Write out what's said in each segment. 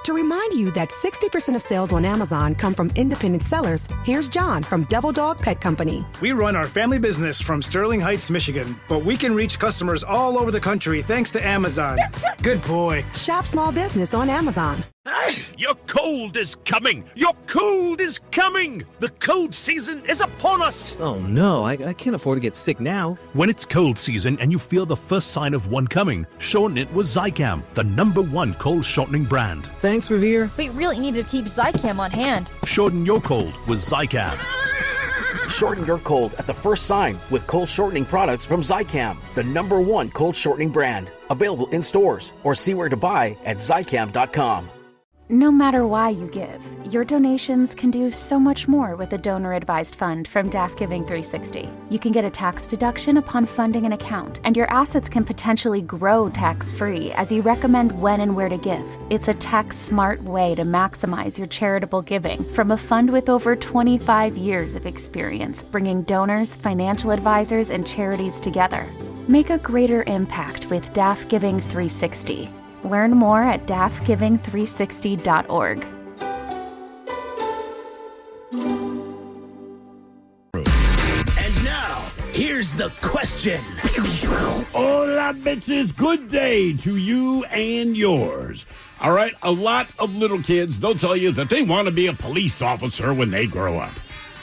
To remind you that 60% of sales on Amazon come from independent sellers, here's John from Devil Dog Pet Company. We run our family business from Sterling Heights, Michigan, but we can reach customers all over the country thanks to Amazon. Good boy. Shop small business on Amazon. Your cold is coming! Your cold is coming! The cold season is upon us! Oh no, I can't afford to get sick now. When it's cold season and you feel the first sign of one coming, shorten it with Zicam, the #1 cold shortening brand. Thanks, Revere. We really need to keep Zicam on hand. Shorten your cold with Zicam. Shorten your cold at the first sign with cold shortening products from Zicam, the #1 cold shortening brand. Available in stores or see where to buy at Zicam.com. No matter why you give, your donations can do so much more with a donor-advised fund from DAF Giving 360. You can get a tax deduction upon funding an account, and your assets can potentially grow tax-free as you recommend when and where to give. It's a tax-smart way to maximize your charitable giving from a fund with over 25 years of experience, bringing donors, financial advisors, and charities together. Make a greater impact with DAF Giving 360. Learn more at dafgiving360.org. And now, here's the question. Hola, bitches. Good day to you and yours. All right, a lot of little kids, they'll tell you that they want to be a police officer when they grow up.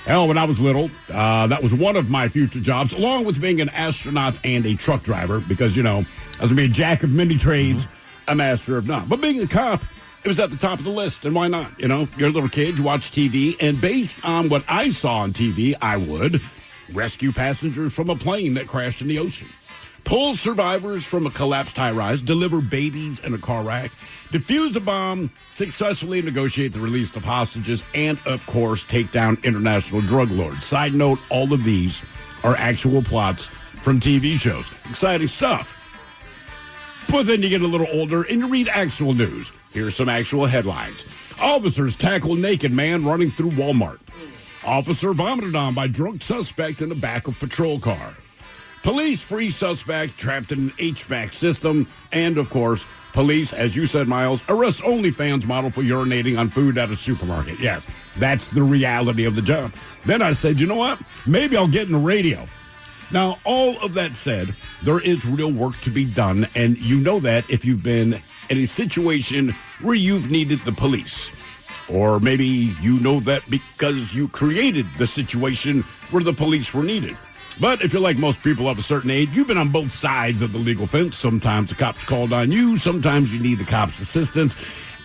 Hell, when I was little, that was one of my future jobs, along with being an astronaut and a truck driver, because, you know, I was going to be a jack of many trades. A master of none. But being a cop, it was at the top of the list, and why not? You know, you're a little kid, you watch TV, and based on what I saw on TV, I would rescue passengers from a plane that crashed in the ocean, pull survivors from a collapsed high-rise, deliver babies in a car wreck, defuse a bomb, successfully negotiate the release of hostages, and, of course, take down international drug lords. Side note, all of these are actual plots from TV shows. Exciting stuff. But then you get a little older and you read actual news. Here's some actual headlines. Officers tackle naked man running through Walmart. Officer vomited on by drunk suspect in the back of patrol car. Police free suspect trapped in an HVAC system. And, of course, police, as you said, Miles, arrest OnlyFans model for urinating on food at a supermarket. Yes, that's the reality of the job. Then I said, you know what? Maybe I'll get in the radio. Now, all of that said, there is real work to be done, and you know that if you've been in a situation where you've needed the police. Or maybe you know that because you created the situation where the police were needed. But if you're like most people of a certain age, you've been on both sides of the legal fence. Sometimes the cops called on you, sometimes you need the cops' assistance.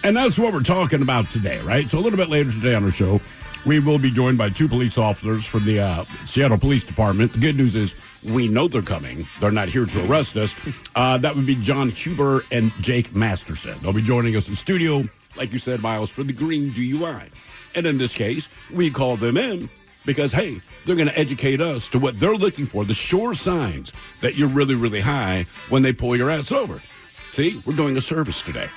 And that's what we're talking about today, right? So a little bit later today on our show, we will be joined by 2 police officers from the Seattle Police Department. The good news is we know they're coming. They're not here to arrest us. That would be John Huber and Jake Masterson. They'll be joining us in studio, like you said, Miles, for the green DUI. And in this case, we call them in because, hey, they're going to educate us to what they're looking for, the sure signs that you're really, really high when they pull your ass over. See, we're doing a service today.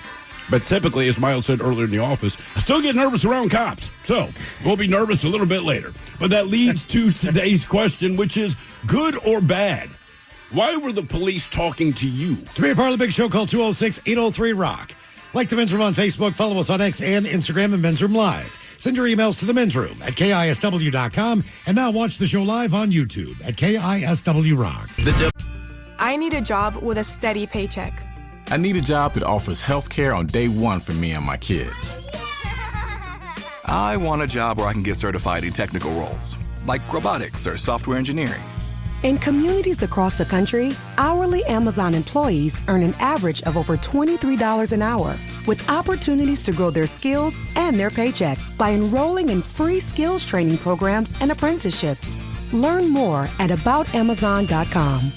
But typically, as Miles said earlier in the office, I still get nervous around cops. So we'll be nervous a little bit later. But that leads to today's question, which is good or bad? Why were the police talking to you? To be a part of the big show, call 206-803-ROCK. Like the Men's Room on Facebook, follow us on X and Instagram and Men's Room Live. Send your emails to the Men's Room at KISW.com. And now watch the show live on YouTube at KISW Rock. I need a job with a steady paycheck. I need a job that offers health care on day one for me and my kids. I want a job where I can get certified in technical roles, like robotics or software engineering. In communities across the country, hourly Amazon employees earn an average of over $23 an hour, with opportunities to grow their skills and their paycheck by enrolling in free skills training programs and apprenticeships. Learn more at aboutamazon.com.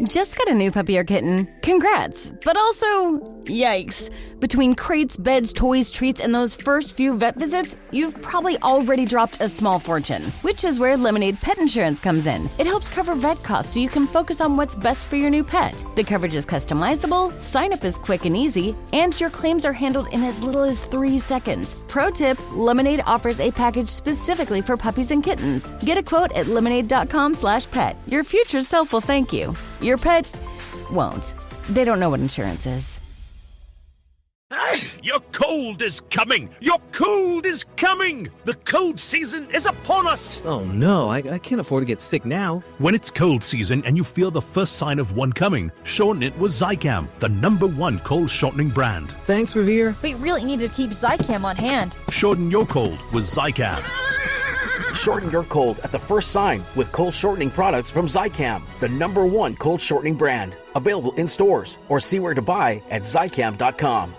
Just got a new puppy or kitten. Congrats. But also, yikes. Between crates, beds, toys, treats, and those first few vet visits, you've probably already dropped a small fortune, which is where Lemonade Pet Insurance comes in. It helps cover vet costs so you can focus on what's best for your new pet. The coverage is customizable, sign-up is quick and easy, and your claims are handled in as little as 3 seconds. Pro tip, Lemonade offers a package specifically for puppies and kittens. Get a quote at lemonade.com/pet. Your future self will thank you. Your pet won't. They don't know what insurance is. Your cold is coming! Your cold is coming! The cold season is upon us! Oh no, I can't afford to get sick now. When it's cold season and you feel the first sign of one coming, shorten it with Zicam, the #1 cold shortening brand. Thanks, Revere. We really need to keep Zicam on hand. Shorten your cold with Zicam. Shorten your cold at the first sign with cold shortening products from Zicam, the #1 cold shortening brand. Available in stores or see where to buy at Zicam.com.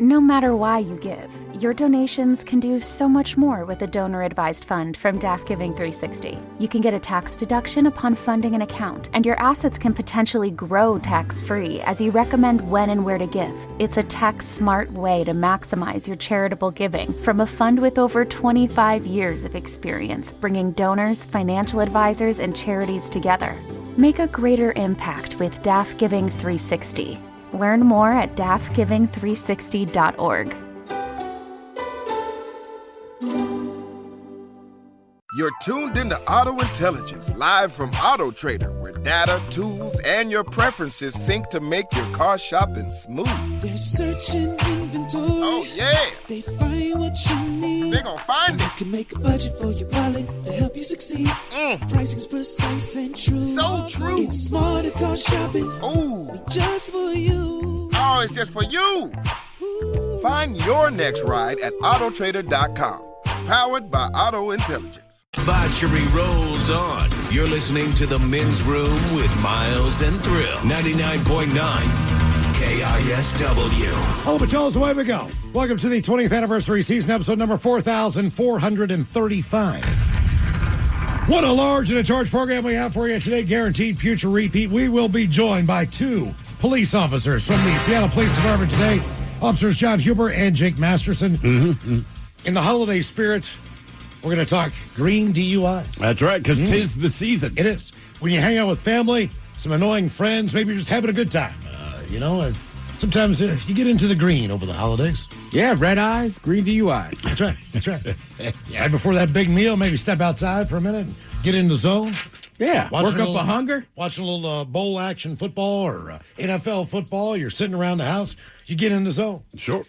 No matter why you give, your donations can do so much more with a donor-advised fund from DAF Giving 360. You can get a tax deduction upon funding an account, and your assets can potentially grow tax-free as you recommend when and where to give. It's a tax-smart way to maximize your charitable giving from a fund with over 25 years of experience, bringing donors, financial advisors, and charities together. Make a greater impact with DAF Giving 360. Learn more at dafgiving360.org. You're tuned into Auto Intelligence, live from Auto Trader, where data, tools, and your preferences sync to make your car shopping smooth. They're searching inventory. Oh, yeah. They find what you need. They're gonna find it. They can make a budget for your wallet to help you succeed. Pricing's precise and true. So true. It's smarter car shopping. Ooh. Just for you. Oh, it's just for you. Ooh. Find your next ride at autotrader.com. Powered by Auto Intelligence. Debauchery rolls on. You're listening to The Men's Room with Miles and Thrill. 99.9 KISW. Oh, but y'all, away we go. Welcome to the 20th anniversary season, episode number 4,435. What a large and a charged program we have for you today. Guaranteed future repeat. We will be joined by two police officers from the Seattle Police Department today. Officers John Huber and Jake Masterson. In the holiday spirit, we're going to talk green DUIs. That's right, because 'tis the season. It is. When you hang out with family, some annoying friends, maybe you're just having a good time. Sometimes you get into the green over the holidays. Yeah, red eyes, green DUIs. That's right. That's right. Right before that big meal, maybe step outside for a minute and get in the zone. Yeah, work up a hunger. Watching a little bowl action football or NFL football. You're sitting around the house. You get in the zone. Sure.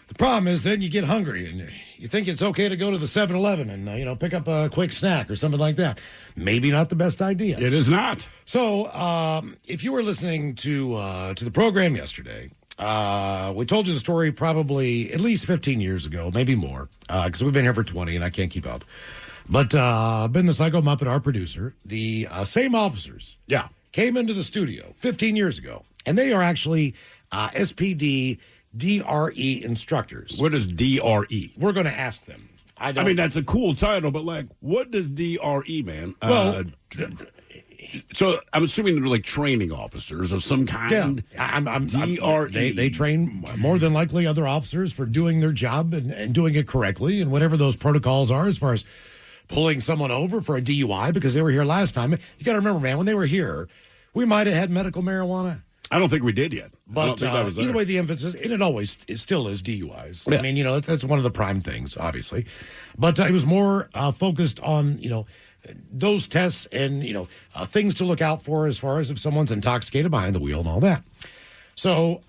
The problem is then you get hungry and you think it's okay to go to the 7-Eleven and, pick up a quick snack or something like that. Maybe not the best idea. It is not. So if you were listening to the program yesterday, we told you the story probably at least 15 years ago, maybe more, because we've been here for 20 and I can't keep up. But Ben the Psycho Muppet, our producer, the same officers came into the studio 15 years ago, and they are actually SPD DRE instructors. What is DRE? We're going to ask them. I mean, that's a cool title, but what does DRE, man? Well, so I'm assuming they're like training officers of some kind. Yeah, DRE. They train more than likely other officers for doing their job and doing it correctly and whatever those protocols are as far as pulling someone over for a DUI because they were here last time. You got to remember, man, when they were here, we might have had medical marijuana. I don't think we did yet. But either way, the emphasis, and it still is DUIs. Yeah. I mean, that's one of the prime things, obviously. But it was more focused on, those tests and, things to look out for as far as if someone's intoxicated behind the wheel and all that. So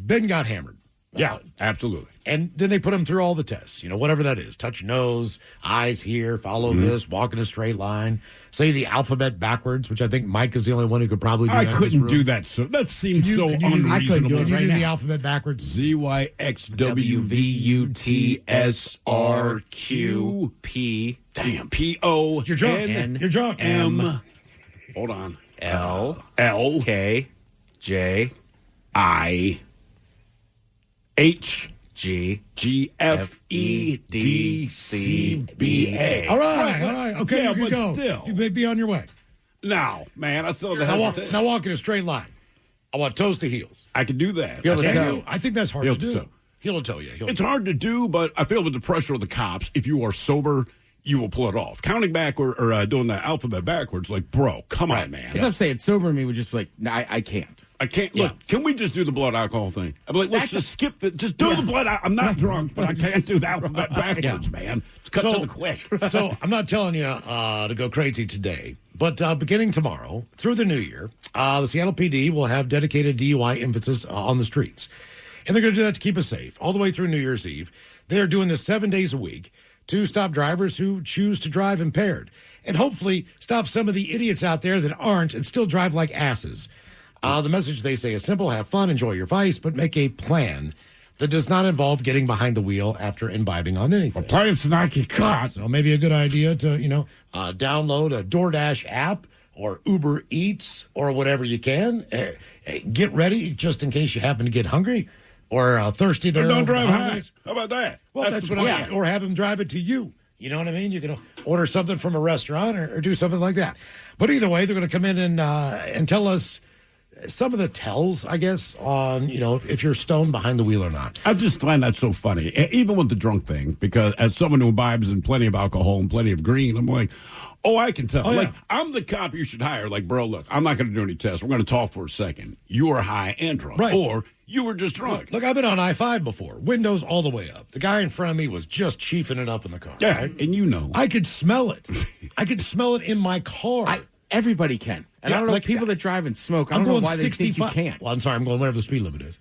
Ben got hammered. Yeah, absolutely. And then they put him through all the tests, whatever that is. Touch your nose, eyes here, follow this, walk in a straight line, say the alphabet backwards, which I think Mike is the only one who could probably do that. I couldn't do that. So that seems so unreasonable. I couldn't do it. Can you do the alphabet backwards? ZYXWVUTSRQP. Damn. PO. You're drunk. You're drunk. M. Hold on. L. K. J. I. H. G. F. E. D. C. B. A. All right. Okay, yeah, you but go. still. You may be on your way. No, man, I still now walk in a straight line. I want toes to heels. I can do that. Heel to toe. I think that's hard to do. Toe. Heel to toe, yeah. It's hard to do, but I feel with the pressure of the cops, if you are sober, you will pull it off. Counting back or doing the alphabet backwards, bro, come on, man. As I'm saying, sober me would just no, I can't. I can't. Look, can we just do the blood alcohol thing? I'm like, let's just skip the. Just do the blood. I'm not drunk, but I can't do the alphabet backwards, man. Let's cut to the quick. So I'm not telling you to go crazy today, but beginning tomorrow through the new year, the Seattle PD will have dedicated DUI emphasis on the streets. And they're going to do that to keep us safe all the way through New Year's Eve. They are doing this 7 days a week to stop drivers who choose to drive impaired and hopefully stop some of the idiots out there that aren't and still drive like asses. The message, they say, is simple. Have fun, enjoy your vice, but make a plan that does not involve getting behind the wheel after imbibing on anything. Plans to not get caught. So maybe a good idea to, download a DoorDash app or Uber Eats or whatever you can. Get ready just in case you happen to get hungry or thirsty. Or don't drive high. How about that? Well, that's what I mean. Or have them drive it to you. You know what I mean? You can order something from a restaurant or do something like that. But either way, they're going to come in and tell us some of the tells, I guess, on, if you're stoned behind the wheel or not. I just find that so funny, even with the drunk thing, because as someone who imbibes in plenty of alcohol and plenty of green, I'm like, I can tell. Like, I'm the cop you should hire. Like, bro, look, I'm not going to do any tests. We're going to talk for a second. You are high and drunk. Right. Or you were just drunk. Look, I've been on I-5 before. Windows all the way up. The guy in front of me was just chiefing it up in the car. Yeah, right? and I could smell it. I could smell it in my car. Everybody can. And I don't know, people that drive and smoke, I don't know why they think you can't. Well, I'm sorry, I'm going whatever the speed limit is.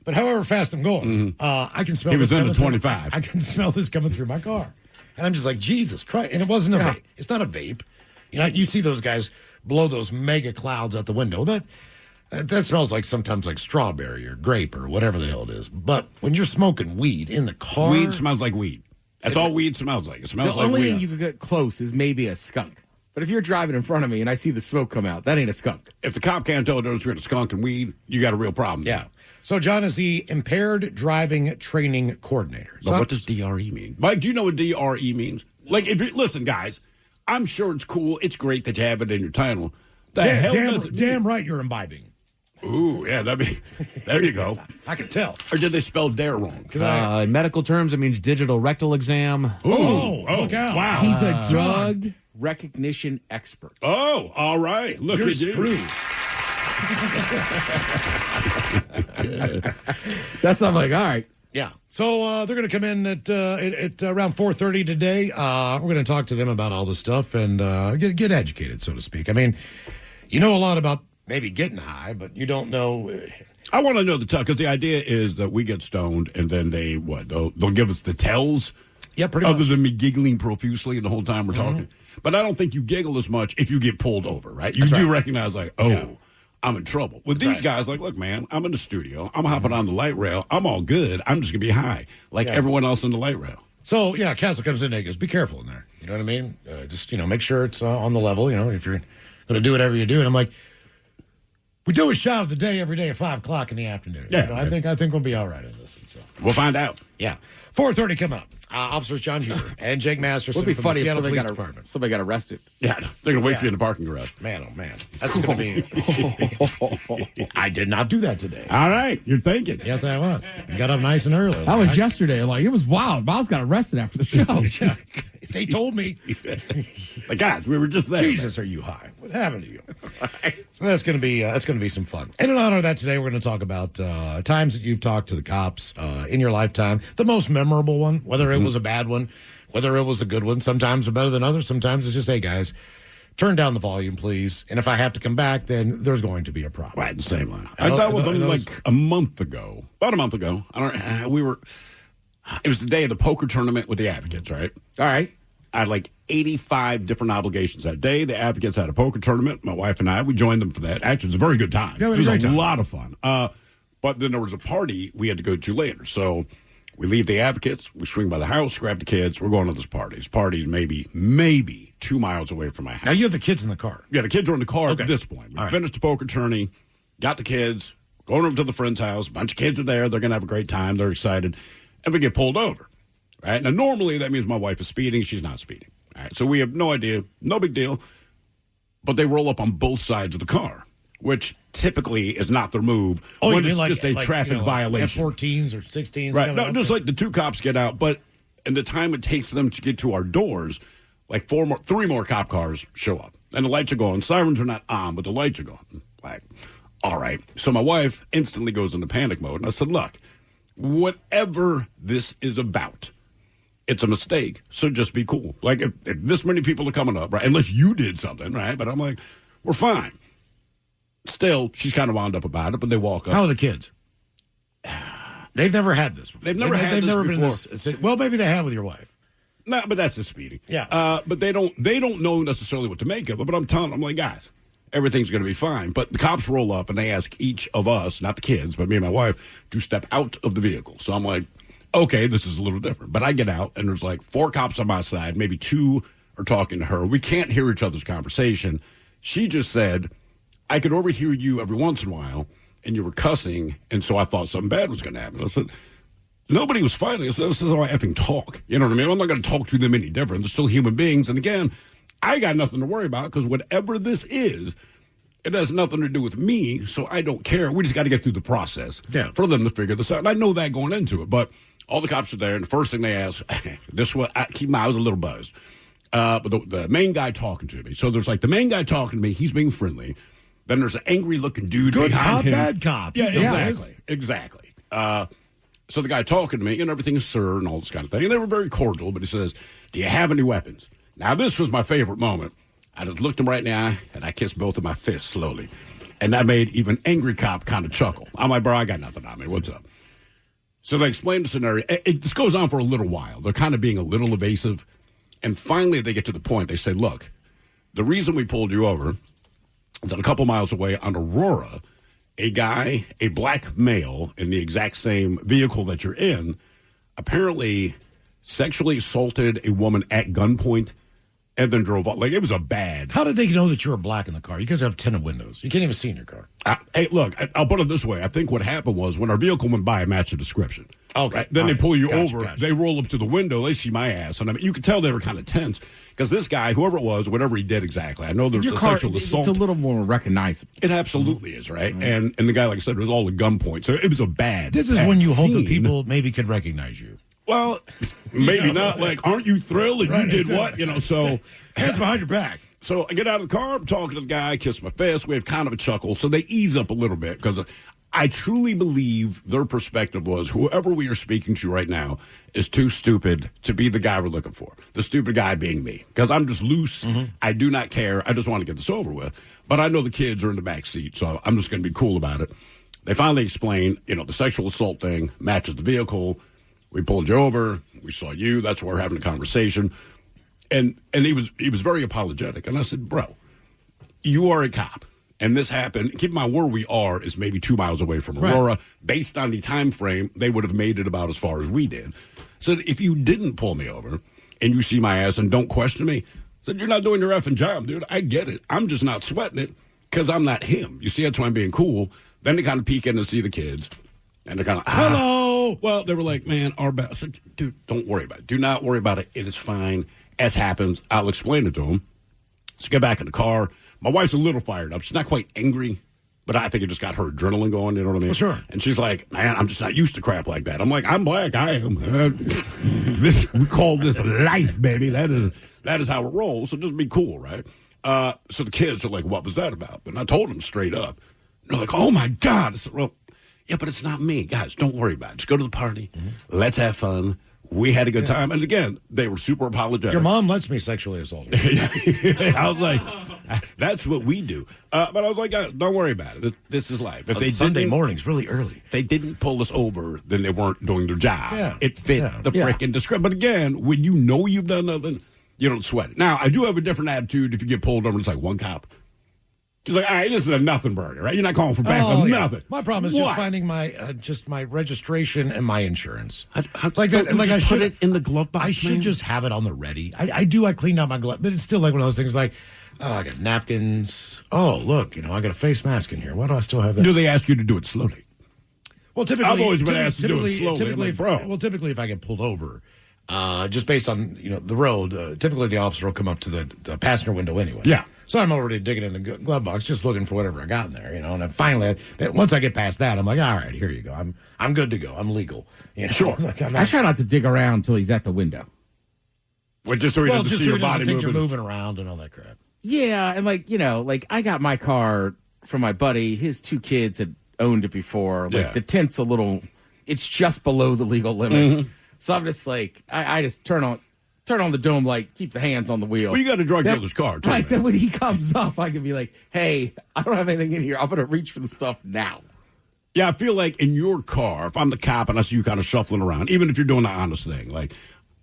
But however fast I'm going, I can smell He was this under coming 25. I can smell this coming through my car. And I'm just like, Jesus Christ. And it wasn't a vape. It's not a vape. You see those guys blow those mega clouds out the window. That smells like sometimes like strawberry or grape or whatever the hell it is. But when you're smoking weed in the car. Weed smells like weed. That's all weed smells like. It smells like weed. The only thing you could get close is maybe a skunk. But if you're driving in front of me and I see the smoke come out, that ain't a skunk. If the cop can't tell the difference between a skunk and weed, you got a real problem. Yeah. So John is the Impaired Driving Training Coordinator. But what does DRE mean? Mike, do you know what DRE means? Like, listen, guys, I'm sure it's cool. It's great that you have it in your title. Damn right you're imbibing. Ooh, yeah, there you go. I can tell. Or did they spell dare wrong? In medical terms, it means digital rectal exam. Look out. Wow. He's a drug recognition expert. Oh, all right. Look You're at you. screwed. That's I'm like, all right. Yeah. So they're going to come in at around 4:30 today. We're going to talk to them about all this stuff and get educated, so to speak. I mean, you know a lot about maybe getting high, but you don't know. I want to know the because the idea is that we get stoned and then they'll give us the tells. Yeah, pretty much. Other than me giggling profusely the whole time we're talking. But I don't think you giggle as much if you get pulled over, right? You do recognize, like, I'm in trouble. With these guys, like, look, man, I'm in the studio. I'm hopping on the light rail. I'm all good. I'm just going to be high, like everyone else in the light rail. So, Castle comes in and goes, be careful in there. You know what I mean? Just, make sure it's on the level, if you're going to do whatever you do. And I'm like, we do a shot of the day every day at 5 o'clock in the afternoon. Yeah. I think we'll be all right in this one. So. We'll find out. Yeah. 4:30 coming up. Officers John Huber and Jake Masterson Would be from funny the if Seattle Police Department. somebody got arrested. Yeah, they're going to wait for you in the parking garage. Man, oh, man. That's going to be... I did not do that today. All right. You're thinking. Yes, I was. I got up nice and early. That was yesterday. Like, it was wild. Miles got arrested after the show. They told me. Like, guys, we were just there. Jesus, are you high? What happened to you? So that's going to be some fun. And in honor of that, today we're going to talk about times that you've talked to the cops in your lifetime. The most memorable one, whether it was a bad one, whether it was a good one. Sometimes they're better than others. Sometimes it's just, hey, guys, turn down the volume, please. And if I have to come back, then there's going to be a problem. Right, the same line. I dealt with them like a month ago. About a month ago. It was the day of the poker tournament with the Advocates, right? All right. I had like 85 different obligations that day. The Advocates had a poker tournament. My wife and I, we joined them for that. Actually, it was a very good time. Yeah, it was a lot of fun. But then there was a party we had to go to later. So we leave the Advocates. We swing by the house, grab the kids. We're going to this party. This party is maybe 2 miles away from my house. Now, you have the kids in the car. Yeah, the kids are in the car at this point. We finished the poker tourney, got the kids, going over to the friend's house. A bunch of kids are there. They're going to have a great time. They're excited. And we get pulled over. Right? Now, normally that means my wife is speeding. She's not speeding. All right? So we have no idea. No big deal. But they roll up on both sides of the car, which typically is not their move when it's just a traffic violation. F-14s or 16s. Right. No, just like the two cops get out. But in the time it takes them to get to our doors, like three more cop cars show up. And the lights are going. Sirens are not on, but the lights are going. Like, all right. So my wife instantly goes into panic mode. And I said, look, whatever this is about, it's a mistake, so just be cool. Like, if this many people are coming up, right, unless you did something, right, but I'm like, we're fine. Still, she's kind of wound up about it, but they walk up. How are the kids? They've never had this before. They've never had this never before. been this. Well, maybe they have with your wife. No, but that's just speeding. Yeah. But they don't know necessarily what to make of it. But I'm telling them, I'm like, guys, everything's going to be fine. But the cops roll up and they ask each of us, not the kids, but me and my wife, to step out of the vehicle. So I'm like, okay, this is a little different. But I get out and there's like 4 cops on my side, maybe 2 are talking to her. We can't hear each other's conversation. She just said, I could overhear you every once in a while, and you were cussing, and so I thought something bad was going to happen. I said, nobody was fighting. I said, this is how I effing talk. You know what I mean? I'm not going to talk to them any different. They're still human beings. And again, I got nothing to worry about because whatever this is, it has nothing to do with me, so I don't care. We just got to get through the process for them to figure this out. And I know that going into it, but all the cops are there, and the first thing they ask, this was, I was a little buzzed. But the main guy talking to me. So there's like the main guy talking to me. He's being friendly. Then there's an angry-looking dude Good behind cop, him. bad cop. Yeah, exactly. So the guy talking to me, and everything is sir and all this kind of thing. And they were very cordial, but he says, do you have any weapons? Now, this was my favorite moment. I just looked him right in the eye, and I kissed both of my fists slowly. And that made even angry cop kind of chuckle. I'm like, bro, I got nothing on me. What's up? So they explained the scenario. This goes on for a little while. They're kind of being a little evasive. And finally, they get to the point. They say, look, the reason we pulled you over is that a couple miles away on Aurora, a guy, a black male in the exact same vehicle that you're in, apparently sexually assaulted a woman at gunpoint and then drove off. Like, it was a bad. How did they know that you were black in the car? You guys have tinted windows. You can't even see in your car. Hey, look, I'll put it this way. I think what happened was when our vehicle went by, it matched the description. Okay. Right? Then they pull you over. Gotcha. They roll up to the window. They see my ass. And I mean, you could tell they were kind of tense because this guy, whoever it was, whatever he did exactly, I know there's a sexual assault. It's a little more recognizable. It absolutely is, right? And the guy, like I said, was all at gunpoint. So it was a bad. This is when you hope that people maybe could recognize you. Well, maybe not. Like, aren't you thrilled? And Right, you did exactly. what? You know, so. Hands behind your back. So I get out of the car, I'm talking to the guy, kiss my fist. We have kind of a chuckle. So they ease up a little bit because I truly believe their perspective was whoever we are speaking to right now is too stupid to be the guy we're looking for. The stupid guy being me. Because I'm just loose. I do not care. I just want to get this over with. But I know the kids are in the back seat, so I'm just going to be cool about it. They finally explain, the sexual assault thing matches the vehicle. We pulled you over. We saw you. That's why we're having a conversation. And he was very apologetic. And I said, bro, you are a cop. And this happened. Keep in mind, where we are is maybe 2 miles away from Aurora. Right. Based on the time frame, they would have made it about as far as we did. So if you didn't pull me over and you see my ass and don't question me, said, you're not doing your effing job, dude. I get it. I'm just not sweating it because I'm not him. You see, that's why I'm being cool. Then they kind of peek in to see the kids. And they're kind of, hello. Well, they were like, man, our bad. I said, dude, don't worry about it. Do not worry about it. It is fine. As happens, I'll explain it to him. So get back in the car. My wife's a little fired up. She's not quite angry, but I think it just got her adrenaline going. You know what I mean? Well, sure. And she's like, man, I'm just not used to crap like that. I'm like, I'm black. I am. We call this life, baby. That is how it rolls. So just be cool, right? So the kids are like, what was that about? And I told them straight up. They're like, oh, my God. I said, well, yeah, but it's not me. Guys, don't worry about it. Just go to the party. Let's have fun. We had a good time. And again, they were super apologetic. Your mom lets me sexually assault her. I was like, that's what we do. But I was like, don't worry about it. This is life. If they Sunday mornings, really early. They didn't pull us over, then they weren't doing their job. Yeah. It fit the frickin' description. But again, when you know you've done nothing, you don't sweat it. Now, I do have a different attitude if you get pulled over. It's like one cop. She's like, all right, this is a nothing burger, right? You're not calling for backup, nothing. My problem is just finding my registration and my insurance. Like I should put it in the glove box. I should just have it on the ready. I do. I cleaned out my glove, but it's still like one of those things. Like, oh, I got napkins. Oh, look, I got a face mask in here. Why do I still have that? Do they ask you to do it slowly? Well, typically, I've always been asked to do it slowly. Typically, if I get pulled over, just based on the road, typically the officer will come up to the passenger window anyway. Yeah. So I'm already digging in the glove box, just looking for whatever I got in there, And then finally, once I get past that, I'm like, all right, here you go. I'm good to go. I'm legal. Sure. Like, I try not to dig around until he's at the window. Well, just so he doesn't see your body moving. You're moving around and all that crap. Yeah, and I got my car from my buddy. His 2 kids had owned it before. The tint's a little, it's just below the legal limit. So I'm just like, I just turn on the dome light, keep the hands on the wheel. Well, you got a drug dealer's car, too. Right, then when he comes up, I can be like, hey, I don't have anything in here. I'm going to reach for the stuff now. Yeah, I feel like in your car, if I'm the cop and I see you kind of shuffling around, even if you're doing the honest thing, like,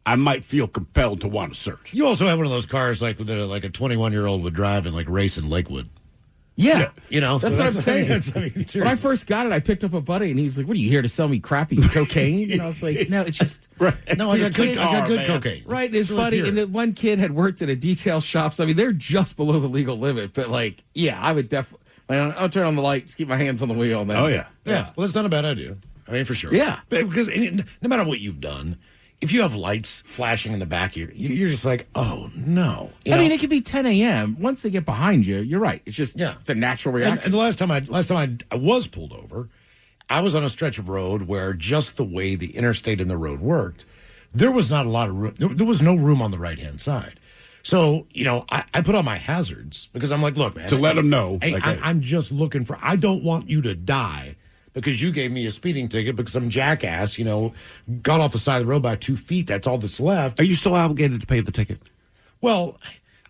I might feel compelled to want to search. You also have one of those cars like that, like a 21-year-old would drive and like race in Lakewood. Yeah. You know, that's so what I'm saying. When I first got it, I picked up a buddy, and he's like, "What are you here to sell me crappy cocaine?" And I was like, "No, it's just right. No, I got good cocaine." Right, and his buddy, and the one kid had worked at a detail shop. So I mean, they're just below the legal limit. But like, yeah, I would definitely. I'll turn on the light, just keep my hands on the wheel. And then, yeah. Well, that's not a bad idea. I mean, for sure. Yeah, because no matter what you've done, if you have lights flashing in the back, you're just like, oh no. I mean, it could be 10 a.m. Once they get behind you, you're right. It's just it's a natural reaction. And the last time I was pulled over, I was on a stretch of road where just the way the interstate and the road worked, there was not a lot of room. There was no room on the right hand side. So, I put on my hazards because I'm like, look, man. To let them know. Hey, I'm just looking I don't want you to die because you gave me a speeding ticket because some jackass, got off the side of the road by 2 feet. That's all that's left. Are you still obligated to pay the ticket? Well,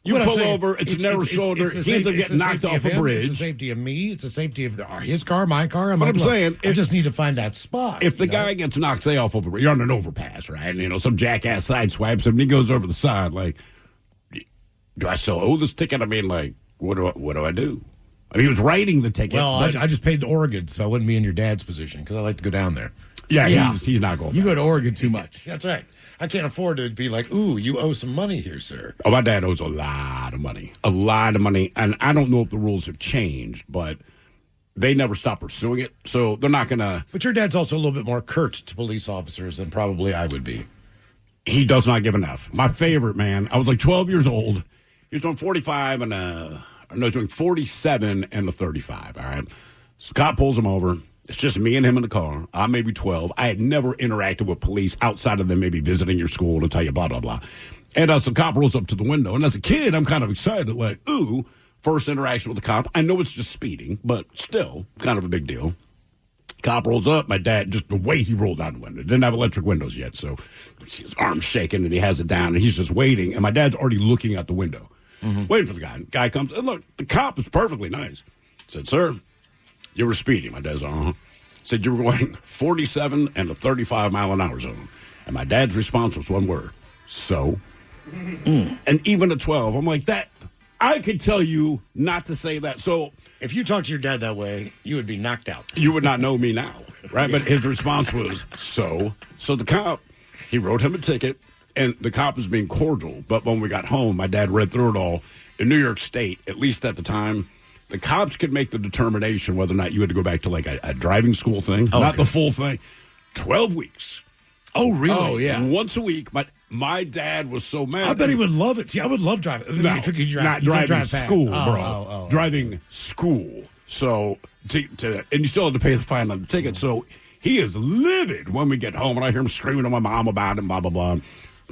you pull over, it's a narrow shoulder, he ends up getting knocked off a bridge. It's the safety of me. It's the safety of his car, my car. But I'm saying, I just need to find that spot. If the guy gets knocked, say, off over, you're on an overpass, right? And, some jackass sideswipes him, and he goes over the side, like, do I still owe this ticket? I mean, like, what do I do? I mean, he was writing the ticket. Well, I just paid to Oregon, so I wouldn't be in your dad's position because I like to go down there. Yeah. He's not going. You go to Oregon too much. That's right. I can't afford to be like, ooh, you owe some money here, sir. Oh, my dad owes a lot of money. A lot of money. And I don't know if the rules have changed, but they never stop pursuing it. So they're not going to. But your dad's also a little bit more curt to police officers than probably I would be. He does not give enough. My favorite, man, I was like 12 years old. He was doing 45 and doing 47 and a 35, all right? So cop pulls him over. It's just me and him in the car. I'm maybe 12. I had never interacted with police outside of them maybe visiting your school to tell you blah, blah, blah. And so cop rolls up to the window. And as a kid, I'm kind of excited, like, ooh, first interaction with the cop. I know it's just speeding, but still kind of a big deal. Cop rolls up. My dad, just the way he rolled down the window, didn't have electric windows yet. So you see his arm shaking and he has it down and he's just waiting. And my dad's already looking out the window. Waiting for the guy. Guy comes, and look, the cop is perfectly nice. Said, sir, you were speeding. My dad's, Said you were going 47 and a 35 mile an hour zone. And my dad's response was one word, so. And even at 12, I'm like, that, I could tell you not to say that. So if you talk to your dad that way, you would be knocked out. You would not know me now, right? But his response was, so. So the cop, he wrote him a ticket. And the cop was being cordial. But when we got home, my dad read through it all. In New York State, at least at the time, the cops could make the determination whether or not you had to go back to like a driving school thing. Not the full thing. 12 weeks. Oh, really? Oh, yeah. Once a week. But my dad was so mad. I bet he would love it. See, I would love driving. No, not driving school, bro. Driving school. So, and you still have to pay the fine on the ticket. So he is livid when we get home. And I hear him screaming to my mom about it, blah, blah, blah.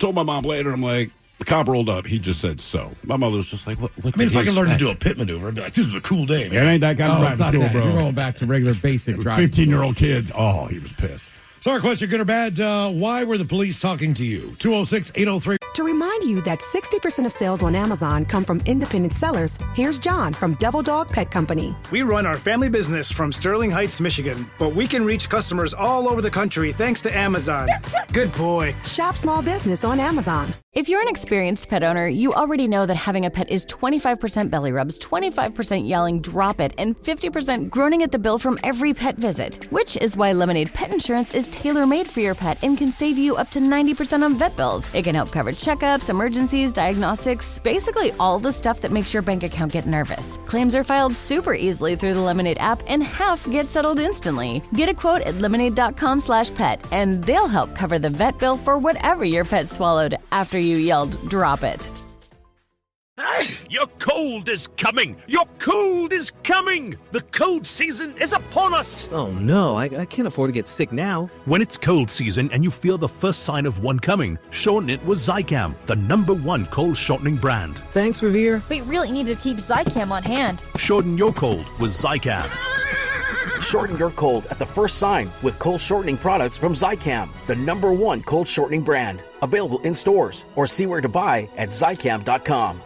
Told my mom later, I'm like, the cop rolled up. He just said so. My mother was just like, what I mean, if I can learn to do a pit maneuver, I'd be like, this is a cool day, man. It ain't that kind of driving school, bro. You're going back to regular basic driving. 15-year-old kids. Oh, he was pissed. So our question, good or bad, why were the police talking to you? 206-803. To remind you that 60% of sales on Amazon come from independent sellers, here's John from Devil Dog Pet Company. We run our family business from Sterling Heights, Michigan, but we can reach customers all over the country thanks to Amazon. Good boy. Shop small business on Amazon. If you're an experienced pet owner, you already know that having a pet is 25% belly rubs, 25% yelling, drop it, and 50% groaning at the bill from every pet visit. Which is why Lemonade Pet Insurance is tailor-made for your pet and can save you up to 90% on vet bills. It can help cover checkups, emergencies, diagnostics, basically all the stuff that makes your bank account get nervous. Claims are filed super easily through the Lemonade app and half get settled instantly. Get a quote at lemonade.com/pet and they'll help cover the vet bill for whatever your pet swallowed after you yelled, drop it. Your cold is coming! Your cold is coming! The cold season is upon us! Oh no, I can't afford to get sick now. When it's cold season and you feel the first sign of one coming, shorten it with Zicam, the #1 cold shortening brand. Thanks, Revere. We really need to keep Zicam on hand. Shorten your cold with Zicam. Shorten your cold at the first sign with cold shortening products from Zicam, the #1 cold shortening brand. Available in stores or see where to buy at Zicam.com.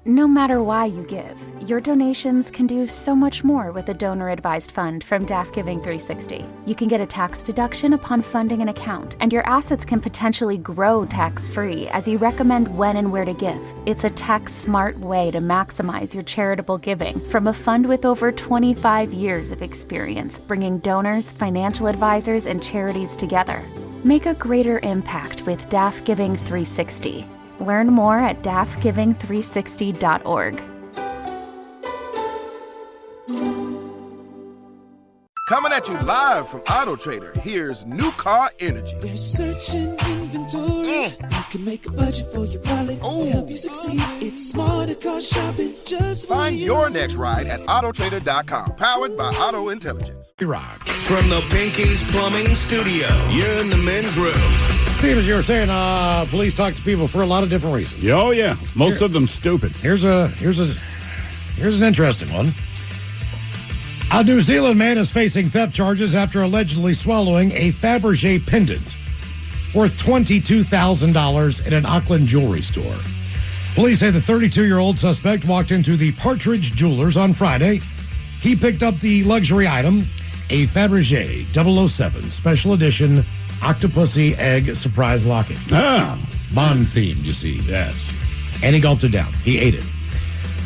No matter why you give, your donations can do so much more with a donor-advised fund from DAF Giving 360. You can get a tax deduction upon funding an account, and your assets can potentially grow tax-free as you recommend when and where to give. It's a tax-smart way to maximize your charitable giving from a fund with over 25 years of experience, bringing donors, financial advisors, and charities together. Make a greater impact with DAF Giving 360. Learn more at dafgiving360.org. Coming at you live from Auto Trader, here's New Car Energy. They're searching inventory. You can make a budget for your wallet to help you succeed. It's smarter car shopping just for Find you. your next ride at autotrader.com. Powered by Auto Intelligence. Rock. From the Pinky's Plumbing Studio, you're in the men's room. Steve, as you were saying, police talk to people for a lot of different reasons. Oh, yeah. Most of them stupid. Here's an interesting one. A New Zealand man is facing theft charges after allegedly swallowing a Fabergé pendant worth $22,000 in an Auckland jewelry store. Police say the 32-year-old suspect walked into the Partridge Jewelers on Friday. He picked up the luxury item, a Fabergé 007 Special Edition Octopussy Egg Surprise Locket. Bond themed, you see. Yes. And he gulped it down. He ate it.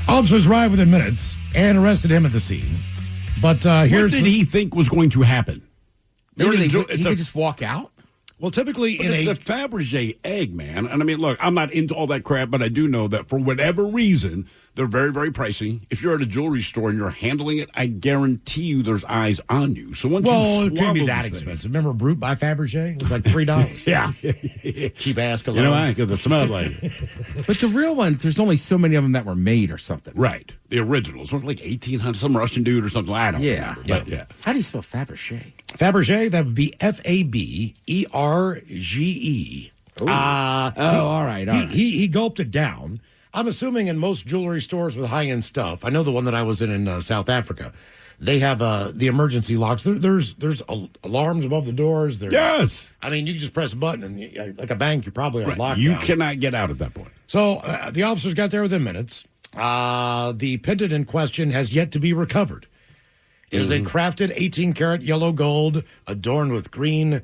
Officers arrived within minutes and arrested him at the scene. But what did he think was going to happen? Maybe he could just walk out? Well, typically it's a Fabergé egg, man. And I mean, look, I'm not into all that crap, but I do know that for whatever reason, they're very, very pricey. If you're at a jewelry store and you're handling it, I guarantee you there's eyes on you. So once it you can't be that expensive. Remember Brute by Fabergé? It was like $3. Yeah. Cheap ass cologne. You know why? Because it smelled like But the real ones, there's only so many of them that were made or something. Right. The originals. One like 1800, some Russian dude or something. I don't remember. But yeah. How do you spell Fabergé? Fabergé, that would be Faberge. All right. He gulped it down. I'm assuming in most jewelry stores with high-end stuff, I know the one that I was in South Africa, they have the emergency locks. There's alarms above the doors. Yes. I mean, you can just press a button, and like a bank, you're probably on lockdown. You cannot get out at that point. So the officers got there within minutes. The pendant in question has yet to be recovered. It is a crafted 18-karat yellow gold adorned with green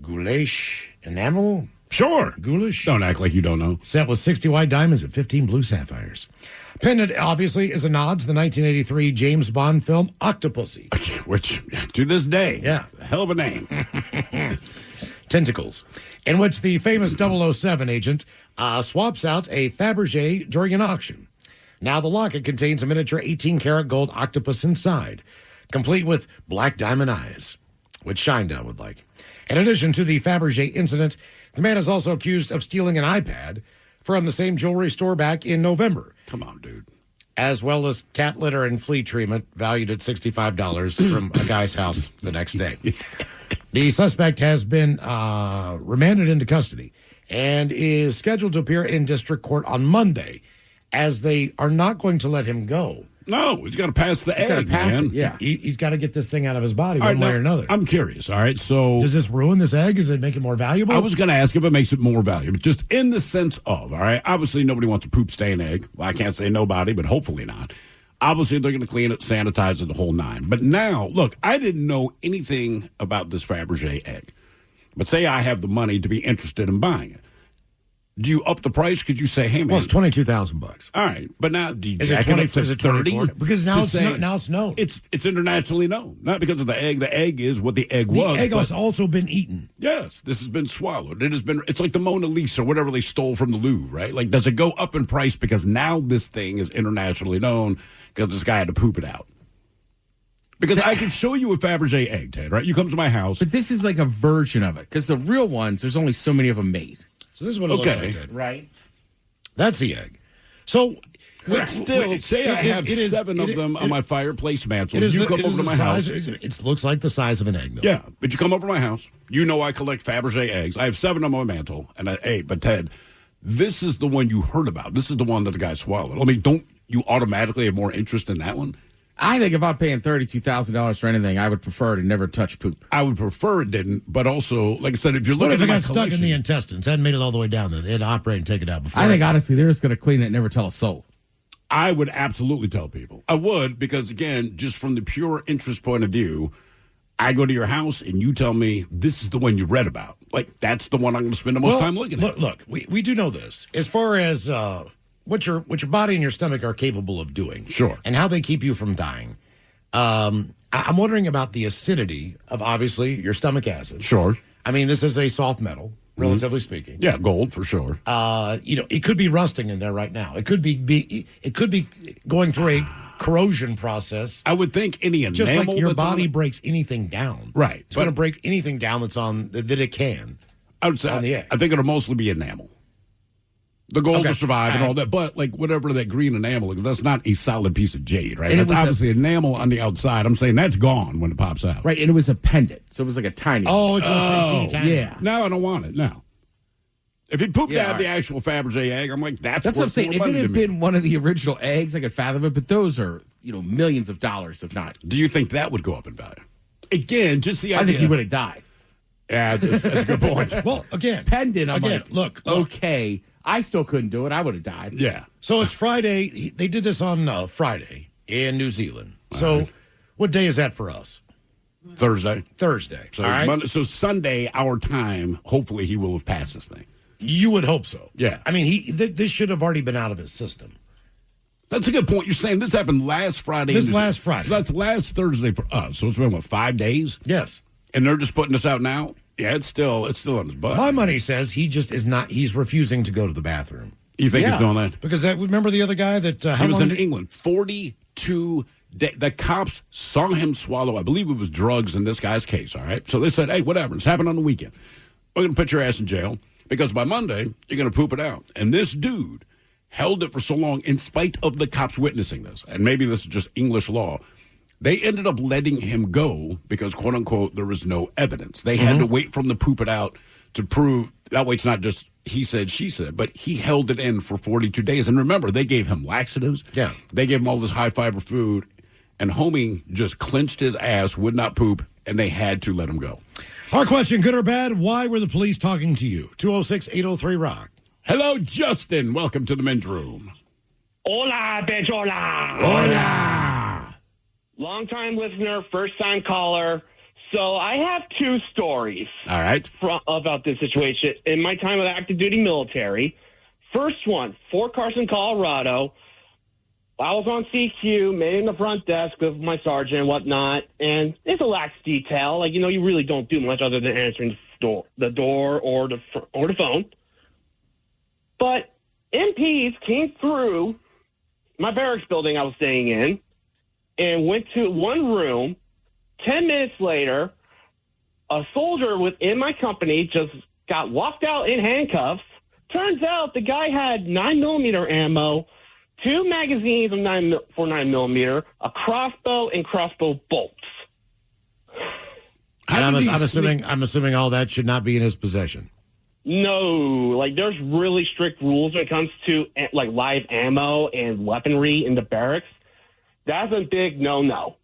goulash enamel. Sure. Goulash. Don't act like you don't know. Set with 60 white diamonds and 15 blue sapphires. Pendant, obviously, is a nod to the 1983 James Bond film Octopussy. Which, to this day, yeah, a hell of a name. Tentacles. In which the famous 007 agent swaps out a Fabergé during an auction. Now the locket contains a miniature 18-karat gold octopus inside, complete with black diamond eyes, which Shinedown would like. In addition to the Fabergé incident, the man is also accused of stealing an iPad from the same jewelry store back in November. Come on, dude. As well as cat litter and flea treatment valued at $65 from a guy's house the next day. The suspect has been remanded into custody and is scheduled to appear in district court on Monday, as they are not going to let him go. No, he's got to pass the egg, man. Yeah, he's got to get this thing out of his body one way or another. I'm curious, all right? So does this ruin this egg? Does it make it more valuable? I was going to ask if it makes it more valuable, just in the sense of, all right, obviously nobody wants a poop stain egg. Well, I can't say nobody, but hopefully not. Obviously, they're going to clean it, sanitize it, the whole nine. But now, look, I didn't know anything about this Fabergé egg. But say I have the money to be interested in buying it. Do you up the price? Could you say, hey, man? Well, it's $22,000. All right. But now, do you is jack it 20, it up to is it 30? Because now it's known. It's internationally known. Not because of the egg. The egg is what the egg was. The egg has also been eaten. Yes. This has been swallowed. It's like the Mona Lisa or whatever they stole from the Louvre, right? Like, does it go up in price because now this thing is internationally known because this guy had to poop it out? Because I can show you a Fabergé egg, Ted, right? You come to my house. But this is like a version of it, because the real ones, there's only so many of them made. So this is what it looks like, Ted. Right. That's the egg. So, but still, say I have seven of them on my fireplace mantle. You come over to my house. It looks like the size of an egg, though. Yeah, but you come over to my house. You know I collect Fabergé eggs. I have 7 on my mantle. And but Ted, this is the one you heard about. This is the one that the guy swallowed. I mean, don't you automatically have more interest in that one? I think if I'm paying $32,000 for anything, I would prefer to never touch poop. I would prefer it didn't, but also, like I said, if you're What looking if it at my got stuck in collection, the intestines, hadn't made it all the way down there? They'd operate and take it out before. I think, honestly, they're just going to clean it and never tell a soul. I would absolutely tell people. I would, because, again, just from the pure interest point of view, I go to your house and you tell me this is the one you read about. Like, that's the one I'm going to spend the most time looking at. Look, we do know this. As far as what your body and your stomach are capable of doing. Sure. And how they keep you from dying. I'm wondering about the acidity of, obviously, your stomach acid. Sure. I mean, this is a soft metal, relatively speaking. Yeah, gold for sure. It could be rusting in there right now. It could be going through a corrosion process. I would think any enamel, just like your that's body breaks anything down. Right. It's going to break anything down that's on that it can. I would say on the egg. I think it'll mostly be enamel. The gold will survive and all that, but like whatever that green enamel is, that's not a solid piece of jade, right? And That's obviously enamel on the outside. I'm saying that's gone when it pops out. Right, and it was a pendant, so it was like a tiny. It's tiny. Yeah. Now I don't want it. Now, if he pooped out the actual Fabergé egg, I'm like, that's what I'm saying. If it had been one of the original eggs, I could fathom it. But those are millions of dollars, if not. Do you think that would go up in value? Again, just the idea. I think he would have died. Yeah, that's a good point. Well, again, pendant. I'm again, like, look, okay. I still couldn't do it. I would have died. Yeah. So it's Friday. They did this on Friday in New Zealand. So what day is that for us? Thursday. So, Monday, so Sunday, our time, hopefully he will have passed this thing. You would hope so. Yeah. I mean, this should have already been out of his system. That's a good point. You're saying this happened last Friday. Friday. So that's last Thursday for us. So it's been, 5 days? Yes. And they're just putting this out now? Yeah, it's still on his butt. My money says he just is not. He's refusing to go to the bathroom. You think he's doing that? Because remember the other guy that he was in England 42 days. The cops saw him swallow, I believe it was drugs in this guy's case, all right? So they said, hey, whatever, it's happened on the weekend. We're going to put your ass in jail because by Monday, you're going to poop it out. And this dude held it for so long in spite of the cops witnessing this. And maybe this is just English law. They ended up letting him go because, quote unquote, there was no evidence. They had to wait for him to poop it out to prove that way it's not just he said, she said, but he held it in for 42 days. And remember, they gave him laxatives. Yeah. They gave him all this high fiber food. And homie just clenched his ass, would not poop, and they had to let him go. Our question, good or bad, why were the police talking to you? 206-803-ROCK. Hello, Justin. Welcome to the men's room. Hola, Bejola. Hola. Long-time listener, first-time caller. So I have two stories. All right. About this situation. In my time of active duty military, first one, Fort Carson, Colorado. I was on CQ, manning the front desk with my sergeant and whatnot, and it's a lax detail. Like, you really don't do much other than answering the door or the phone. But MPs came through my barracks building I was staying in and went to one room. 10 minutes later, a soldier within my company just got walked out in handcuffs. Turns out the guy had 9mm ammo, 2 magazines of 9mm, a crossbow, and crossbow bolts. And I'm assuming all that should not be in his possession. No, there's really strict rules when it comes to live ammo and weaponry in the barracks. That's a big no-no.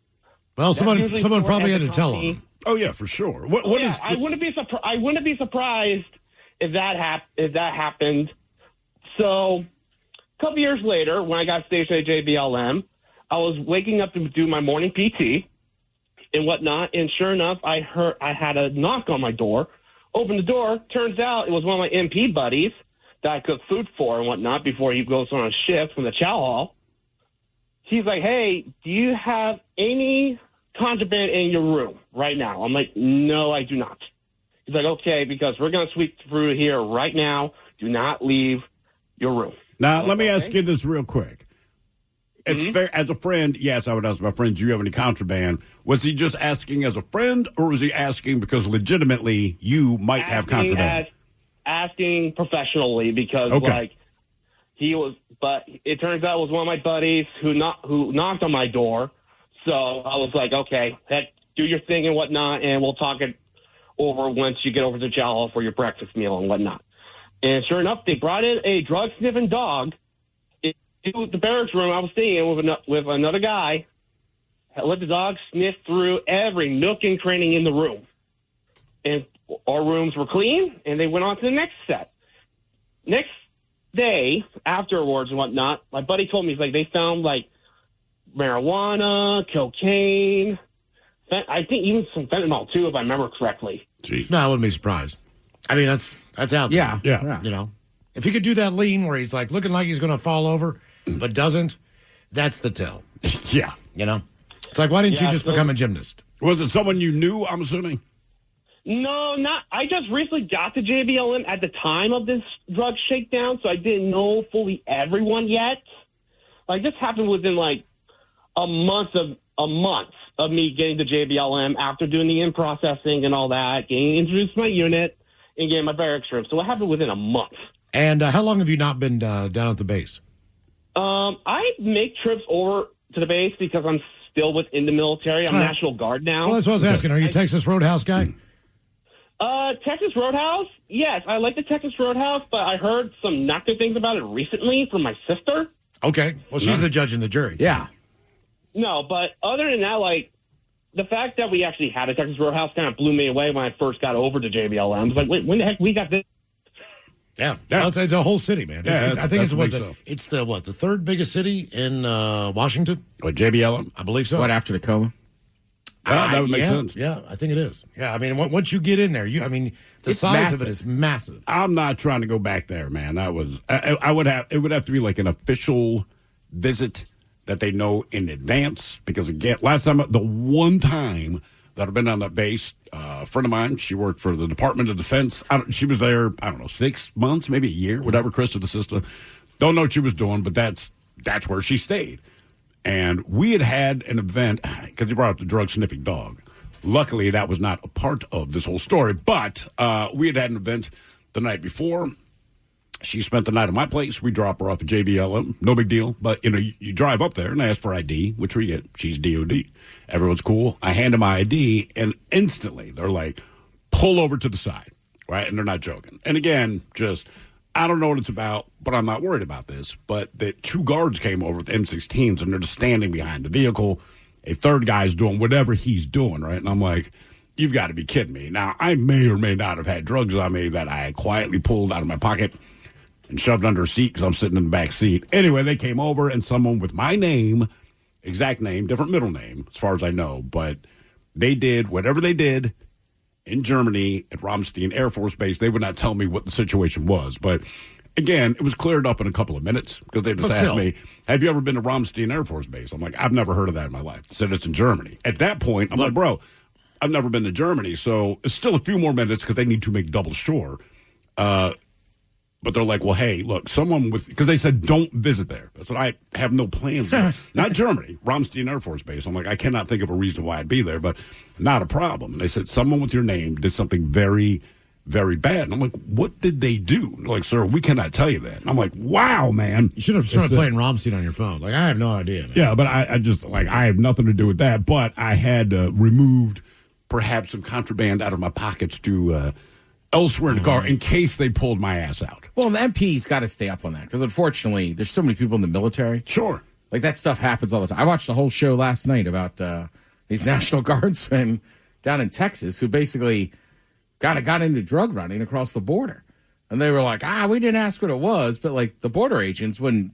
Well, someone probably had to tell him. Oh yeah, for sure. I wouldn't be surprised if that happened. So, a couple years later, when I got stationed at JBLM, I was waking up to do my morning PT and whatnot, and sure enough, I had a knock on my door. Opened the door. Turns out it was one of my MP buddies that I cooked food for and whatnot before he goes on a shift from the chow hall. He's like, "Hey, do you have any contraband in your room right now?" I'm like, "No, I do not." He's like, "Okay, because we're going to sweep through here right now. Do not leave your room." Now, let me ask you this real quick. It's fair. As a friend, yes, I would ask my friends, do you have any contraband? Was he just asking as a friend, or was he asking because legitimately you might have contraband? Asking professionally because, he was, but it turns out it was one of my buddies who knocked on my door. So I was like, okay, do your thing and whatnot, and we'll talk it over once you get over to chow hall for your breakfast meal and whatnot. And sure enough, they brought in a drug-sniffing dog into the barracks room I was staying in with another guy. Let the dog sniff through every nook and cranny in the room. And our rooms were clean, and they went on to the next set. Next day afterwards and whatnot, my buddy told me, he's like, they found like marijuana, cocaine, I think even some fentanyl too, if I remember correctly. Jeez. No, I wouldn't be surprised. I mean, that's out there. Yeah. You know, if he could do that lean where he's like looking like he's going to fall over, but doesn't, that's the tell. Yeah. You know, it's like, why didn't you just become a gymnast? Was it someone you knew, I'm assuming? No, not. I just recently got to JBLM at the time of this drug shakedown, so I didn't know fully everyone yet. Like, this happened within like a month of me getting to JBLM after doing the in-processing and all that, getting introduced to my unit, and getting my barracks room. So it happened within a month. And how long have you not been down at the base? I make trips over to the base because I'm still within the military. I'm National Guard now. Well, that's what I was asking. Are you a Texas Roadhouse guy? Texas Roadhouse? Yes, I like the Texas Roadhouse, but I heard some not good things about it recently from my sister. Okay. Well, she's the judge and the jury. Yeah. No, but other than that, like, the fact that we actually had a Texas Roadhouse kind of blew me away when I first got over to JBLM. I was like, wait, when the heck we got this? Yeah. It's a whole city, man. Yeah, I think it's the third biggest city in Washington? What, JBLM? I believe so. What, after Tacoma? That would make sense. Yeah, I think it is. Yeah, I mean, once you get in there, the It's size massive. of it is massive. I'm not trying to go back there, man. That was it would have to be like an official visit that they know in advance. Because again, the one time that I've been on that base, a friend of mine, she worked for the Department of Defense. She was there, 6 months, maybe a year, whatever. Krista, the sister, don't know what she was doing, but that's where she stayed. And we had an event, because you brought up the drug-sniffing dog. Luckily, that was not a part of this whole story. But we had an event the night before. She spent the night at my place. We drop her off at JBLM. No big deal. But, you drive up there and ask for ID, which we get. She's DOD. Everyone's cool. I hand them my ID, and instantly they're like, pull over to the side, right? And they're not joking. And again, I don't know what it's about, but I'm not worried about this. But the two guards came over with M16s, and they're just standing behind the vehicle. A third guy's doing whatever he's doing, right? And I'm like, you've got to be kidding me. Now, I may or may not have had drugs on me that I quietly pulled out of my pocket and shoved under a seat because I'm sitting in the back seat. Anyway, they came over, and someone with my name, exact name, different middle name, as far as I know, but they did whatever they did in Germany at Ramstein Air Force Base. They would not tell me what the situation was. But, again, it was cleared up in a couple of minutes because they just asked me, have you ever been to Ramstein Air Force Base? I'm like, I've never heard of that in my life. They said it's in Germany. At that point, I'm like, bro, I've never been to Germany. So it's still a few more minutes because they need to make double sure. But they're like, well, hey, look, because they said don't visit there. That's what I have no plans. Not Germany, Ramstein Air Force Base. I'm like, I cannot think of a reason why I'd be there, but not a problem. And they said someone with your name did something very, very bad. And I'm like, what did they do? They're like, sir, we cannot tell you that. And I'm like, wow, man. You should have started playing Ramstein on your phone. Like, I have no idea, man. Yeah, but I just, I have nothing to do with that. But I had removed perhaps some contraband out of my pockets to elsewhere in the car in case they pulled my ass out. Well, the MP's got to stay up on that because, unfortunately, there's so many people in the military. Sure. Like, that stuff happens all the time. I watched the whole show last night about these National Guardsmen down in Texas who basically got into drug running across the border. And they were like, we didn't ask what it was, but, like, the border agents wouldn't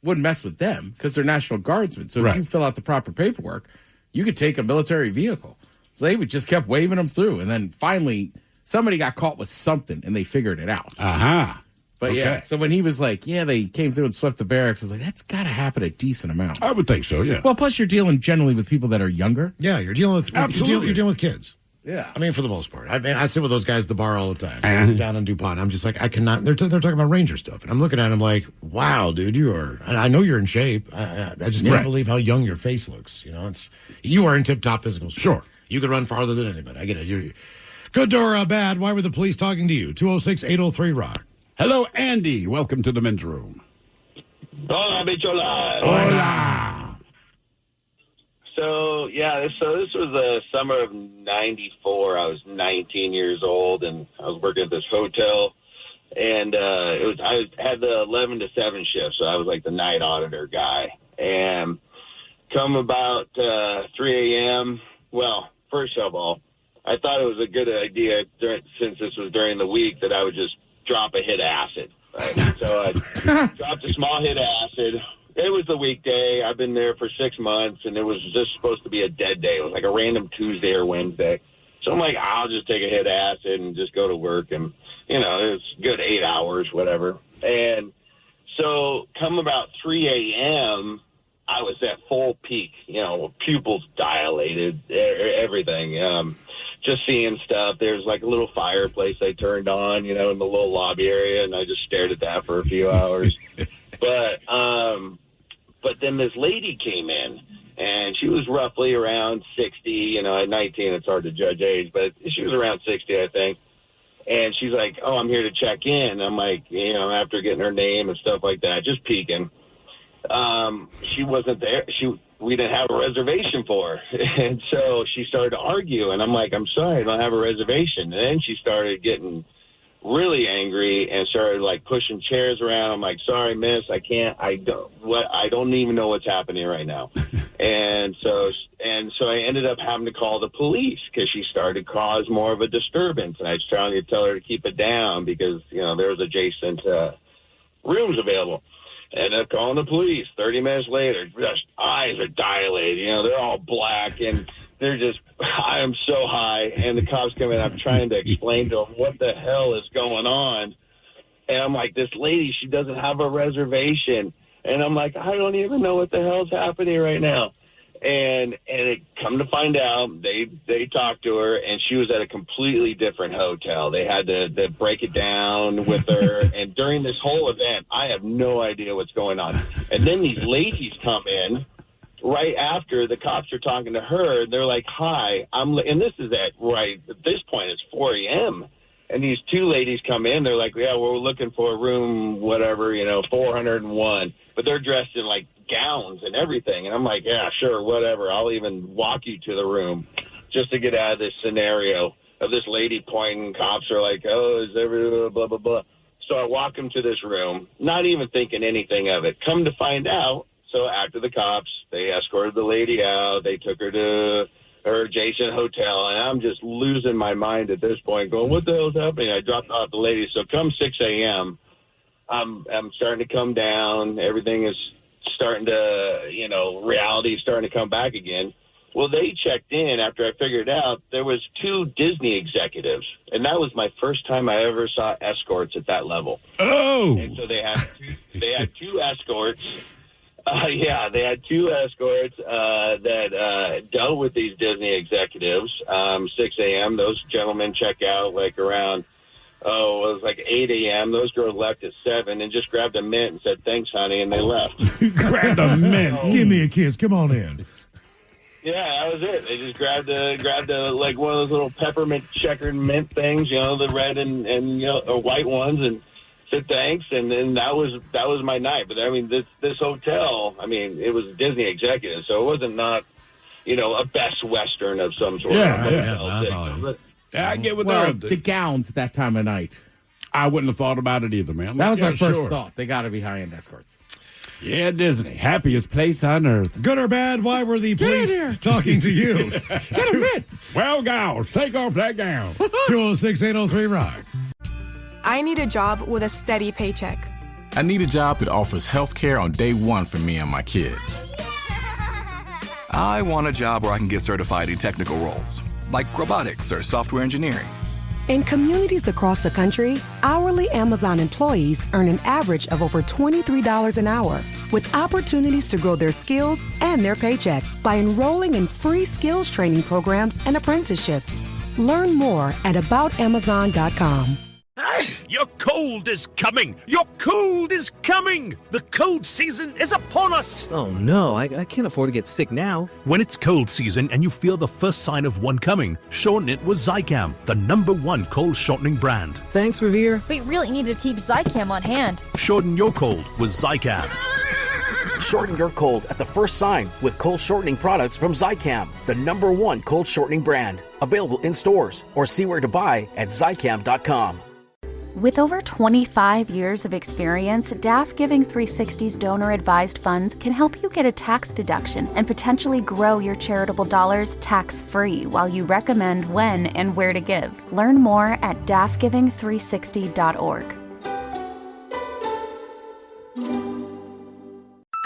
mess with them because they're National Guardsmen. So if you fill out the proper paperwork, you could take a military vehicle. So they would just kept waving them through. And then finally somebody got caught with something, and they figured it out. But, yeah, so when he was like, they came through and swept the barracks, I was like, that's got to happen a decent amount. I would think so, yeah. Well, plus you're dealing generally with people that are younger. Yeah, you're dealing with you're dealing with kids. Yeah. I mean, for the most part. I sit with those guys at the bar all the time. Down in DuPont. I'm just like, I cannot. They're talking about Ranger stuff. And I'm looking at them like, wow, dude, you are. And I know you're in shape. I just can't believe how young your face looks. You are in tip-top physical shape. Sure. You could run farther than anybody. I get it. You're good or bad. Why were the police talking to you? 206-803-ROCK. Hello, Andy. Welcome to the men's room. Hola, bichola. Hola. So this was the summer of '94. I was 19 years old, and I was working at this hotel, and I had the 11 to 7 shift, so I was like the night auditor guy. And come about 3 a.m. Well, first of all, I thought it was a good idea since this was during the week that I would just drop a hit of acid. Right? So I dropped a small hit of acid. It was the weekday. I've been there for 6 months, and it was just supposed to be a dead day. It was like a random Tuesday or Wednesday. So I'm like, I'll just take a hit of acid and just go to work. And, you know, it's good 8 hours, whatever. And so come about 3 a.m., I was at full peak, you know, pupils dilated, everything. Just seeing stuff. There's like a little fireplace I turned on, you know, in the little lobby area, and I just stared at that for a few hours. But then this lady came in, and she was roughly around 60. You know, at 19, it's hard to judge age, but she was around 60, I think. And she's like, "Oh, I'm here to check in." I'm like, you know, after getting her name and stuff like that, just peeking. She wasn't there. We didn't have a reservation for her. And so she started to argue, and I'm like, "I'm sorry, I don't have a reservation." And then she started getting really angry and started like pushing chairs around. I'm like, "Sorry, miss, I don't even know what's happening right now." and so I ended up having to call the police because she started to cause more of a disturbance. And I was trying to tell her to keep it down because, you know, there was adjacent rooms available. Ended up calling the police. 30 minutes later, just eyes are dilated. You know, they're all black, and they're just, I am so high. And the cops come in. I'm trying to explain to them what the hell is going on. And I'm like, this lady, she doesn't have a reservation. And I'm like, I don't even know what the hell's happening right now. And it come to find out, they talked to her, and she was at a completely different hotel. They had to break it down with her. And during this whole event, I have no idea what's going on. And then these ladies come in right after the cops are talking to her. They're like, "Hi, and this is at this point, it's 4 a.m. And these two ladies come in. They're like, "Yeah, we're looking for a room, whatever, 401. But they're dressed in like gowns and everything. And I'm like, "Yeah, sure, whatever. I'll even walk you to the room just to get out of this scenario of this lady pointing. Cops are like, "Oh, is every blah, blah, blah." So I walk them to this room, not even thinking anything of it. Come to find out, so after the cops, they escorted the lady out. They took her to her adjacent hotel, and I'm just losing my mind at this point, going, "What the hell's happening?" I dropped off the lady. So come 6 a.m., I'm starting to come down. Everything is starting to, reality's starting to come back again. Well, they checked in after I figured out there was 2 Disney executives, and that was my first time I ever saw escorts at that level. Oh! And so they had two escorts. They had 2 escorts that dealt with these Disney executives. 6 a.m., those gentlemen check out like around, it was like 8 a.m. Those girls left at 7 and just grabbed a mint and said, "Thanks, honey," and they left. Grabbed a mint. Give me a kiss. Come on in. Yeah, that was it. They just grabbed like one of those little peppermint checkered mint things, the red and or white ones, and said thanks, and then that was my night. But I mean, this hotel, I mean, it was a Disney executive, so it wasn't not a Best Western of some sort. I get what they're the gowns at that time of night. I wouldn't have thought about it either, man. That was my first thought. They got to be high-end escorts. Yeah, Disney. Happiest place on earth. Good or bad, why were the police talking to you? Get a bit. Well, gals, take off that gown. 206-803-ROCK. I need a job with a steady paycheck. I need a job that offers health care on day one for me and my kids. I want a job where I can get certified in technical roles, like robotics or software engineering. In communities across the country, hourly Amazon employees earn an average of over $23 an hour, with opportunities to grow their skills and their paycheck by enrolling in free skills training programs and apprenticeships. Learn more at aboutamazon.com. Your cold is coming! Your cold is coming! The cold season is upon us! Oh no, I can't afford to get sick now. When it's cold season and you feel the first sign of one coming, shorten it with Zicam, the #1 cold shortening brand. Thanks, Revere. We really need to keep Zicam on hand. Shorten your cold with Zicam. Shorten your cold at the first sign with cold shortening products from Zicam, the #1 cold shortening brand. Available in stores or see where to buy at Zicam.com. With over 25 years of experience, DAF Giving 360's donor-advised funds can help you get a tax deduction and potentially grow your charitable dollars tax-free while you recommend when and where to give. Learn more at dafgiving360.org.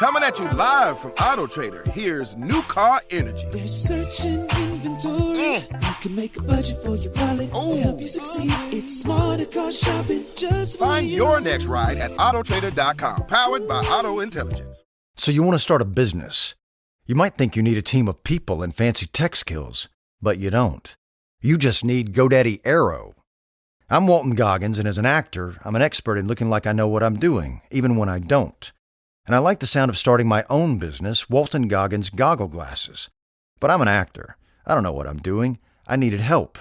Coming at you live from Auto Trader, here's New Car Energy. They're searching inventory. You can make a budget for your wallet to help you succeed. It's smarter car shopping just for Find you. your next ride at autotrader.com, powered by Auto Intelligence. So you want to start a business. You might think you need a team of people and fancy tech skills, but you don't. You just need GoDaddy Aero. I'm Walton Goggins, and as an actor, I'm an expert in looking like I know what I'm doing, even when I don't. And I like the sound of starting my own business, Walton Goggins Goggle Glasses. But I'm an actor. I don't know what I'm doing. I needed help.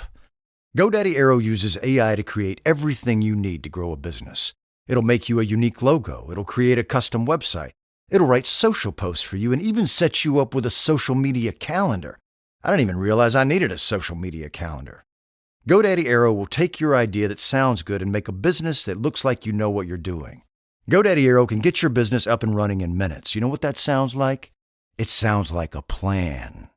GoDaddy Aero uses AI to create everything you need to grow a business. It'll make you a unique logo. It'll create a custom website. It'll write social posts for you and even set you up with a social media calendar. I didn't even realize I needed a social media calendar. GoDaddy Aero will take your idea that sounds good and make a business that looks like you know what you're doing. GoDaddy Aero can get your business up and running in minutes. You know what that sounds like? It sounds like a plan.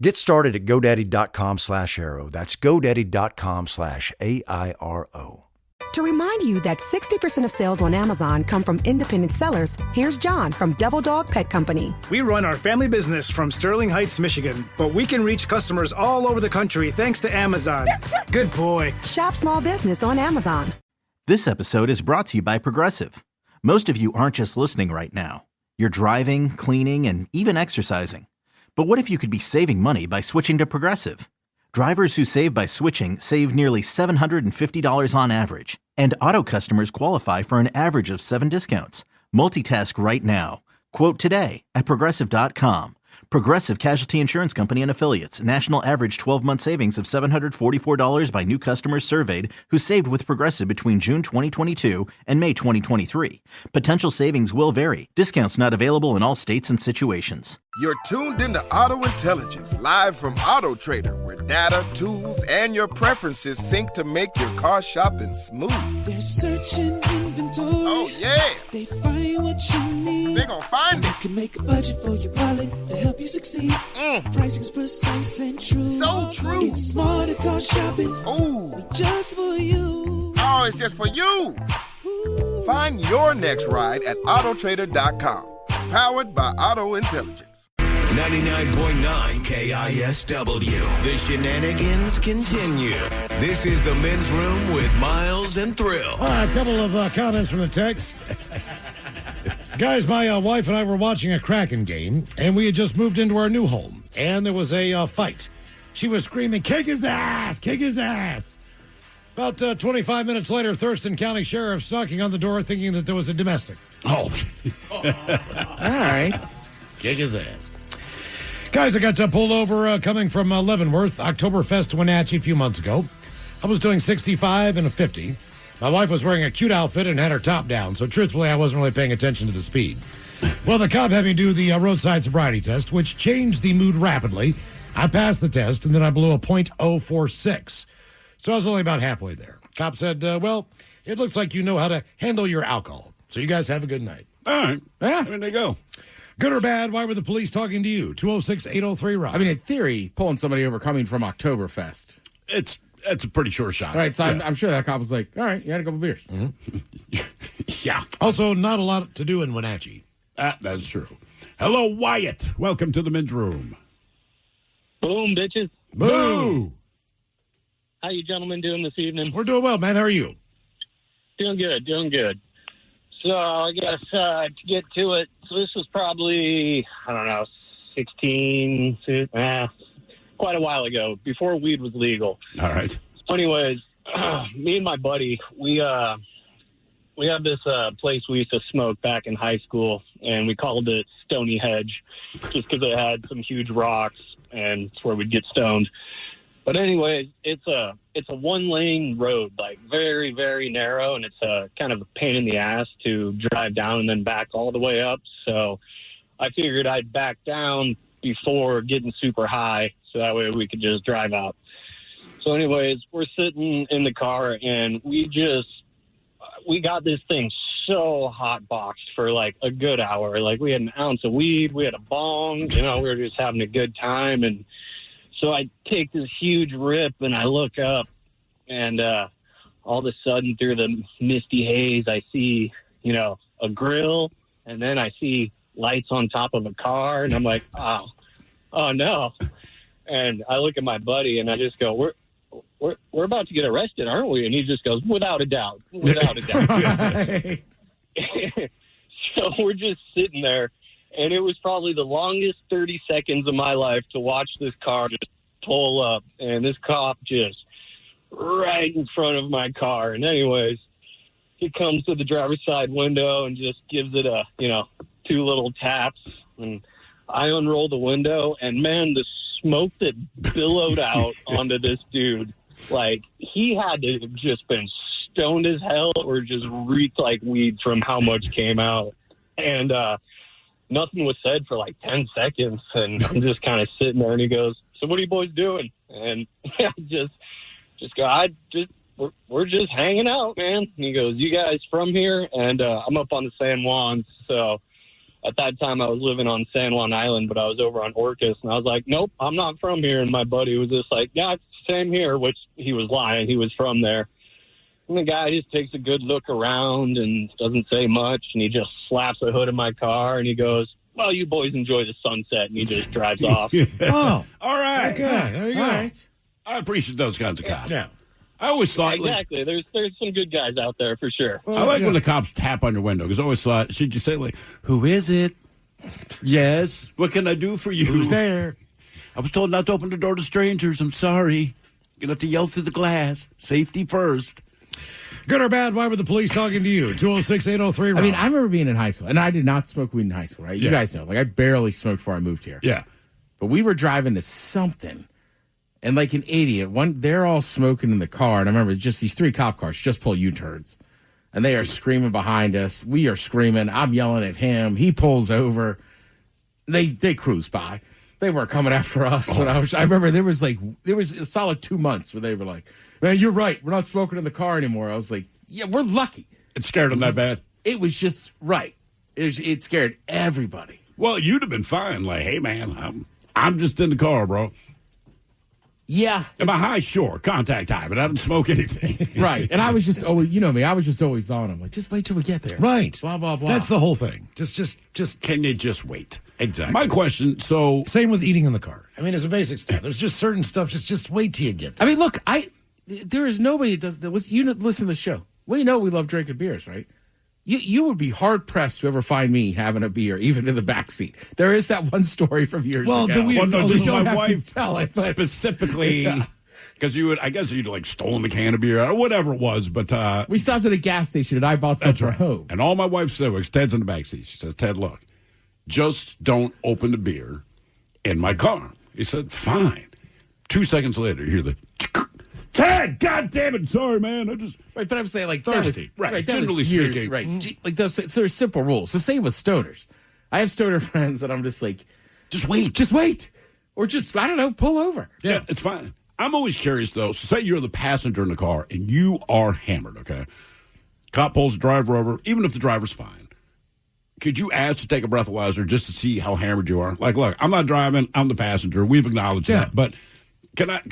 Get started at GoDaddy.com/Aero. That's GoDaddy.com/AIRO. To remind you that 60% of sales on Amazon come from independent sellers, here's John from Devil Dog Pet Company. We run our family business from Sterling Heights, Michigan, but we can reach customers all over the country thanks to Amazon. Good boy. Shop small business on Amazon. This episode is brought to you by Progressive. Most of you aren't just listening right now. You're driving, cleaning, and even exercising. But what if you could be saving money by switching to Progressive? Drivers who save by switching save nearly $750 on average, and auto customers qualify for an average of 7 discounts. Multitask right now. Quote today at Progressive.com. Progressive Casualty Insurance Company and Affiliates. National average 12-month savings of $744 by new customers surveyed who saved with Progressive between June 2022 and May 2023. Potential savings will vary. Discounts not available in all states and situations. You're tuned into Auto Intelligence, live from Auto Trader, where data, tools, and your preferences sync to make your car shopping smooth. They're searching inventory. Oh, yeah. They find what you need. They gon' find it. You can make a budget for your wallet to help you succeed. Pricing's precise and true. So true. It's smarter car shopping. Ooh. Just for you. Oh, it's just for you. Ooh. Find your next ride at autotrader.com, powered by Auto Intelligence. 99.9 KISW. The shenanigans continue. This is the Men's Room with Miles and Thrill. A couple of comments from the text. Guys, my wife and I were watching a Kraken game, and we had just moved into our new home, and there was a fight. She was screaming, "Kick his ass! Kick his ass!" About 25 minutes later, Thurston County Sheriff's knocking on the door thinking that there was a domestic. Oh. All right. Kick his ass. Guys, I got pulled over coming from Leavenworth, Oktoberfest, Wenatchee a few months ago. I was doing 65 and a 50. My wife was wearing a cute outfit and had her top down, so truthfully, I wasn't really paying attention to the speed. Well, the cop had me do the roadside sobriety test, which changed the mood rapidly. I passed the test, and then I blew a .046. So I was only about halfway there. Cop said, well, it looks like you know how to handle your alcohol. So you guys have a good night. All right. Yeah. There they go. Good or bad, why were the police talking to you? 206-803-ROCK. I mean, in theory, pulling somebody over coming from Oktoberfest. It's a pretty sure shot. All right, so yeah. I'm sure that cop was like, all right, you had a couple beers. Mm-hmm. Yeah. Also, not a lot to do in Wenatchee. That's true. Hello, Wyatt. Welcome to the Men's Room. Boom, bitches. Boo! How you gentlemen doing this evening? We're doing well, man. How are you? Doing good. So I guess to get to it, so this was probably, 16, quite a while ago, before weed was legal. All right. So anyways, me and my buddy, we had this place we used to smoke back in high school, and we called it Stony Hedge, just because it had some huge rocks, and it's where we'd get stoned. But anyways, it's a one-lane road, like very, very narrow, and it's a kind of a pain in the ass to drive down and then back all the way up. So I figured I'd back down before getting super high, so that way we could just drive out. So anyways, we're sitting in the car, and we got this thing so hot boxed for like a good hour. Like we had an ounce of weed, we had a bong, we were just having a good time. And so I take this huge rip and I look up, and all of a sudden through the misty haze, I see, a grill, and then I see lights on top of a car. And I'm like, oh no. And I look at my buddy and I just go, we're about to get arrested, aren't we? And he just goes, without a doubt. So we're just sitting there, and it was probably the longest 30 seconds of my life to watch this car just pull up, and this cop just right in front of my car. And anyways, he comes to the driver's side window and just gives it a, 2 little taps, and I unroll the window, and man, the smoke that billowed out onto this dude, like, he had to have just been stoned as hell or just reeked like weed from how much came out. And nothing was said for like 10 seconds, and I'm just kind of sitting there, and he goes, so what are you boys doing? And I just go, we're just hanging out, man. And he goes, you guys from here? And I'm up on the San Juans, so at that time I was living on San Juan Island, but I was over on Orcas, and I was like, nope, I'm not from here. And my buddy was just like, yeah, it's the same here, which he was lying. He was from there. And the guy just takes a good look around and doesn't say much, and he just slaps the hood of my car, and he goes, well, you boys enjoy the sunset, and he just drives off. Oh, all right. Okay, there you go. Right. I appreciate those kinds of cops. Yeah. I always thought, exactly. There's some good guys out there for sure. I like when the cops tap on your window, because I always thought, should you say, like, who is it? Yes. What can I do for you? Who's there? I was told not to open the door to strangers. I'm sorry. You're going to have to yell through the glass. Safety first. Good or bad, why were the police talking to you? 206-803-ROCK. I mean, I remember being in high school, and I did not smoke weed in high school, right? You guys know. Like, I barely smoked before I moved here. Yeah. But we were driving to something, and like an idiot, they're all smoking in the car, and I remember just these 3 cop cars just pull U-turns, and they are screaming behind us. We are screaming. I'm yelling at him. He pulls over. They cruise by. They weren't coming after us. But I remember there was a solid 2 months where they were like, man, you're right. We're not smoking in the car anymore. I was like, yeah, we're lucky. It scared them that bad? It was just right. It scared everybody. Well, you'd have been fine. Like, hey, man, I'm just in the car, bro. Yeah. Am I high? Sure. Contact high, but I didn't smoke anything. Right. And I was just always, you know me, I was just always on them. Like, just wait till we get there. Right. Blah, blah, blah. That's the whole thing. Just can you just wait? Exactly. My question, same with eating in the car. I mean, it's a basic stuff. There's just certain stuff, just wait till you get there. I mean, look, there is nobody that does that. You listen to the show. We know we love drinking beers, right? You would be hard pressed to ever find me having a beer, even in the back seat. There is that one story from years ago. This is my wife tell it, but specifically because I guess you'd like stolen a can of beer or whatever it was. But we stopped at a gas station and I bought some for home. And all my wife said was, Ted's in the back seat. She says, Ted, look, just don't open the beer in my car. He said, fine. 2 seconds later, you hear the Ted, God damn it! Sorry, man. Right, but I'm saying like thirsty. Right, generally years, speaking, right? Like those, so there's simple rules. The same with stoners. I have stoner friends that I'm just like, just wait, or just I don't know, pull over. Yeah, it's fine. I'm always curious though. So say you're the passenger in the car and you are hammered. Okay, cop pulls the driver over, even if the driver's fine. Could you ask to take a breathalyzer just to see how hammered you are? Like, look, I'm not driving. I'm the passenger. We've acknowledged that, but. Can I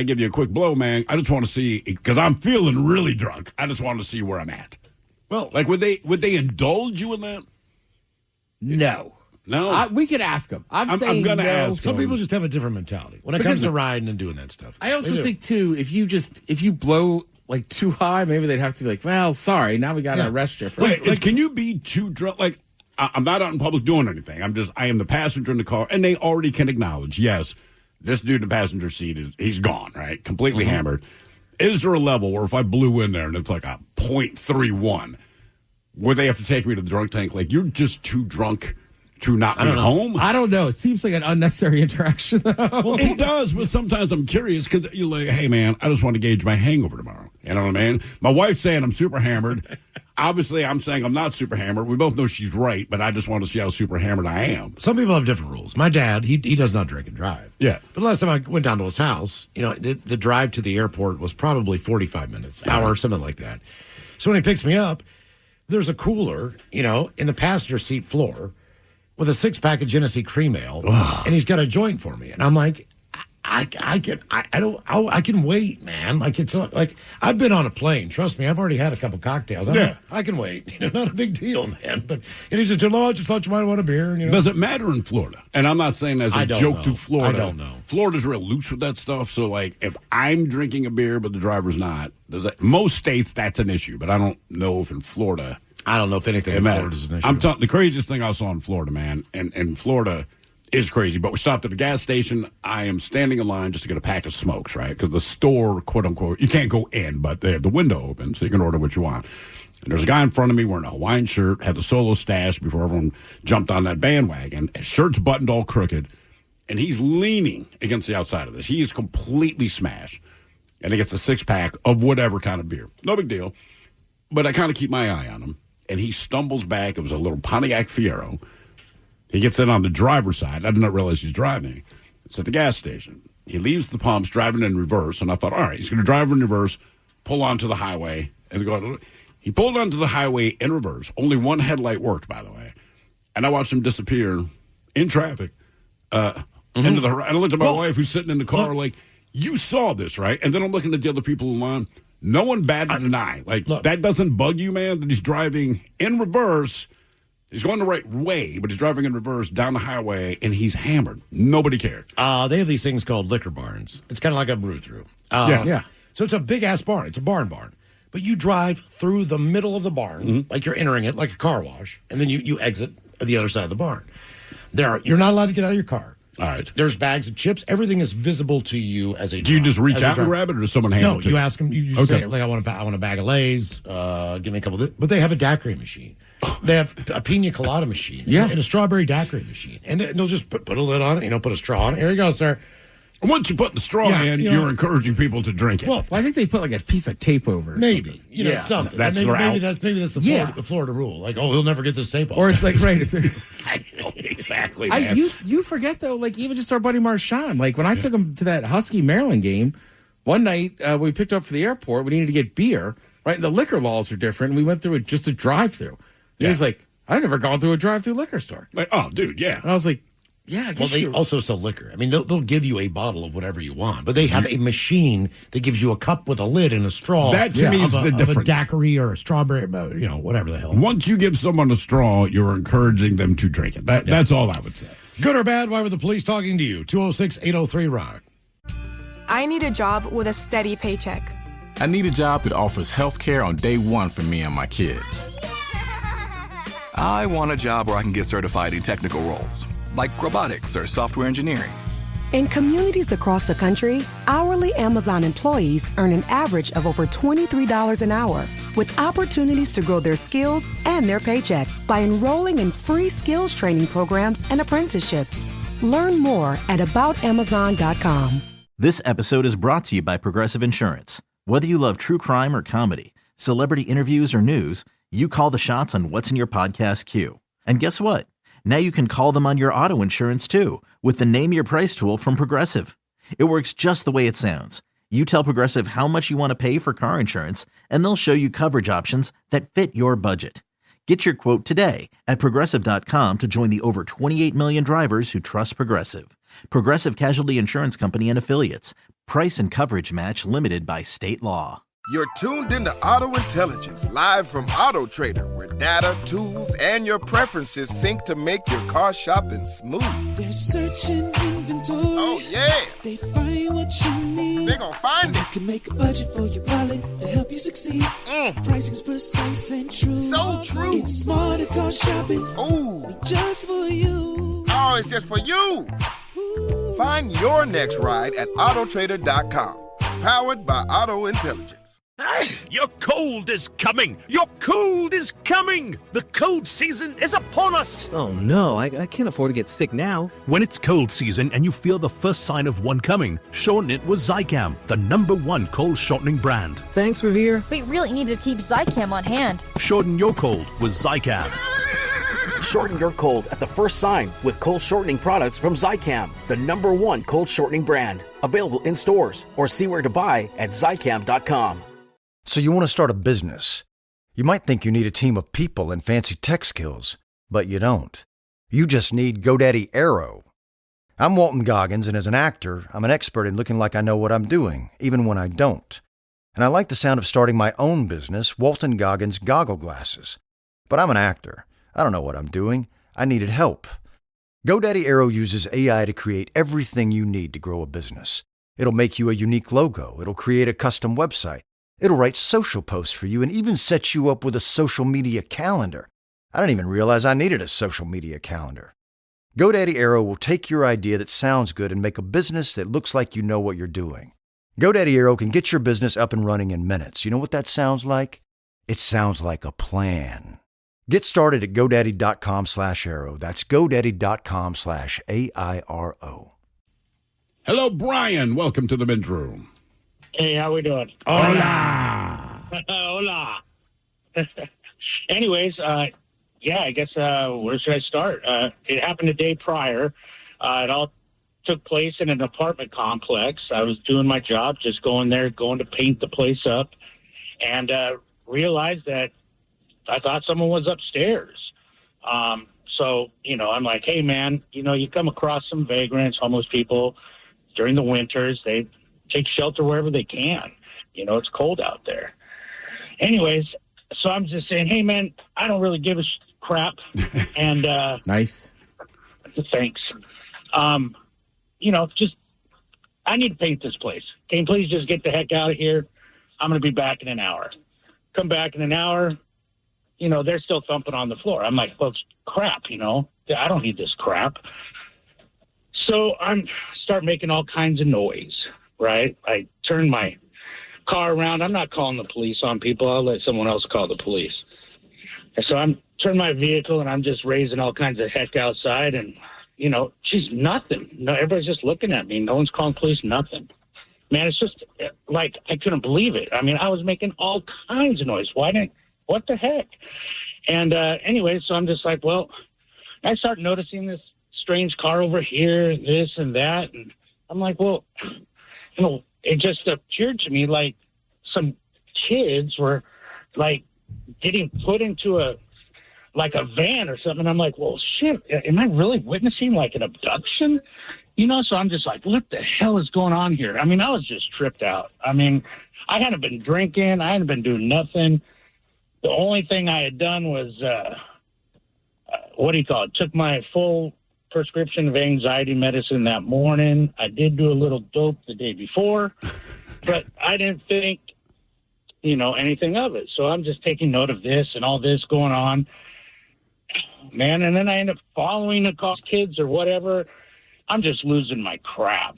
give you a quick blow, man? I just want to see, because I'm feeling really drunk. I just want to see where I'm at. Well, like would they indulge you in that? No. We could ask them. I'm saying going to no. ask. Some people just have a different mentality when it comes to riding and doing that stuff. I also think too, if you blow like too high, maybe they'd have to be like, well, sorry, now we got to arrest you. Like, can you be too drunk? Like, I'm not out in public doing anything. I am the passenger in the car, and they already can acknowledge, yes. This dude in the passenger seat, he's gone, right? Completely hammered. Is there a level where if I blew in there and it's like a 0.31, would they have to take me to the drunk tank? Like, you're just too drunk to not be home? I don't know. It seems like an unnecessary interaction, though. Well, it does, but sometimes I'm curious because you're like, hey, man, I just want to gauge my hangover tomorrow. You know what I mean? My wife's saying I'm super hammered. Obviously, I'm saying I'm not super hammered. We both know she's right, but I just want to see how super hammered I am. Some people have different rules. My dad, he does not drink and drive. Yeah. But last time I went down to his house, the drive to the airport was probably 45 minutes, hour, something like that. So when he picks me up, there's a cooler, in the passenger seat floor with a 6-pack of Genesee Cream Ale, and he's got a joint for me. And I'm like, I can wait, man. Like, it's not like I've been on a plane. Trust me, I've already had a couple cocktails. I can wait. Not a big deal, man. But he said, I just thought you might want a beer. Does it matter in Florida? And I'm not saying as a joke to Florida. I don't know. Florida's real loose with that stuff. So, like, if I'm drinking a beer but the driver's not, most states that's an issue. But I don't know if in Florida. I don't know if anything in Florida is an issue. I'm telling the craziest thing I saw in Florida, man, and Florida is crazy. But we stopped at a gas station. I am standing in line just to get a pack of smokes, right? Because the store, quote unquote, you can't go in, but they have the window open so you can order what you want. And there's a guy in front of me wearing a Hawaiian shirt, had the Solo stash before everyone jumped on that bandwagon. His shirt's buttoned all crooked, and he's leaning against the outside of this. He is completely smashed. And he gets a 6-pack of whatever kind of beer. No big deal. But I kind of keep my eye on him. And he stumbles back. It was a little Pontiac Fiero. He gets in on the driver's side. I did not realize he's driving. It's at the gas station. He leaves the pumps driving in reverse. And I thought, all right, he's going to drive in reverse, pull onto the highway, and go. He pulled onto the highway in reverse. Only one headlight worked, by the way. And I watched him disappear in traffic into the horizon. And I looked at my wife who's sitting in the car like, you saw this, right? And then I'm looking at the other people in line. No one batted an eye. Like, that doesn't bug you, man, that he's driving in reverse. He's going the right way, but he's driving in reverse down the highway, and he's hammered. Nobody cared. They have these things called liquor barns. It's kind of like a brew-through. Yeah. So it's a big-ass barn. It's a barn. But you drive through the middle of the barn, like you're entering it, like a car wash, and then you exit the other side of the barn. You're not allowed to get out of your car. All right. There's bags of chips. Everything is visible to you as a Do you just reach out and grab it, or does someone hand it to you? No, you ask them. You say, like, I want a bag of Lay's. Give me a couple of this. But they have a daiquiri machine. They have a pina colada machine. Yeah. And a strawberry daiquiri machine. And they'll just put a lid on it, put a straw on it. Here you go, sir. Once you put the straw in, you're encouraging people to drink it. Well, I think they put like a piece of tape over it. Maybe. Something. That's maybe that's the Florida rule. Like, he'll never get this tape off. Or it's like, right. I know, exactly, man. You forget, though, like, even just our buddy Marshawn. Like, when I took him to that Husky Maryland game, one night we picked up for the airport, we needed to get beer, right? And the liquor laws are different, and we went through it just a drive-through. He was like, I've never gone through a drive-through liquor store. Like, oh, dude, yeah. And I was like, yeah, I guess they also sell liquor. I mean, they'll give you a bottle of whatever you want, but they have a machine that gives you a cup with a lid and a straw. That to me is the difference. Of a daiquiri or a strawberry, whatever the hell. Once you give someone a straw, you're encouraging them to drink it. That's all I would say. Good or bad? Why were the police talking to you? 206-803-ROCK. I need a job with a steady paycheck. I need a job that offers health care on day one for me and my kids. I want a job where I can get certified in technical roles, like robotics or software engineering. In communities across the country, hourly Amazon employees earn an average of over $23 an hour, with opportunities to grow their skills and their paycheck by enrolling in free skills training programs and apprenticeships. Learn more at aboutamazon.com. This episode is brought to you by Progressive Insurance. Whether you love true crime or comedy, celebrity interviews or news, you call the shots on what's in your podcast queue. And guess what? Now you can call them on your auto insurance too with the Name Your Price tool from Progressive. It works just the way it sounds. You tell Progressive how much you want to pay for car insurance, and they'll show you coverage options that fit your budget. Get your quote today at Progressive.com to join the over 28 million drivers who trust Progressive. Progressive Casualty Insurance Company and Affiliates. Price and coverage match limited by state law. You're tuned into Auto Intelligence, live from Auto Trader, where data, tools, and your preferences sync to make your car shopping smooth. They're searching inventory. Oh, yeah. They find what you need. They're gonna find it. You can make a budget for your wallet to help you succeed. Pricing's precise and true. So true. It's smarter car shopping. Ooh. Just for you. Oh, it's just for you. Ooh. Find your next ride at autotrader.com. Powered by Auto Intelligence. Your cold is coming! Your cold is coming! The cold season is upon us! Oh no, I can't afford to get sick now. When it's cold season and you feel the first sign of one coming, shorten it with Zicam, the #1 cold shortening brand. Thanks, Revere. We really need to keep Zicam on hand. Shorten your cold with Zicam. Shorten your cold at the first sign with cold shortening products from Zicam, the #1 cold shortening brand. Available in stores or see where to buy at Zicam.com. So you want to start a business. You might think you need a team of people and fancy tech skills, but you don't. You just need GoDaddy Aero. I'm Walton Goggins, and as an actor, I'm an expert in looking like I know what I'm doing, even when I don't. And I like the sound of starting my own business, Walton Goggins Goggle Glasses. But I'm an actor. I don't know what I'm doing. I needed help. GoDaddy Aero uses AI to create everything you need to grow a business. It'll make you a unique logo. It'll create a custom website. It'll write social posts for you and even set you up with a social media calendar. I didn't even realize I needed a social media calendar. GoDaddy Aero will take your idea that sounds good and make a business that looks like you know what you're doing. GoDaddy Aero can get your business up and running in minutes. You know what that sounds like? It sounds like a plan. Get started at GoDaddy.com/Aero. That's GoDaddy.com/AIRO. Hello, Brian. Welcome to the men's room. Hey, how we doing? Hola. Hola. Anyways, yeah, I guess where should I start? It happened a day prior. It all took place in an apartment complex. I was doing my job, just going to paint the place up, and realized that I thought someone was upstairs. So, I'm like, hey, man, you come across some vagrants, homeless people during the winters. They take shelter wherever they can. It's cold out there. Anyways, so I'm just saying, hey, man, I don't really give a crap. And nice. Thanks. Just I need to paint this place. Can you please just get the heck out of here? I'm going to be back in an hour. Come back in an hour. They're still thumping on the floor. I'm like, well, crap, I don't need this crap. So I'm start making all kinds of noise, right? I turn my car around. I'm not calling the police on people. I'll let someone else call the police. And so I'm turn my vehicle and I'm just raising all kinds of heck outside. And, geez, nothing. No, everybody's just looking at me. No one's calling police, nothing. Man, it's just like I couldn't believe it. I mean, I was making all kinds of noise. What the heck? And anyway, so I'm just like, well, I start noticing this strange car over here, this and that. And I'm like, well, it just appeared to me like some kids were like getting put into a van or something. I'm like, well, shit, am I really witnessing like an abduction? So I'm just like, what the hell is going on here? I mean, I was just tripped out. I mean, I hadn't been drinking. I hadn't been doing nothing. The only thing I had done was, took my full prescription of anxiety medicine that morning. I did do a little dope the day before, but I didn't think, anything of it. So I'm just taking note of this and all this going on, man. And then I end up following across kids or whatever. I'm just losing my crap.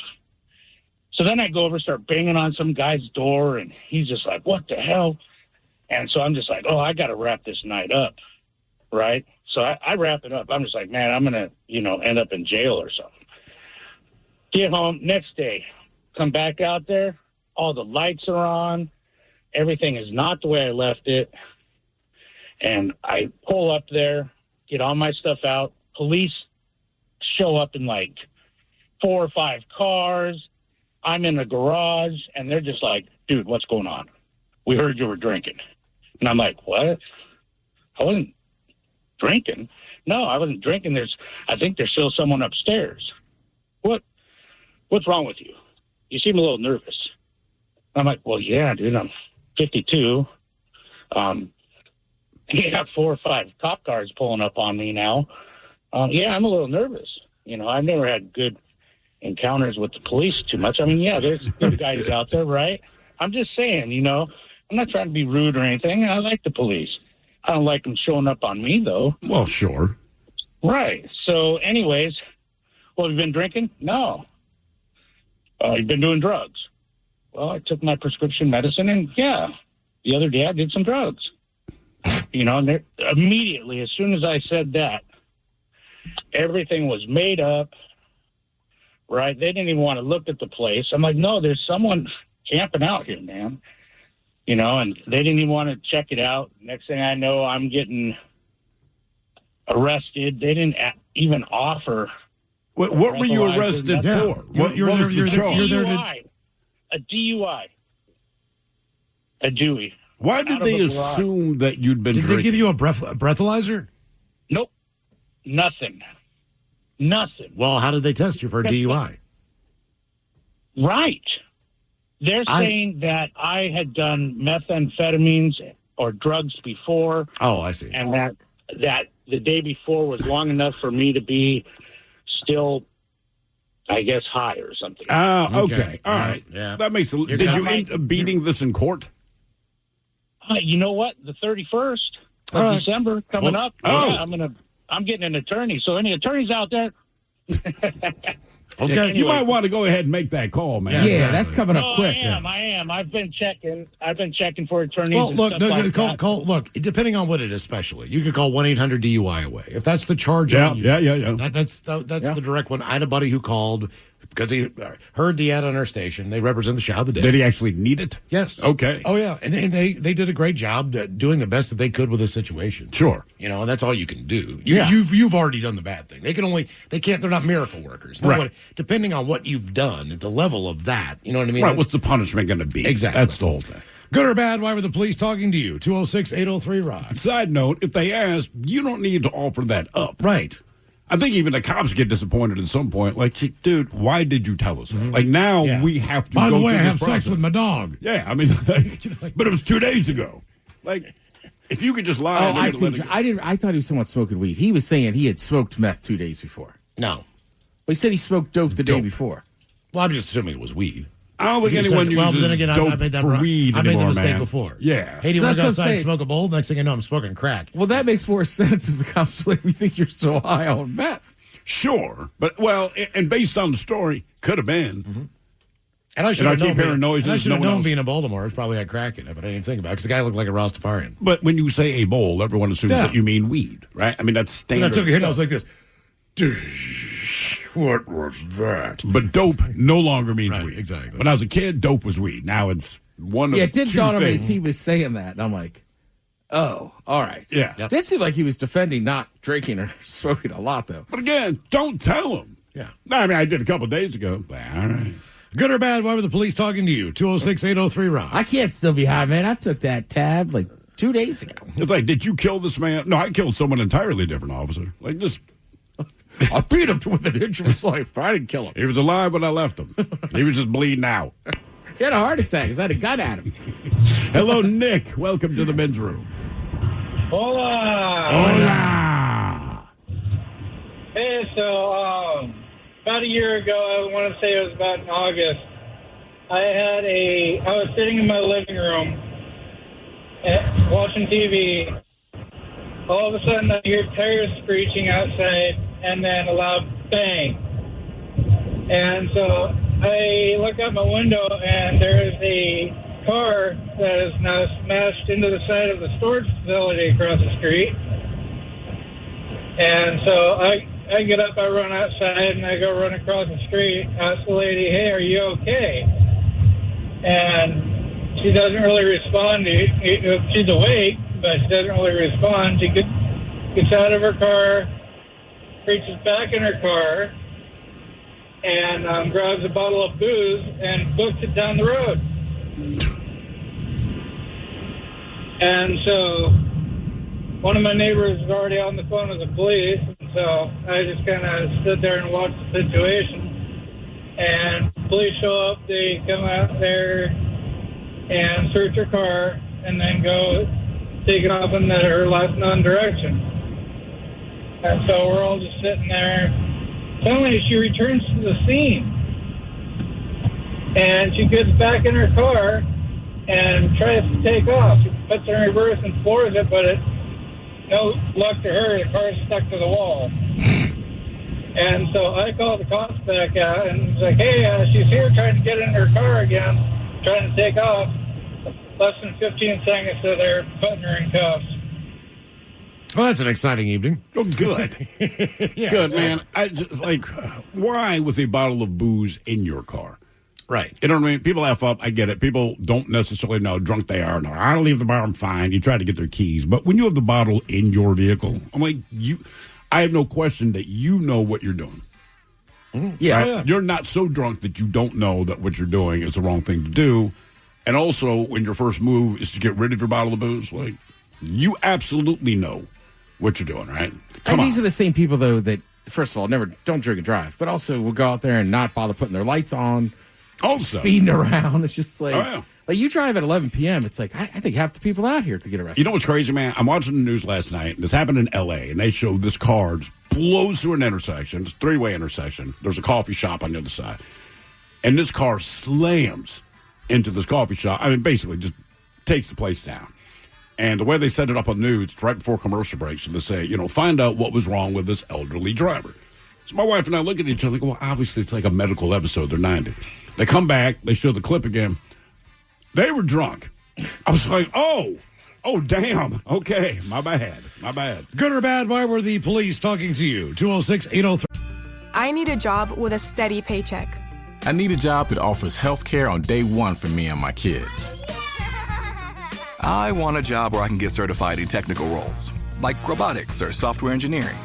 So then I go over, start banging on some guy's door, and he's just like, what the hell? And so I'm just like, oh, I got to wrap this night up, right? So I wrap it up. I'm just like, man, I'm going to, end up in jail or something. Get home next day, come back out there. All the lights are on. Everything is not the way I left it. And I pull up there, get all my stuff out. Police show up in like 4 or 5 cars. I'm in the garage, and they're just like, dude, what's going on? We heard you were drinking. And I'm like, what? I wasn't drinking. No, I wasn't drinking. I think there's still someone upstairs. What's wrong with you? You seem a little nervous. I'm like, well, yeah, dude, I'm 52. You have 4 or 5 cop cars pulling up on me now. Yeah, I'm a little nervous. I've never had good encounters with the police too much. I mean, yeah, there's good guys out there, right? I'm just saying, I'm not trying to be rude or anything. I like the police. I don't like them showing up on me, though. Well, sure. Right. So, anyways, well, have you been drinking? No. You've been doing drugs? Well, I took my prescription medicine, and, yeah, the other day I did some drugs. And immediately, as soon as I said that, everything was made up, right? They didn't even want to look at the place. I'm like, no, there's someone camping out here, man. And they didn't even want to check it out. Next thing I know, I'm getting arrested. They didn't even offer. What were you arrested for? You're DUI. A DUI. A Dewey. Why did they assume that you'd been drinking? Did they give you a breathalyzer? Nope. Nothing. Nothing. Well, how did they test you for a DUI? Right. They're saying that I had done methamphetamines or drugs before. Oh, I see. And that the day before was long enough for me to be still, I guess, high or something. Okay. All right. Yeah. That makes Did you end up beating this in court? You know what? The 31st of December coming up. Oh. Yeah, I'm getting an attorney. So any attorneys out there? Okay. Anyway. You might want to go ahead and make that call, man. Yeah, exactly. That's coming up quick. I am. I've been checking for attorneys. Well, and look, stuff like that. call. Look, depending on what it is, especially, you could call 1-800-DUI away if that's the charge. Yeah, on you. yeah. That's the direct one. I had a buddy who called because he heard the ad on our station. They represent the shout of the day. Did he actually need it? Yes. Okay. Oh yeah, and they did a great job doing the best that they could with the situation. Sure. You know, and that's all you can do. You've already done the bad thing. They're not miracle workers. No, Right. Depending on what you've done at the level of that, you know what I mean? Right. What's the punishment going to be? Exactly. That's the whole thing. Good or bad, why were the police talking to you? 206-803-ROCK. Side note, if they ask, you don't need to offer that up. Right. I think even the cops get disappointed at some point. Like, dude, why did you tell us that? Like, now we have to By go the way, through I this have sex process. with my dog. Yeah, I mean, but it was 2 days ago. Like, if you could just lie. Oh, and I let see. it go. I thought he was someone smoking weed. He was saying he had smoked meth 2 days before. No. Well, he said he smoked dope the day before. Well, I'm just assuming it was weed. I don't think anyone uses dope I made that for wrong. weed I made the anymore, mistake man. before. Yeah. Hey, do you So want to go that's what I'm outside and saying. smoke a bowl? Next thing I know, I'm smoking crack. Well, that makes more sense if the cops like, we think you're so high on meth. Sure. But, well, and based on the story, could have been. Mm-hmm. And I should have keep known. hearing noises. I should have no one known else. being in Baltimore. It's probably had crack in it, but I didn't think about it because the guy looked like a Rastafarian. But when you say a bowl, everyone assumes that you mean weed, right? I mean, that's And standard. I took a hit. I was stuff. like this. What was that? But dope no longer means weed. Exactly. When I was a kid, dope was weed. Now it's one of Yeah, it did two dawn on me things. as he was saying that. And I'm like, oh, all right. Yeah. It did seem like he was defending not drinking or smoking a lot, though. But again, don't tell him. Yeah. I mean, I did a couple of days ago. All right. Good or bad, why were the police talking to you? 206-803-ROCK. I can't still be high, man. I took that tab like 2 days ago. It's like, did you kill this man? No, I killed someone entirely different, officer. Like, just. I beat him to within an inch of his life, but I didn't kill him. He was alive when I left him. He was just bleeding out. He had a heart attack because I had a gun at him. Hello, Nick. Welcome to the men's room. Hola. Hola. Hey, so about a year ago, I want to say it was about in August, I was sitting in my living room watching TV. All of a sudden, I hear tires screeching outside and then a loud bang. And so I look out my window and there is a car that is now smashed into the side of the storage facility across the street. And so I get up, I run outside, and I go run across the street, ask the lady, hey, are you okay? And she doesn't really respond. She's awake, but she doesn't really respond. She gets out of her car, reaches back in her car, and grabs a bottle of booze and books it down the road. And so one of my neighbors was already on the phone with the police, and so I just kind of stood there and watched the situation. And police show up, they come out there and search her car, and then go take it off in her last known direction. And so we're all just sitting there. Suddenly she returns to the scene, and she gets back in her car and tries to take off. She puts it in reverse and floors it, but it no luck to her. The car's stuck to the wall. And so I called the cops back out and was like, hey, she's here trying to get in her car again, trying to take off. Less than 15 seconds, so they're putting her in cuffs. Well, that's an exciting evening. Oh, good. Good, man. I just, why with a bottle of booze in your car? Right. You know what I mean? People F up. I get it. People don't necessarily know how drunk they are. No, I don't leave the bar. I'm fine. You try to get their keys. But when you have the bottle in your vehicle, I'm like, I have no question that you know what you're doing. Yeah. Right? You're not so drunk that you don't know that what you're doing is the wrong thing to do. And also, when your first move is to get rid of your bottle of booze, you absolutely know what you're doing, right? These are the same people, though, that first of all, don't drink and drive, but also will go out there and not bother putting their lights on, also speeding around. It's just like, Oh, yeah. like you drive at 11 p.m. It's like, I think half the people out here could get arrested. You know what's crazy, man? I'm watching the news last night, and this happened in L.A., and they showed this car just blows through an intersection. It's a three-way intersection. There's a coffee shop on the other side. And this car slams into this coffee shop. I mean, basically just takes the place down. And the way they set it up on the news, it's right before commercial breaks, and they say, find out what was wrong with this elderly driver. So my wife and I look at each other and go, well, obviously it's like a medical episode. They're 90. They come back. They show the clip again. They were drunk. I was like, oh, damn. Okay, my bad. Good or bad, why were the police talking to you? 206-803. I need a job with a steady paycheck. I need a job that offers health care on day one for me and my kids. I want a job where I can get certified in technical roles, like robotics or software engineering.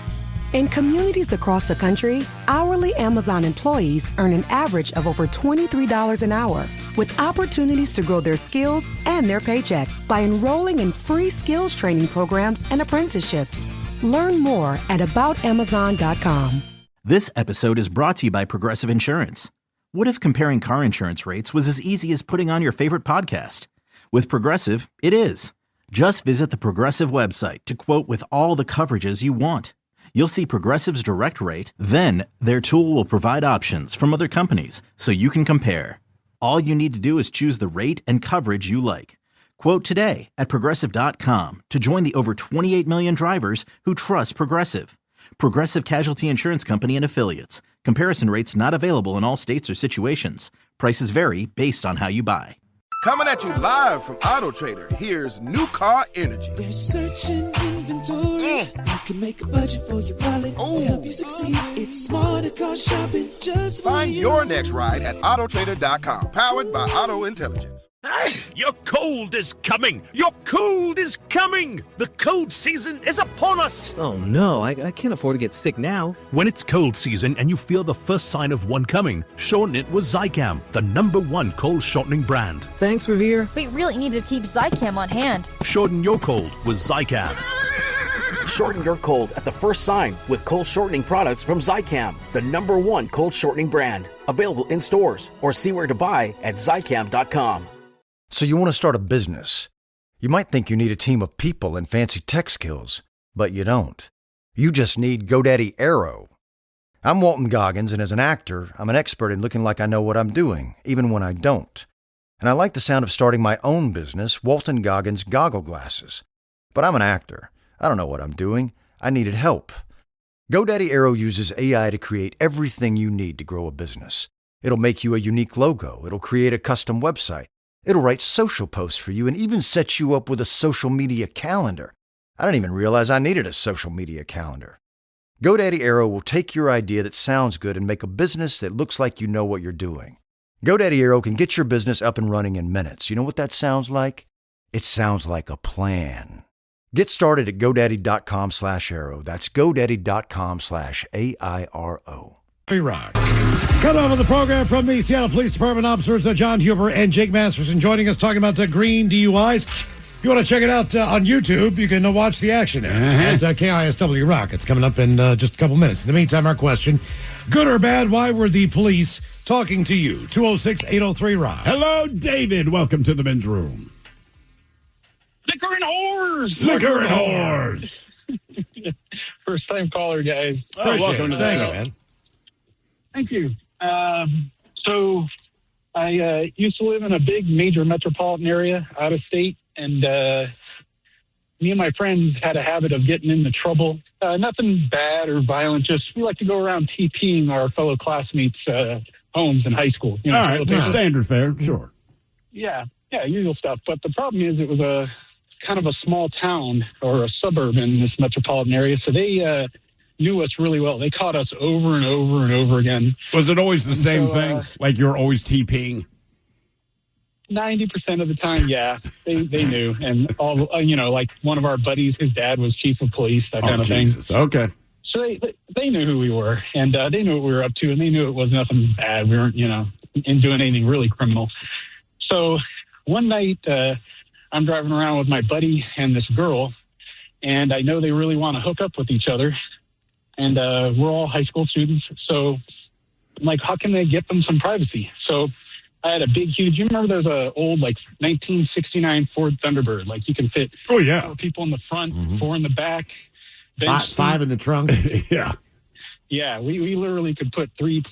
In communities across the country, hourly Amazon employees earn an average of over $23 an hour, with opportunities to grow their skills and their paycheck by enrolling in free skills training programs and apprenticeships. Learn more at aboutamazon.com. This episode is brought to you by Progressive Insurance. What if comparing car insurance rates was as easy as putting on your favorite podcast? With Progressive, it is. Just visit the Progressive website to quote with all the coverages you want. You'll see Progressive's direct rate, then their tool will provide options from other companies so you can compare. All you need to do is choose the rate and coverage you like. Quote today at Progressive.com to join the over 28 million drivers who trust Progressive. Progressive Casualty Insurance Company and Affiliates. Comparison rates not available in all states or situations. Prices vary based on how you buy. Coming at you live from Auto Trader, here's New Car Energy. They're searching inventory. You can make a budget for your wallet to help you succeed. It's smarter car shopping just for Find you. your next ride at autotrader.com, powered by Auto Intelligence. Your cold is coming! Your cold is coming! The cold season is upon us! Oh no, I can't afford to get sick now. When it's cold season and you feel the first sign of one coming, shorten it with Zicam, the #1 cold shortening brand. Thanks, Revere. We really need to keep Zicam on hand. Shorten your cold with Zicam. Shorten your cold at the first sign with cold shortening products from Zicam, the #1 cold shortening brand. Available in stores or see where to buy at Zicam.com. So you want to start a business. You might think you need a team of people and fancy tech skills, but you don't. You just need GoDaddy Aero. I'm Walton Goggins, and as an actor, I'm an expert in looking like I know what I'm doing, even when I don't. And I like the sound of starting my own business, Walton Goggins Goggle Glasses. But I'm an actor. I don't know what I'm doing. I needed help. GoDaddy Aero uses AI to create everything you need to grow a business. It'll make you a unique logo. It'll create a custom website. It'll write social posts for you and even set you up with a social media calendar. I didn't even realize I needed a social media calendar. GoDaddy Aero will take your idea that sounds good and make a business that looks like you know what you're doing. GoDaddy Aero can get your business up and running in minutes. You know what that sounds like? It sounds like a plan. Get started at GoDaddy.com/Aero. That's GoDaddy.com/AIRO. Rock. Cut off of the program from the Seattle Police Department officers John Huber and Jake Masterson joining us talking about green DUIs. If you want to check it out on YouTube, you can watch the action there at KISW Rock. It's coming up in just a couple minutes. In the meantime, our question, good or bad, why were the police talking to you? 206-803-ROCK. Hello, David. Welcome to the men's room. Liquor and whores! Liquor and whores! First time caller, guys. Welcome to the show, man. Thank you. So I used to live in a big major metropolitan area out of state, and me and my friends had a habit of getting into trouble. Nothing bad or violent, just we like to go around TPing our fellow classmates' homes in high school. You know, all right, standard fare, sure. Yeah, usual stuff. But the problem is it was a kind of a small town or a suburb in this metropolitan area, so they knew us really well. They caught us over and over and over again. Was it always the same thing? Like you're always TPing? 90% of the time, yeah. They knew. And all, like one of our buddies, his dad was chief of police, that kind of Jesus. thing. Okay. So they knew who we were, and they knew what we were up to, and they knew it was nothing bad. We weren't, doing anything really criminal. So one night, I'm driving around with my buddy and this girl, and I know they really want to hook up with each other. and we're all high school students. So I'm like, how can they get them some privacy? So I had a big, huge, you remember those old, like, 1969 Ford Thunderbird? Like, you can fit 4 people in the front, 4 in the back. 5 in the trunk. Yeah. Yeah, we literally could put 3+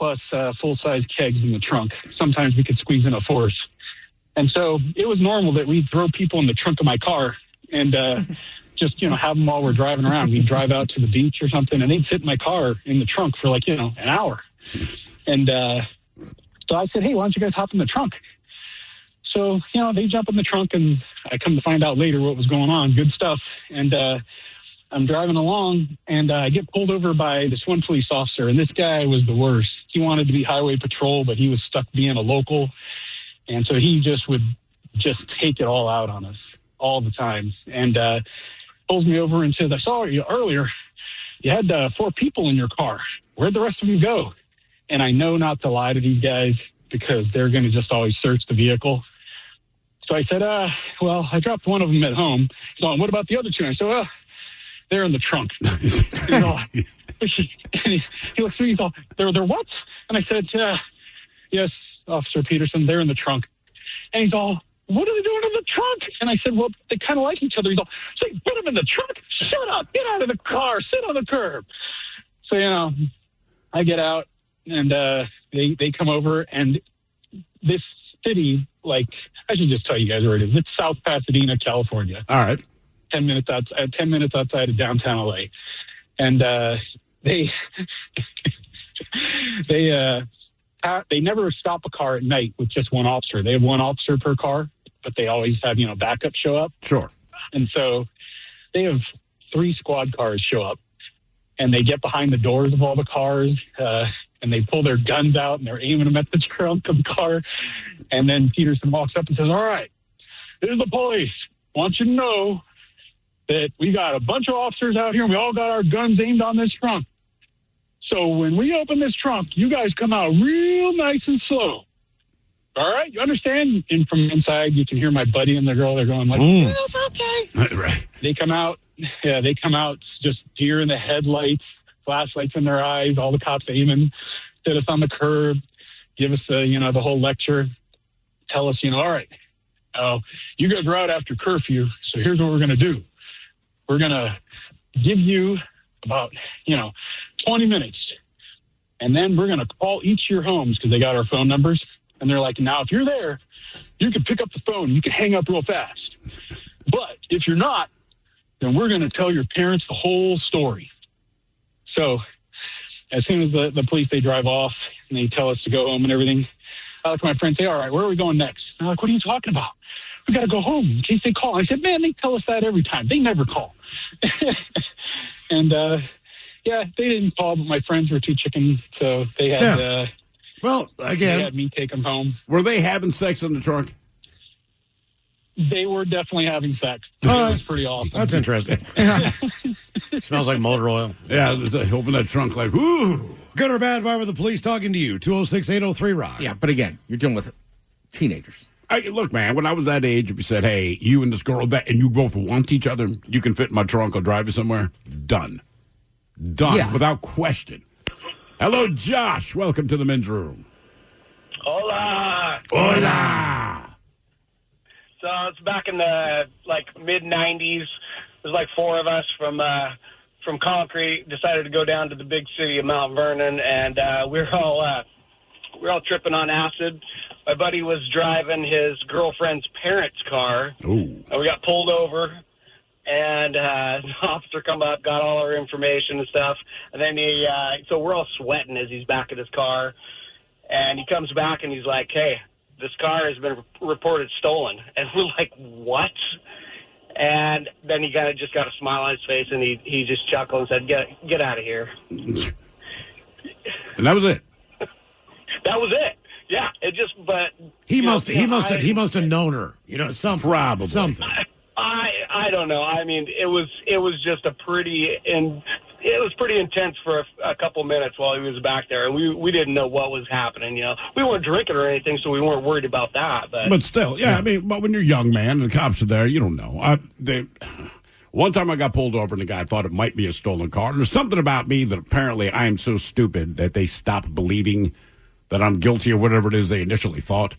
full-size kegs in the trunk. Sometimes we could squeeze in a 4th. And so it was normal that we'd throw people in the trunk of my car and just, have them while we're driving around. We'd drive out to the beach or something, and they'd sit in my car in the trunk for, like, an hour. And so I said, hey, why don't you guys hop in the trunk? So, they jump in the trunk, and I come to find out later what was going on. Good stuff. And I'm driving along, and I get pulled over by this one police officer, and this guy was the worst. He wanted to be highway patrol, but he was stuck being a local. And so he would take it all out on us all the time. And pulls me over and says, I saw you earlier. You had 4 people in your car. Where'd the rest of you go? And I know not to lie to these guys because they're going to just always search the vehicle. So I said, well, I dropped one of them at home. So what about the other 2? And I said, well, they're in the trunk. He looks through, he's all, they're what? And I said, yes, Officer Peterson, they're in the trunk. And he's all, what are they doing in the trunk? And I said, well, they kind of like each other. He's all, say, put them in the trunk. Shut up. Get out of the car. Sit on the curb. So, I get out, and they come over, and this city, like, I should just tell you guys where it is. It's South Pasadena, California. All right. 10 minutes outside of downtown LA. And they never stop a car at night with just one officer. They have one officer per car, but they always have, backup show up. Sure. And so they have 3 squad cars show up, and they get behind the doors of all the cars, and they pull their guns out, and they're aiming them at the trunk of the car. And then Peterson walks up and says, all right, this is the police. I want you to know that we got a bunch of officers out here, and we all got our guns aimed on this trunk. So when we open this trunk, you guys come out real nice and slow. All right? You understand? And from inside, you can hear my buddy and the girl. They're going like, yeah, it's okay. Right. They come out just deer in the headlights, flashlights in their eyes, all the cops aiming, sit us on the curb, give us the whole lecture, tell us, all right, you guys are out after curfew, so here's what we're going to do. We're going to give you about, 20 minutes, and then we're going to call each of your homes because they got our phone numbers. And they're like, now, if you're there, you can pick up the phone. You can hang up real fast. But if you're not, then we're going to tell your parents the whole story. So as soon as the police, they drive off and they tell us to go home and everything, I look at my friend and say, all right, where are we going next? And they're like, what are you talking about? We got to go home in case they call. I said, man, they tell us that every time. They never call. And, yeah, they didn't call, but my friends were too chicken, so they had, well, again, they had me take them home. Were they having sex in the trunk? They were definitely having sex. It was pretty awesome. That's interesting. Smells like motor oil. Yeah, open that trunk like, ooh. Good or bad, why were the police talking to you? 206-803-ROCK. Yeah, but again, you're dealing with teenagers. Look, man, when I was that age, if you said, hey, you and this girl, and you both want each other, you can fit in my trunk, I'll drive you somewhere, done. Done, without question. Hello, Josh. Welcome to the men's room. Hola. Hola. So it's back in the mid-'90s. There's 4 of us from Concrete decided to go down to the big city of Mount Vernon, and we're all tripping on acid. My buddy was driving his girlfriend's parents' car. Ooh. And we got pulled over. And the officer come up, got all our information and stuff. And then so we're all sweating as he's back in his car. And he comes back and he's like, hey, this car has been reported stolen. And we're like, what? And then he just got a smile on his face and he just chuckled and said, get out of here. And that was it. That was it. Yeah. It just, but he must have known her. Something. Probably. Something. I don't know. I mean, it was just it was pretty intense for a couple minutes while he was back there, and we didn't know what was happening. We weren't drinking or anything, so we weren't worried about that. But still, yeah. I mean, but when you're young, man, and the cops are there, you don't know. One time I got pulled over and the guy thought it might be a stolen car. And there's something about me that apparently I am so stupid that they stopped believing that I'm guilty of whatever it is they initially thought.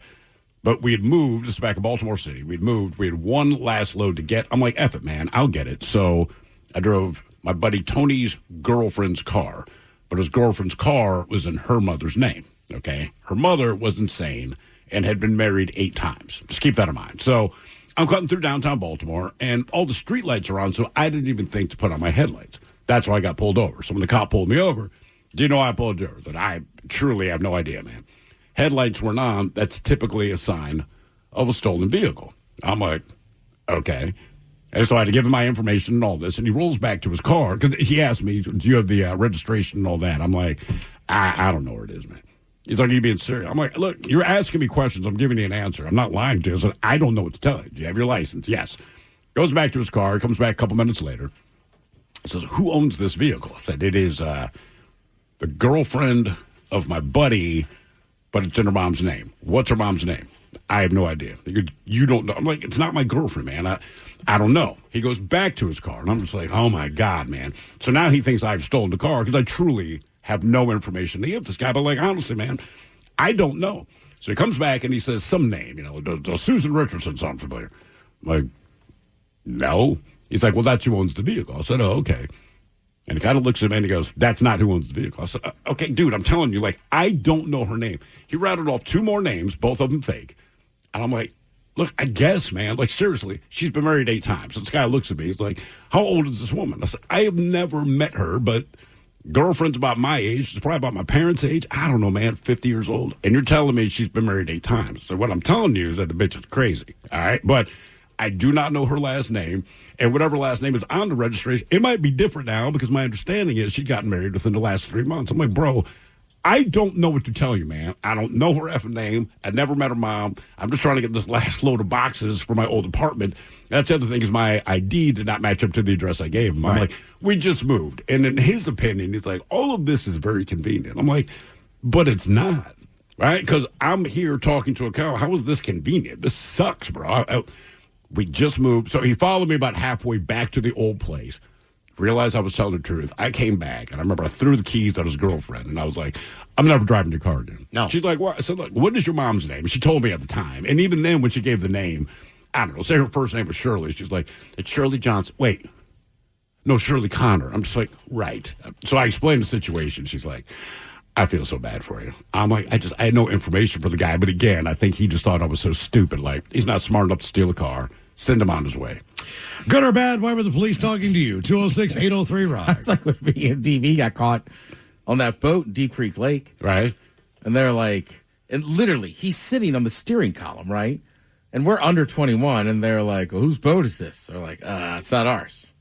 But we had moved. This is back in Baltimore City. We'd moved. We had one last load to get. I'm like, F it, man. I'll get it. So I drove my buddy Tony's girlfriend's car. But his girlfriend's car was in her mother's name, okay? Her mother was insane and had been married 8 times. Just keep that in mind. So I'm cutting through downtown Baltimore, and all the street lights are on, so I didn't even think to put on my headlights. That's why I got pulled over. So when the cop pulled me over, do you know I pulled you over? That I truly have no idea, man. Headlights weren't on. That's typically a sign of a stolen vehicle. I'm like, okay. And so I had to give him my information and all this, and he rolls back to his car, because he asked me, do you have the registration and all that? I'm like, I don't know where it is, man. He's like, you being serious? I'm like, look, you're asking me questions. I'm giving you an answer. I'm not lying to you. So I don't know what to tell you. Do you have your license? Yes. Goes back to his car. Comes back a couple minutes later. Says, who owns this vehicle? I said, it is the girlfriend of my buddy, but it's in her mom's name. What's her mom's name? I have no idea. You don't know. I'm like, it's not my girlfriend, man. I don't know. He goes back to his car, and I'm just like, oh, my God, man. So now he thinks I've stolen the car because I truly have no information to give this guy. But, like, honestly, man, I don't know. So he comes back, and he says some name. You know, does Susan Richardson sound familiar? I'm like, no. He's like, well, that's who owns the vehicle. I said, oh, okay. And he kind of looks at me, and he goes, that's not who owns the vehicle. I said, okay, dude, I'm telling you, like, I don't know her name. He rattled off 2 more names, both of them fake. And I'm like, look, I guess, man, like, seriously, she's been married 8 times. So this guy looks at me. He's like, how old is this woman? I said, I have never met her, but girlfriend's about my age. She's probably about my parents' age. I don't know, man, 50 years old. And you're telling me she's been married 8 times. So what I'm telling you is that the bitch is crazy, all right? But I do not know her last name. And whatever last name is on the registration, it might be different now because my understanding is she got married within the last 3 months. I'm like, bro, I don't know what to tell you, man. I don't know her effing name. I never met her mom. I'm just trying to get this last load of boxes for my old apartment. That's the other thing is my ID did not match up to the address I gave him. I'm like, we just moved. And in his opinion, he's like, all of this is very convenient. I'm like, but it's not, right? Because I'm here talking to a cow. How is this convenient? This sucks, bro. We just moved. So he followed me about halfway back to the old place. Realized I was telling the truth. I came back, and I remember I threw the keys at his girlfriend, and I was like, I'm never driving your car again. No. She's like, what? I said, look, what is your mom's name? And she told me at the time. And even then, when she gave the name, I don't know, say her first name was Shirley. She's like, it's Shirley Johnson. Wait. No, Shirley Connor. I'm just like, right. So I explained the situation. She's like, I feel so bad for you. I'm like, I had no information for the guy. But again, I think he just thought I was so stupid. Like, he's not smart enough to steal a car. Send him on his way. Good or bad, why were the police talking to you? 206-803-ROCK. It's like when me and DV got caught on that boat in Deep Creek Lake. Right. And they're like, and literally, he's sitting on the steering column, right? And we're under 21, and they're like, well, whose boat is this? They're like, it's not ours.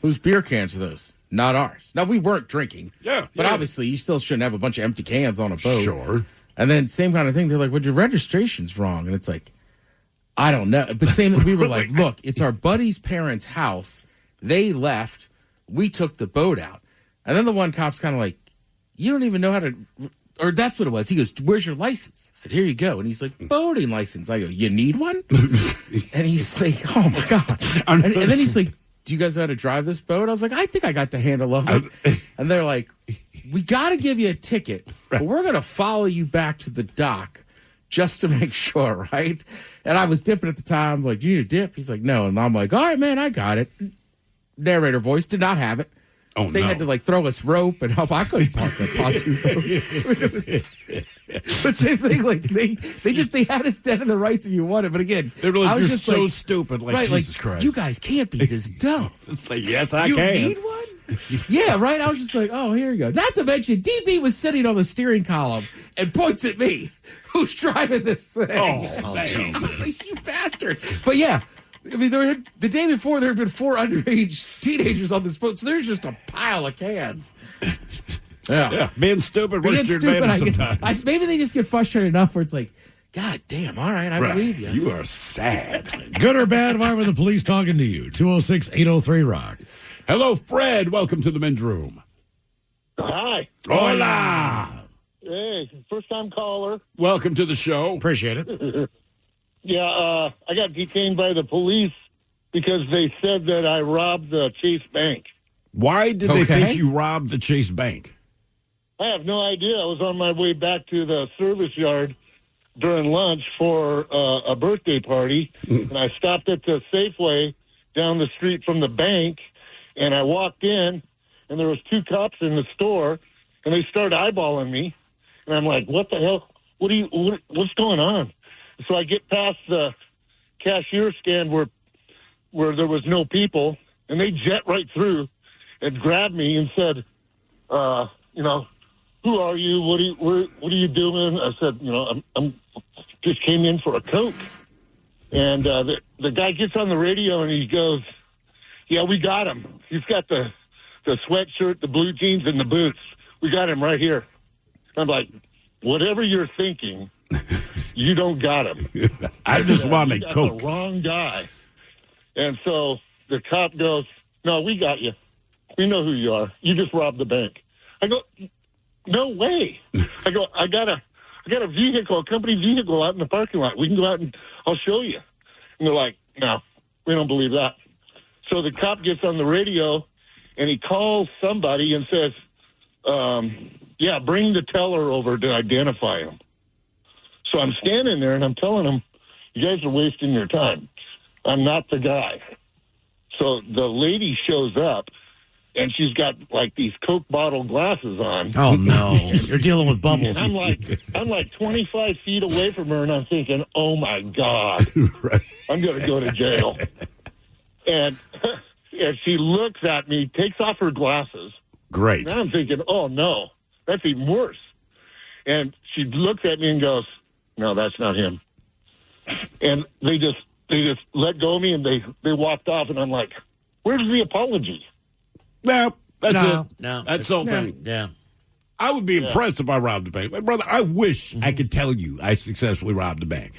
Whose beer cans are those? Not ours. Now, we weren't drinking. Yeah. But obviously, you still shouldn't have a bunch of empty cans on a boat. Sure. And then same kind of thing. They're like, well, your registration's wrong. And it's like, I don't know. But same, we were like, look, it's our buddy's parents' house. They left. We took the boat out. And then the one cop's kind of like, you don't even know how to, or that's what it was. He goes, where's your license? I said, here you go. And he's like, boating license. I go, you need one? And he's like, oh my God. And then he's like, do you guys know how to drive this boat? I was like, I think I got the handle of it. And they're like, we got to give you a ticket, but we're going to follow you back to the dock just to make sure, right? And I was dipping at the time, like, do you need a dip? He's like, no. And I'm like, all right, man, I got it. Narrator voice did not have it. Oh, they had to, like, throw us rope and help. I couldn't park that pontoon boat. But same thing, like, they had us dead in the rights if you wanted. But again, they were like, you're just so like, stupid, like, right, Jesus like, Christ. You guys can't be this dumb. It's like, yes, I you can. You need one? Yeah, right? I was just like, oh, here you go. Not to mention, DB was sitting on the steering column and points at me. Who's driving this thing? Oh, Jesus. I was like, you bastard. But yeah, I mean, the day before, there had been 4 underage teenagers on this boat, so there's just a pile of cans. Yeah. Being stupid works your advantage sometimes. Maybe they just get frustrated enough where it's like, God damn, all right, I believe you. You are sad. Good or bad, why were the police talking to you? 206-803-ROCK. Hello, Fred. Welcome to the men's room. Hi. Hola. Hey, first-time caller. Welcome to the show. Appreciate it. Yeah, I got detained by the police because they said that I robbed the Chase Bank. Why did they think you robbed the Chase Bank? I have no idea. I was on my way back to the service yard during lunch for a birthday party, and I stopped at the Safeway down the street from the bank, and I walked in, and there was 2 cops in the store, and they started eyeballing me, and I'm like, "What the hell? What's going on?" So I get past the cashier stand where there was no people, and they jet right through and grabbed me and said, "Who are you? What are you doing?" I said, I'm just came in for a Coke. And the guy gets on the radio and he goes, "Yeah, we got him. He's got the sweatshirt, the blue jeans, and the boots. We got him right here." I'm like, "Whatever you're thinking, you don't got him." I just wanted got Coke. The wrong guy. And so the cop goes, "No, we got you. We know who you are. You just robbed the bank." I go, "No way." I go, I got a vehicle, a company vehicle out in the parking lot. We can go out and I'll show you." And they're like, "No, we don't believe that." So the cop gets on the radio and he calls somebody and says, "Yeah, bring the teller over to identify him." So I'm standing there and I'm telling him, "You guys are wasting your time. I'm not the guy." So the lady shows up, and she's got like these Coke bottle glasses on. Oh no, you're dealing with bubbles. I'm like 25 feet away from her, and I'm thinking, "Oh my God, I'm going to go to jail." And she looks at me, takes off her glasses. Great. And I'm thinking, "Oh no, that's even worse." And she looks at me and goes, "No, that's not him." And they just let go of me and they walked off, and I'm like, "Where's the apology?" No, that's No, it. no. That's the whole thing. Yeah. I would be impressed if I robbed a bank. Like, brother, I wish I could tell you I successfully robbed a bank.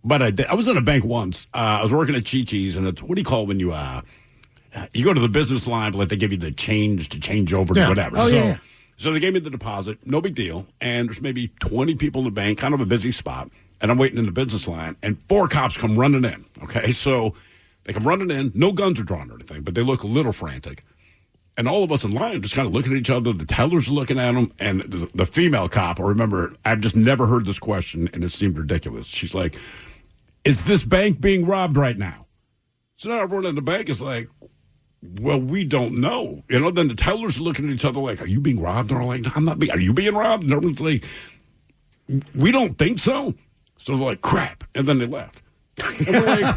But I did. I was in a bank once. I was working at Chi-Chi's, and it's, what do you call it when you go to the business line, but they give you the change to change over to whatever. Oh, So they gave me the deposit, no big deal. And there's maybe 20 people in the bank, kind of a busy spot. And I'm waiting in the business line, and 4 cops come running in. Okay, so they come running in. No guns are drawn or anything, but they look a little frantic. And all of us in line just kind of looking at each other. The teller's looking at them. And the female cop, I remember, I've just never heard this question, and it seemed ridiculous. She's like, "Is this bank being robbed right now?" So now everyone in the bank is like, "Well, we don't know." Then the tellers are looking at each other like, "Are you being robbed?" And they're like, "No, I'm not being. Are you being robbed?" And everyone's like, "We don't think so." So they're like, "Crap." And then they left. And we're like,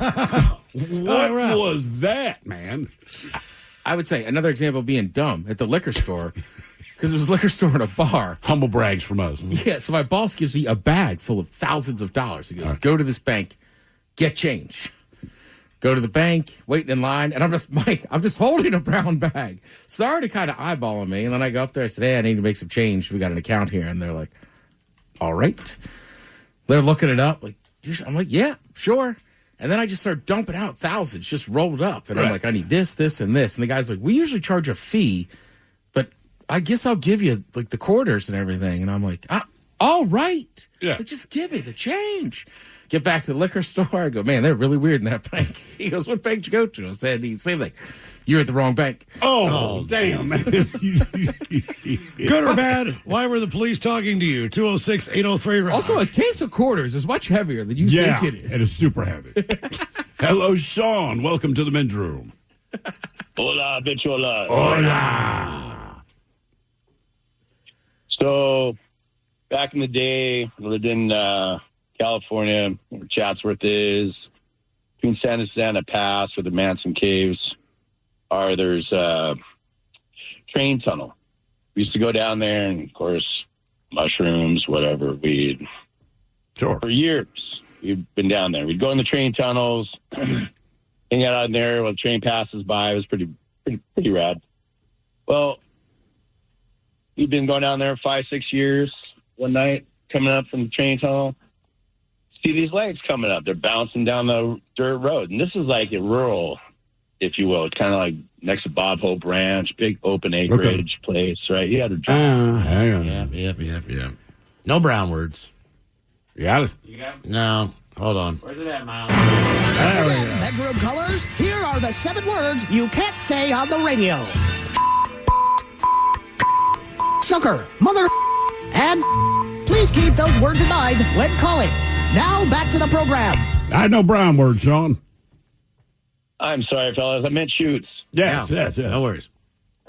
what was that, man? I would say another example of being dumb at the liquor store, because it was a liquor store and a bar. Humble brags from us. Yeah, so my boss gives me a bag full of thousands of dollars. He goes, "Go to this bank, get change." Go to the bank, waiting in line, and I'm just holding a brown bag. So they're already kind of eyeballing me, and then I go up there, I said, "Hey, I need to make some change. We got an account here." And they're like, "All right." They're looking it up. I'm like, "Yeah, sure." And then I just start dumping out thousands, just rolled up. And I'm like, "I need this, this, and this." And the guy's like, "We usually charge a fee, but I guess I'll give you like the quarters and everything." And I'm like, "All right. Yeah. But just give me the change." Get back to the liquor store. I go, "Man, they're really weird in that bank." He goes, "What bank did you go to?" I said, "Same thing. You're at the wrong bank." Oh damn. Good or bad? Why were the police talking to you? 206-803. Also, a case of quarters is much heavier than you think it is. It is super heavy. Hello, Sean. Welcome to the men's room. Hola, bichola. Hola. So, back in the day, I lived in California, where Chatsworth is. Between Santa Susana Pass, where the Manson Caves are, there's a train tunnel. We used to go down there, and of course, mushrooms, whatever, weed. Sure. For years, we've been down there. We'd go in the train tunnels, hang out in there while the train passes by. It was pretty rad. Well, we've been going down there 5-6 years. One night, coming up from the train tunnel, see these lights coming up. They're bouncing down the dirt road. And this is like a rural, if you will. It's kind of like next to Bob Hope Ranch, big open acreage place, right? You had to drive. Yep. No brown words. You got it? No. Hold on. Where's it at, Miles? There we go. Bedroom colors, here are the 7 words you can't say on the radio. Sucker, mother, and please keep those words in mind when calling. Now back to the program. I know brown words, Sean. I'm sorry, fellas. I meant shoots. Yes. No worries.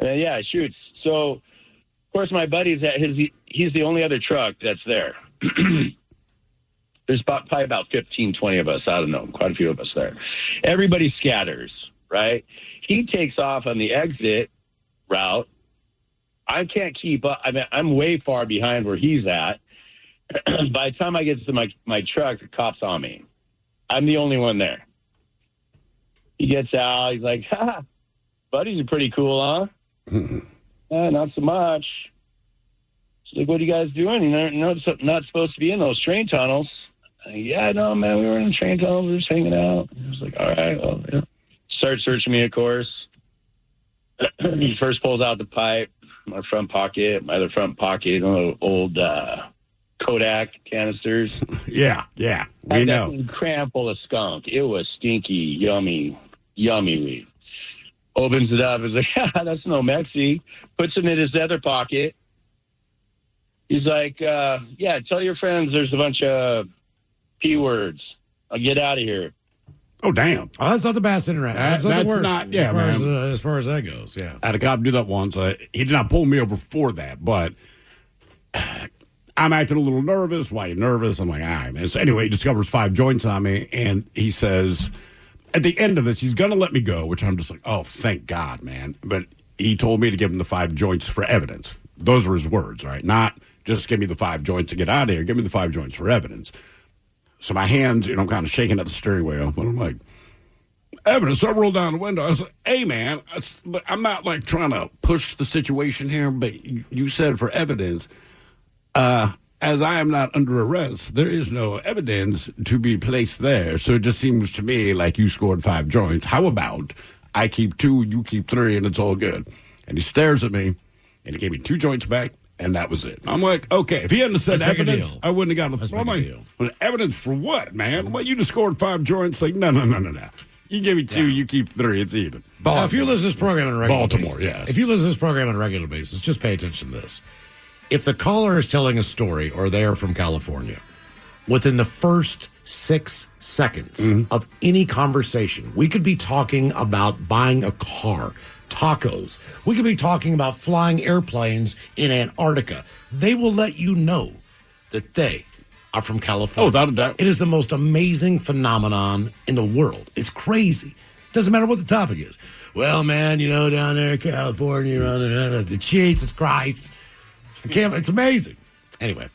Yeah, shoots. So, of course, my buddy's at he's the only other truck that's there. There's probably about 15, 20 of us. I don't know. Quite a few of us there. Everybody scatters, right? He takes off on the exit route. I can't keep up. I mean, I'm way far behind where he's at. By the time I get to my truck, the cop's on me. I'm the only one there. He gets out. He's like, ha, buddies are pretty cool, huh? Not so much. He's like, what are you guys doing? You're not supposed to be in those train tunnels. Yeah, no, man, we were in the train tunnels. We were just hanging out. I was like, all right, well, yeah. Start searching me, of course. He first pulls out the pipe, my front pocket, my other front pocket, old Kodak canisters. Yeah, we know. That cram full of skunk. It was stinky, yummy weed. Opens it up. He's like, that's no Mexi. Puts it in his other pocket. He's like, yeah, tell your friends there's a bunch of P words. I'll get out of here. Oh, damn. Oh, that's not the best interaction. That's not the worst. Not, yeah, as far as that goes, yeah. I had a cop do that once. He did not pull me over for that, but I'm acting a little nervous. Why are you nervous? I'm like, all right, man. So anyway, he discovers 5 joints on me, and he says, at the end of this, he's going to let me go, which I'm just like, oh, thank God, man. But he told me to give him the 5 joints for evidence. Those were his words, right? Not just give me the 5 joints to get out of here. Give me the 5 joints for evidence. So my hands, I'm kind of shaking at the steering wheel. And I'm like, evidence. So I roll down the window. I was like, hey, man, I'm not like trying to push the situation here, but you said for evidence. As I am not under arrest, there is no evidence to be placed there. So it just seems to me like you scored 5 joints. How about I keep 2, you keep 3, and it's all good? And he stares at me, and he gave me 2 joints back, and that was it. I'm like, okay, if he hadn't said evidence, I wouldn't have gotten a deal. Well, evidence for what, man? Well, you just scored 5 joints. Like, no. You give me 2, you keep 3, it's even. Now, if you listen to this program on a regular basis. Yeah. If you listen to this program on a regular basis, just pay attention to this. If the caller is telling a story or they're from California, within the first 6 seconds of any conversation, we could be talking about buying a car, tacos. We could be talking about flying airplanes in Antarctica. They will let you know that they are from California. Oh, without a doubt. It is the most amazing phenomenon in the world. It's crazy. Doesn't matter what the topic is. Well, man, down there in California, the Jesus Christ. It's amazing. Anyway,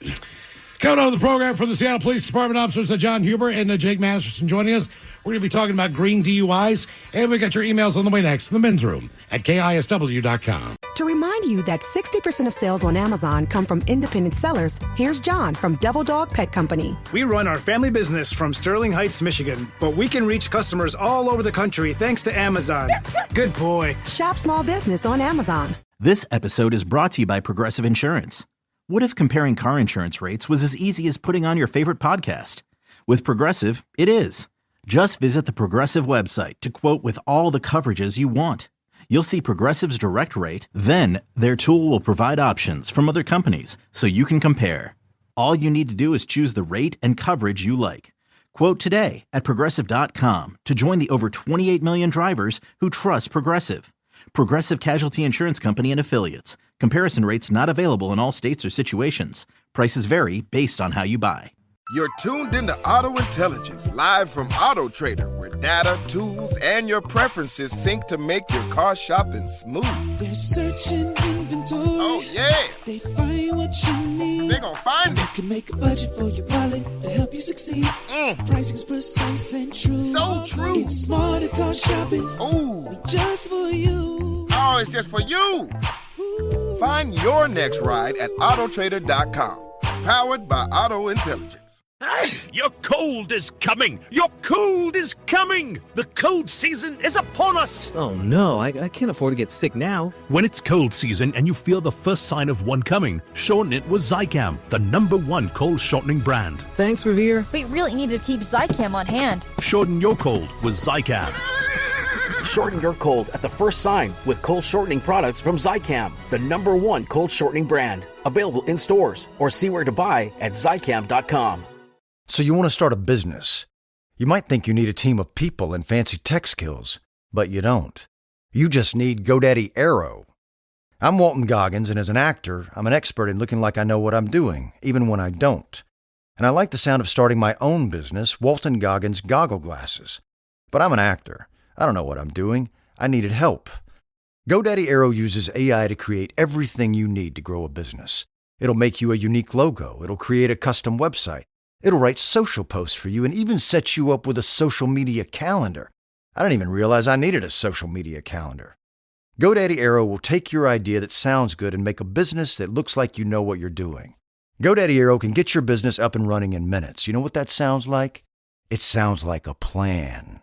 coming on the program from the Seattle Police Department, officers John Huber and Jake Masterson joining us. We're going to be talking about green DUIs, and we got your emails on the way next. The Men's Room at KISW.com. To remind you that 60% of sales on Amazon come from independent sellers, here's John from Devil Dog Pet Company. We run our family business from Sterling Heights, Michigan, but we can reach customers all over the country thanks to Amazon. Good boy. Shop small business on Amazon. This episode is brought to you by Progressive Insurance. What if comparing car insurance rates was as easy as putting on your favorite podcast? With Progressive, it is. Just visit the Progressive website to quote with all the coverages you want. You'll see Progressive's direct rate, then their tool will provide options from other companies so you can compare. All you need to do is choose the rate and coverage you like. Quote today at Progressive.com to join the over 28 million drivers who trust Progressive. Progressive Casualty Insurance Company and Affiliates. Comparison rates not available in all states or situations. Prices vary based on how you buy. You're tuned into Auto Intelligence, live from Auto Trader, where data, tools, and your preferences sync to make your car shopping smooth. They're searching inventory. Oh, yeah. They find what you need. They're gonna find it. You can make a budget for your wallet to help you succeed. Pricing's precise and true. So true. It's smarter car shopping. Ooh. Just for you. Oh, it's just for you. Ooh. Find your next ride at autotrader.com. Powered by Auto Intelligence. Your cold is coming! Your cold is coming! The cold season is upon us! Oh no, I can't afford to get sick now. When it's cold season and you feel the first sign of one coming, shorten it with Zicam, the #1 cold shortening brand. Thanks, Revere. We really need to keep Zicam on hand. Shorten your cold with Zicam. Shorten your cold at the first sign with cold shortening products from Zicam, the #1 cold shortening brand. Available in stores or see where to buy at Zicam.com. So you want to start a business. You might think you need a team of people and fancy tech skills, but you don't. You just need GoDaddy Aero. I'm Walton Goggins, and as an actor, I'm an expert in looking like I know what I'm doing, even when I don't. And I like the sound of starting my own business, Walton Goggins Goggle Glasses. But I'm an actor. I don't know what I'm doing. I needed help. GoDaddy Aero uses AI to create everything you need to grow a business. It'll make you a unique logo. It'll create a custom website. It'll write social posts for you and even set you up with a social media calendar. I didn't even realize I needed a social media calendar. GoDaddy Aero will take your idea that sounds good and make a business that looks like you know what you're doing. GoDaddy Aero can get your business up and running in minutes. You know what that sounds like? It sounds like a plan.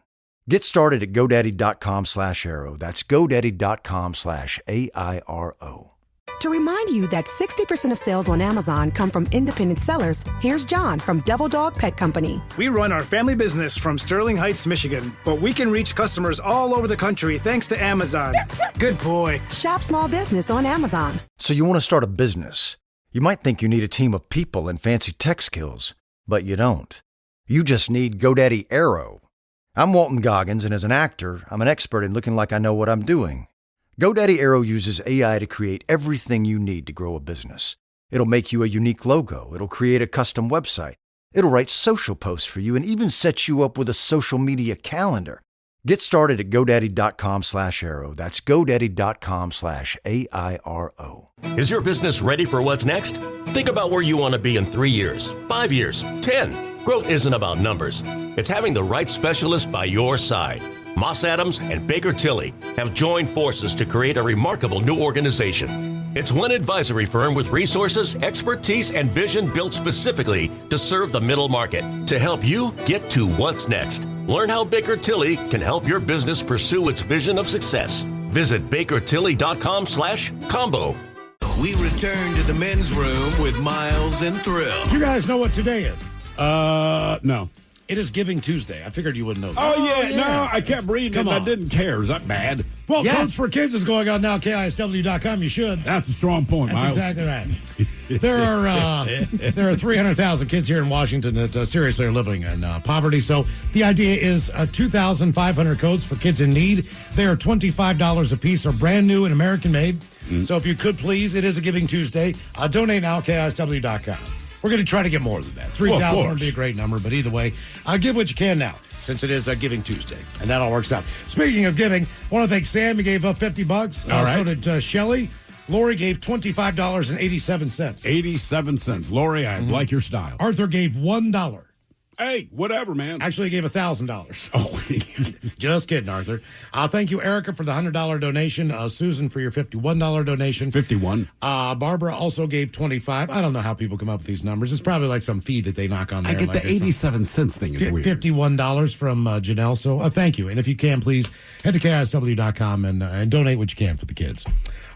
Get started at GoDaddy.com/Aero. That's GoDaddy.com/AIRO. To remind you that 60% of sales on Amazon come from independent sellers, here's John from Devil Dog Pet Company. We run our family business from Sterling Heights, Michigan, but we can reach customers all over the country thanks to Amazon. Good boy. Shop small business on Amazon. So you want to start a business. You might think you need a team of people and fancy tech skills, but you don't. You just need GoDaddy Aero. I'm Walton Goggins, and as an actor, I'm an expert in looking like I know what I'm doing. GoDaddy Aero uses AI to create everything you need to grow a business. It'll make you a unique logo. It'll create a custom website. It'll write social posts for you and even set you up with a social media calendar. Get started at GoDaddy.com/Aero. That's GoDaddy.com/AIRO. Is your business ready for what's next? Think about where you want to be in 3 years, 5 years, 10. Growth isn't about numbers. It's having the right specialist by your side. Moss Adams and Baker Tilly have joined forces to create a remarkable new organization. It's one advisory firm with resources, expertise, and vision built specifically to serve the middle market to help you get to what's next. Learn how Baker Tilly can help your business pursue its vision of success. Visit bakertilly.com/combo. We return to the men's room with Miles and Thrill. Do you guys know what today is? No. It is Giving Tuesday. I figured you wouldn't know that. Oh, yeah. No, I kept reading Come it and on. I didn't care. Is that bad? Well, Codes for Kids is going on now. KISW.com. You should. That's a strong point, That's Miles. exactly right. There are 300,000 kids here in Washington that seriously are living in poverty. So the idea is 2,500 coats for kids in need. They are $25 a piece. Are brand new and American made. So if you could please, it is a Giving Tuesday. Donate now. KISW.com. We're going to try to get more than that. 3,000 would be a great number, but either way, give what you can now, since it is Giving Tuesday, and that all works out. Speaking of giving, I want to thank Sam. He gave up $50. All right. So did Shelley. Lori gave $25.87. 87 cents. Lori, I like your style. Arthur gave $1. Hey, whatever, man. Actually, he gave $1,000. Oh, just kidding, Arthur. Thank you, Erica, for the $100 donation. Susan for your $51 donation. 51. Barbara also gave $25. I don't know how people come up with these numbers. It's probably like some fee that they knock on there. I get like the 87 cents thing. Is weird. $51 from Janelle. So thank you. And if you can, please head to KISW.com and donate what you can for the kids.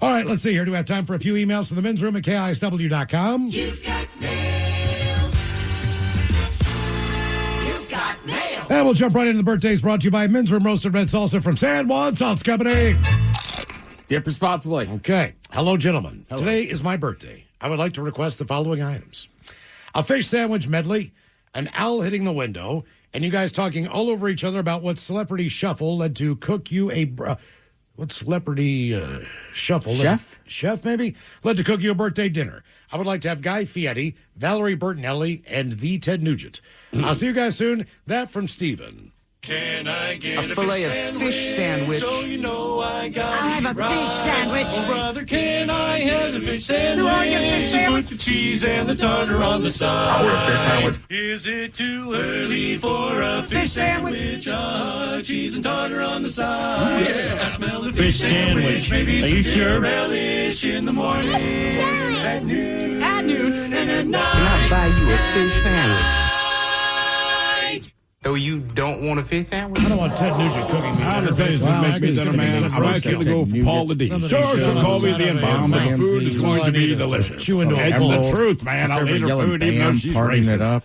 All right, let's see here. Do we have time for a few emails to the men's room at KISW.com? You've got mail. And we'll jump right into the birthdays brought to you by Men's Room Roasted Red Salsa from San Juan Salsa Company. Dip responsibly. Okay. Hello, gentlemen. Hello. Today is my birthday. I would like to request the following items. A fish sandwich medley, an owl hitting the window, and you guys talking all over each other about what celebrity shuffle led to cook you a... what celebrity shuffle? Chef, maybe? Led to cook you a birthday dinner. I would like to have Guy Fieri, Valerie Bertinelli, and the Ted Nugent. I'll see you guys soon. That from Steven. Can I get a fillet of fish sandwich? So you know I got I'll have a fish sandwich. Oh, brother, can I have a fish sandwich? Do I get a fish sandwich? Put the cheese and the tartar on the side. I want a fish sandwich. Is it too early for a fish sandwich? Cheese and tartar on the side. Ooh, yeah. I smell the fish sandwich. Maybe some sure relish in the morning. At noon. At noon. And at night. Can I buy you a fish sandwich? So you don't want a fish sandwich? I don't want Ted Nugent cooking me. I'm going to tell you something makes me dinner, man. I'm actually going to go for Paul D. Sure, so call me the embalm, but the food is going to be delicious. Chew into It's the truth, man. I'll eat her food even though she's racist.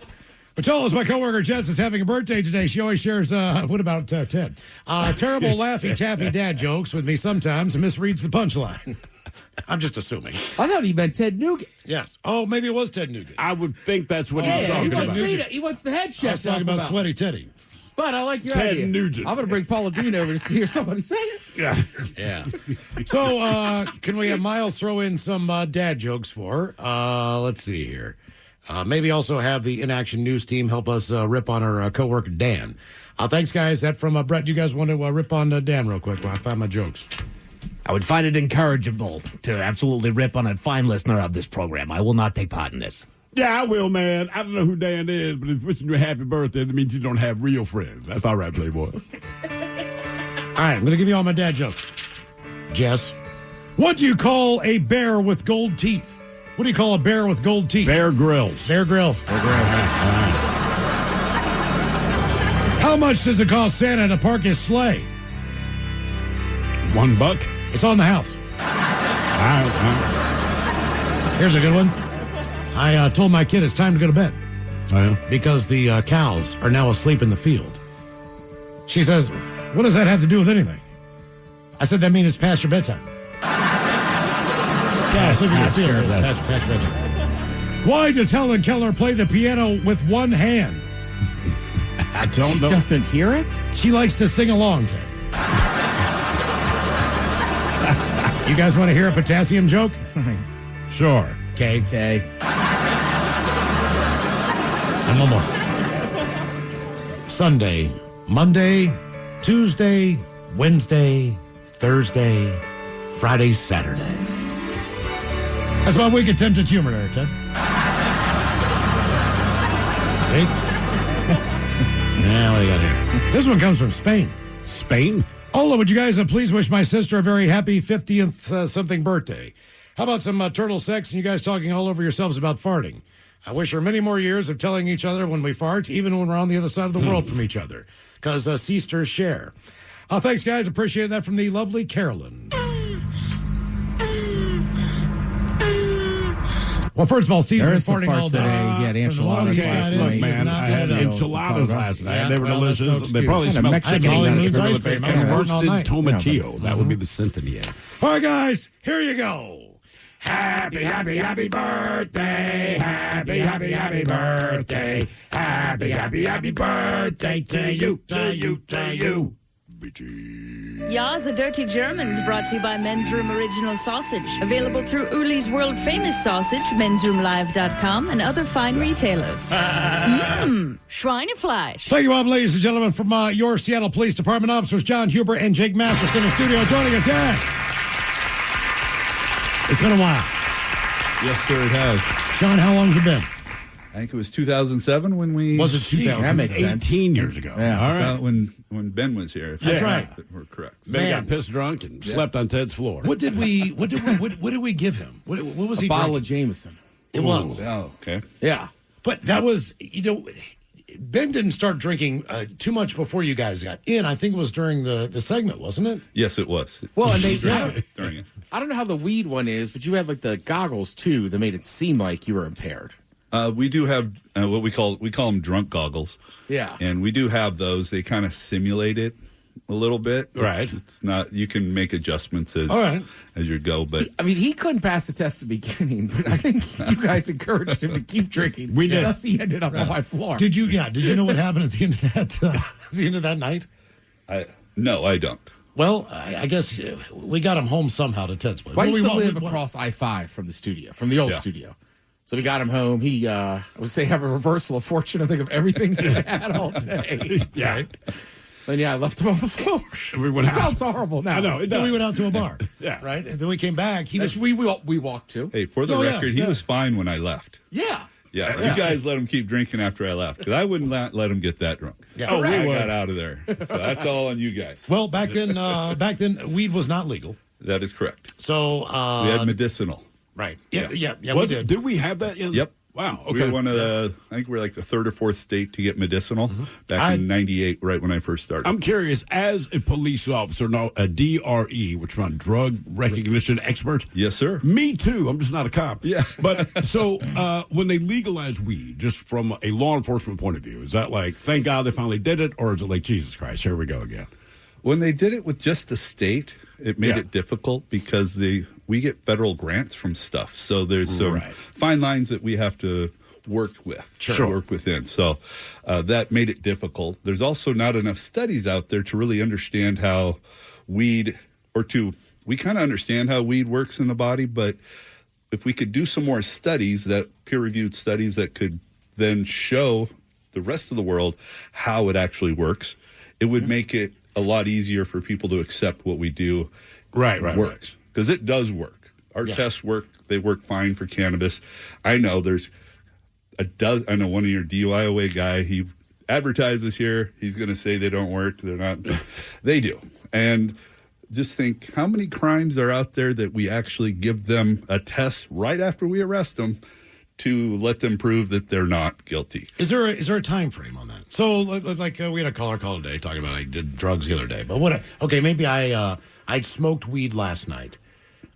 Pacholas, my coworker Jess, is having a birthday today. She always shares, what about Ted? Terrible Laffy Taffy dad jokes with me sometimes and misreads the punchline. I'm just assuming. I thought he meant Ted Nugent. Yes. Oh, maybe it was Ted Nugent. I would think that's what he's talking about. He wants the head chef. I was talking about Sweaty Teddy. But I like your Ted idea. Nugent. I'm going to bring Paula Dean over to hear somebody say it. Yeah. So, can we have Miles throw in some dad jokes for her? Let's see here. Maybe also have the Inaction News team help us rip on our coworker Dan. Thanks, guys. That from Brett. You guys want to rip on Dan real quick while I find my jokes? I would find it encourageable to absolutely rip on a fine listener of this program. I will not take part in this. Yeah, I will, man. I don't know who Dan is, but if wishing you a happy birthday, that means you don't have real friends. That's all right, Playboy. All right, I'm going to give you all my dad jokes. Jess, what do you call a bear with gold teeth? What do you call a bear with gold teeth? Bear Grylls. Bear Grylls. Bear Grylls. All right. How much does it cost Santa to park his sleigh? $1. It's on the house. All right. Here's a good one. I told my kid it's time to go to bed. Oh, yeah? Because the cows are now asleep in the field. She says, what does that have to do with anything? I said, that means it's past your bedtime. Yeah, sleep in the field. That's past your bedtime. Why does Helen Keller play the piano with one hand? I don't know. She doesn't hear it? She likes to sing along to it. You guys want to hear a potassium joke? Sure. Okay. And one more. Sunday, Monday, Tuesday, Wednesday, Thursday, Friday, Saturday. That's my week attempted humor there, Ted. See? Now, what do you got here? This one comes from Spain. Spain? Ola, would you guys please wish my sister a very happy 50th something birthday? How about some turtle sex and you guys talking all over yourselves about farting? I wish her many more years of telling each other when we fart, even when we're on the other side of the world from each other. Because sisters share. Thanks, guys. Appreciate that from the lovely Carolyn. Well, first of all, Steve was farting all day. He had enchiladas last night. Look, man, I had enchiladas last night. They were delicious. They probably Kind of smelled Mexican chicken moons, and I roasted think. tomatillo. That would be the scent in the air. All right, guys, here you go. Happy, happy, happy birthday. Happy, happy, happy birthday. Happy, happy, happy birthday to you, to you, to you. Ya's a Dirty Germans brought to you by Men's Room Original Sausage. Available through Uli's world famous sausage, mensroomlive.com, and other fine retailers. Schweinefleisch. Thank you, Bob, ladies and gentlemen, from your Seattle Police Department officers, John Huber and Jake Masterson in the studio joining us. Yes. It's been a while. Yes, sir, it has. John, how long has it been? I think it was 2007 when we... Was it 2000? That makes sense. 18 years ago. Yeah. All right. When Ben was here. That's right. We're correct. Ben got pissed drunk and slept on Ted's floor. What did we give him? What was he A bottle drinking? of Jameson. It was. Oh, okay. Yeah. But that was, Ben didn't start drinking too much before you guys got in. I think it was during the segment, wasn't it? Yes, it was. Well, and During it. I don't know how the weed one is, but you had like the goggles too that made it seem like you were impaired. We do have what we call them drunk goggles. Yeah. And we do have those. They kind of simulate it a little bit. Right. It's not, you can make adjustments as you go, but I mean, he couldn't pass the test at the beginning, but I think you guys encouraged him to keep drinking. We did. Thus he ended up on my floor. Did you know what happened at the end of that night? No, I don't. Well, I guess we got him home somehow to Ted's place. Well, I used to Well, live across I-5 from the studio, from the old studio. So we got him home. He, I would say, have a reversal of fortune. I think of everything he had all day. Yeah. Right? And I left him on the floor. We went out. Sounds horrible now. I know. Then we went out to a bar. Yeah. Right? And then we came back. We walked too. Hey, for the record, he was fine when I left. Yeah. Yeah, you guys let him keep drinking after I left because I wouldn't let him get that drunk. Yeah. I got out of there. So that's all on you guys. Well, back then, weed was not legal. That is correct. So we had medicinal. Right. Yeah. We Was did. it? Did we have that? Yep. Wow. We Okay. were one of the, I think we're like the third or fourth state to get medicinal back in 98, right when I first started. I'm curious, as a police officer, a DRE, which is drug recognition expert. Yes, sir. Me too. I'm just not a cop. Yeah. But so when they legalize weed, just from a law enforcement point of view, is that like, thank God they finally did it, or is it like, Jesus Christ, here we go again? When they did it with just the state, it made it difficult because we get federal grants from stuff. So there's some fine lines that we have to work with, work within. So that made it difficult. There's also not enough studies out there to really understand how we kind of understand how weed works in the body, but if we could do some more studies, that peer-reviewed studies that could then show the rest of the world how it actually works, it would make it a lot easier for people to accept what we do works. Because it does work. Our tests work. They work fine for cannabis. I know there's I know one of your DUI guy, he advertises here. He's going to say they don't work. They're not. They do. And just think how many crimes are out there that we actually give them a test right after we arrest them to let them prove that they're not guilty. Is there a time frame on that? So, like we had a caller call today talking about I did drugs the other day. But what? Okay, maybe I smoked weed last night.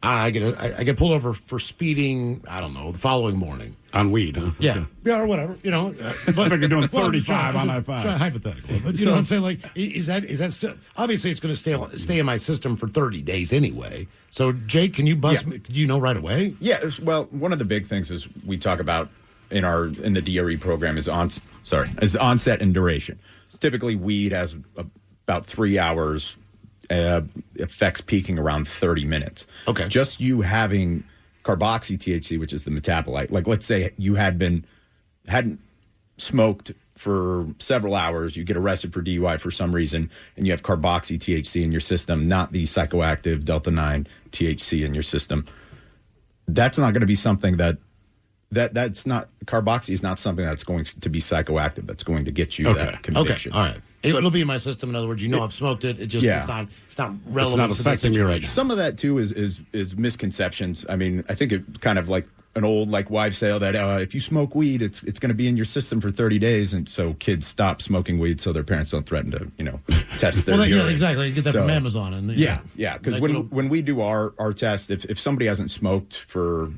I get pulled over for speeding. I don't know, the following morning on weed. Huh? Yeah, or whatever. You know, but like you're doing 35 on I-5. Hypothetical, but you know what I'm saying? Like, is that still? Obviously, it's going to stay in my system for 30 days anyway. So, Jake, can you bust me? Do you know right away? Yeah. Well, one of the big things is we talk about in the DRE program is onset and duration. So typically, weed has about 3 hours. Effects peaking around 30 minutes. Okay. Just you having carboxy THC, which is the metabolite, like let's say you hadn't smoked for several hours, you get arrested for DUI for some reason, and you have carboxy THC in your system, not the psychoactive delta-9 THC in your system. That's not going to be something that's not, carboxy is not something that's going to be psychoactive. That's going to get you that conviction. Okay. All right. It'll be in my system. In other words, I've smoked it. It just it's not relevant. It's not affecting me right now. Some of that too is misconceptions. I mean, I think it kind of like an old wives' tale that if you smoke weed, it's going to be in your system for 30 days, and so kids stop smoking weed so their parents don't threaten to test their urine. Yeah, exactly. You get that from Amazon, and because when we do our test, if somebody hasn't smoked for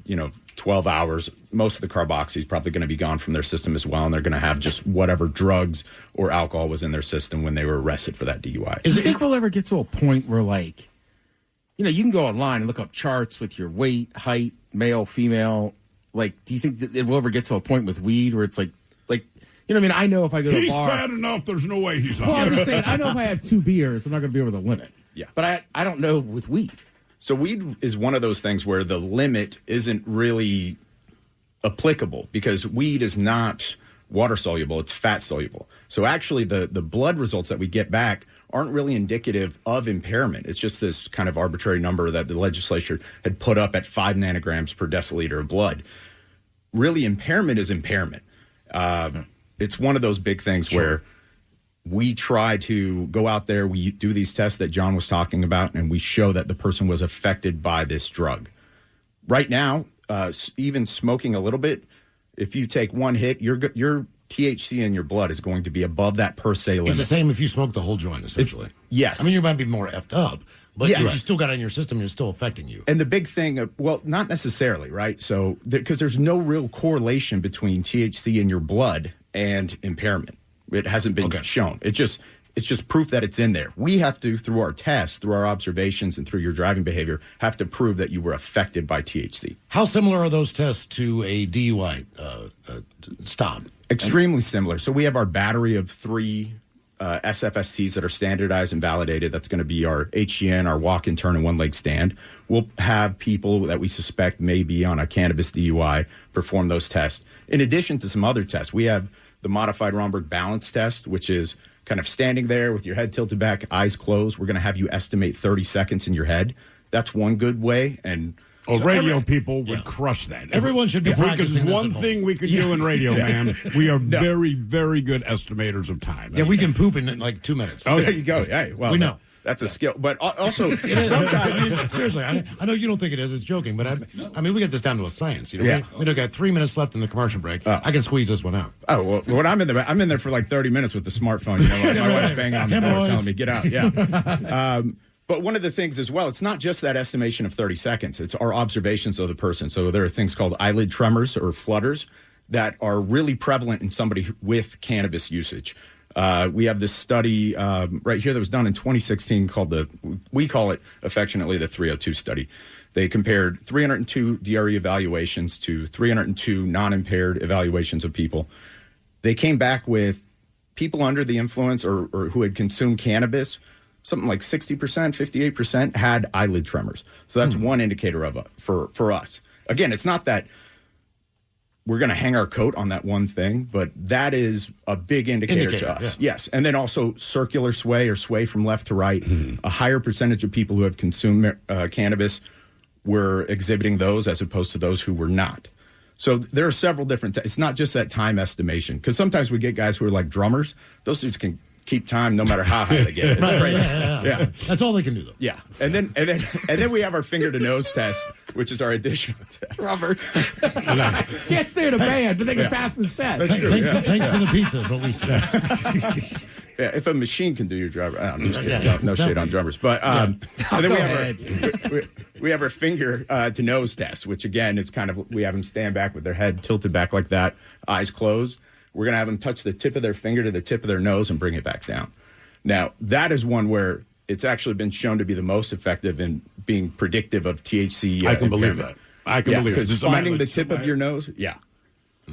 12 hours, most of the carboxy is probably going to be gone from their system as well, and they're going to have just whatever drugs or alcohol was in their system when they were arrested for that DUI. Do you think we'll ever get to a point where, you can go online and look up charts with your weight, height, male, female? Do you think that it will ever get to a point with weed where it's like, you know what I mean? I know if I go to a bar. He's fat enough, there's no way he's Well, I'm just saying, I know if I have 2 beers, I'm not going to be over the limit. Yeah. But I don't know with weed. So weed is one of those things where the limit isn't really applicable because weed is not water soluble, it's fat soluble. So actually the blood results that we get back aren't really indicative of impairment. It's just this kind of arbitrary number that the legislature had put up at 5 nanograms per deciliter of blood. Really, impairment is impairment. It's one of those big things where we try to go out there, we do these tests that John was talking about, and we show that the person was affected by this drug. Right now, even smoking a little bit, if you take one hit, your THC in your blood is going to be above that per se limit. It's the same if you smoke the whole joint, essentially. Yes. I mean, you might be more effed up, but if you still got it in your system, it's still affecting you. And the big thing, well, not necessarily, right? So, because there's no real correlation between THC in your blood and impairment. It hasn't been shown. It's just proof that it's in there. We have to, through our tests, through our observations, and through your driving behavior, have to prove that you were affected by THC. How similar are those tests to a DUI stop? Extremely similar. So we have our battery of 3 SFSTs that are standardized and validated. That's going to be our HGN, our walk and turn and one leg stand. We'll have people that we suspect may be on a cannabis DUI perform those tests. In addition to some other tests, we have the modified Romberg balance test, which is kind of standing there with your head tilted back, eyes closed. We're going to have you estimate 30 seconds in your head. That's one good way. And radio people would crush that. Everyone should be practicing this. One thing we could do in radio, man, we are very, very good estimators of time. Yeah, we can poop in 2 minutes. Oh, there you go. Yeah, well, we know. That's a skill. But also, sometimes, seriously, I know you don't think it is. It's joking, but I mean, we get this down to a science. You know, we got 3 minutes left in the commercial break. I can squeeze this one out. Oh well, when I'm in there for like 30 minutes with the smartphone. You know, like my wife's banging on the door telling me get out. Yeah. But one of the things as well, it's not just that estimation of 30 seconds. It's our observations of the person. So there are things called eyelid tremors or flutters that are really prevalent in somebody with cannabis usage. We have this study right here that was done in 2016 called we call it affectionately the 302 study. They compared 302 DRE evaluations to 302 non-impaired evaluations of people. They came back with people under the influence or who had consumed cannabis. Something like 60%, 58% had eyelid tremors. So that's one indicator of for us. Again, it's not that we're going to hang our coat on that one thing, but that is a big indicator to us. Yeah. Yes. And then also circular sway or sway from left to right. A higher percentage of people who have consumed cannabis were exhibiting those as opposed to those who were not. So there are several different it's not just that time estimation, because sometimes we get guys who are like drummers. Those dudes can keep time no matter how high they get. It's crazy. Yeah. That's all they can do, though. Yeah. And then we have our finger to nose test, which is our additional test. Drummers. Can't stay in a band, but they can pass this test. That's true. Thanks for the pizza is what we say. Yeah, if a machine can do your drummer, I'm just kidding. No shade on drummers. But and then we have our finger to nose test, which again is kind of, we have them stand back with their head tilted back like that, eyes closed. We're going to have them touch the tip of their finger to the tip of their nose and bring it back down. Now, that is one where it's actually been shown to be the most effective in being predictive of THC. I can believe that. I can believe it. Because finding the tip of your nose,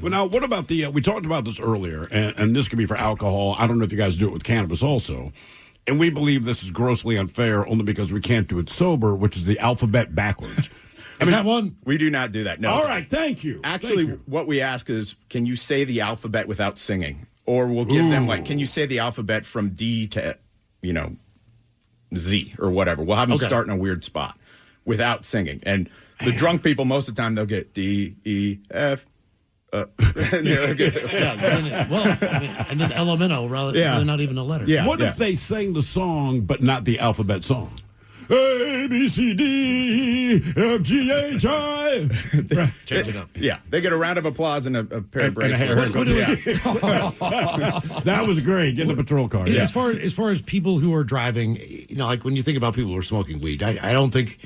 Well, now, what about we talked about this earlier, and this could be for alcohol. I don't know if you guys do it with cannabis also. And we believe this is grossly unfair only because we can't do it sober, which is the alphabet backwards. Is that one? We do not do that, no. All right, thank you. Actually, what we ask is, can you say the alphabet without singing? Or we'll give them, can you say the alphabet from D to, Z or whatever. We'll have them start in a weird spot without singing. And the drunk people, most of the time, they'll get D, E, F, and then elemental, rather not even a letter. Yeah. What if they sang the song but not the alphabet song? A, B, C, D, F, G, H, I. Change it up. Yeah. They get a round of applause and a pair of bracelets. That was great. Getting a patrol car. As far as people who are driving, like when you think about people who are smoking weed, I don't think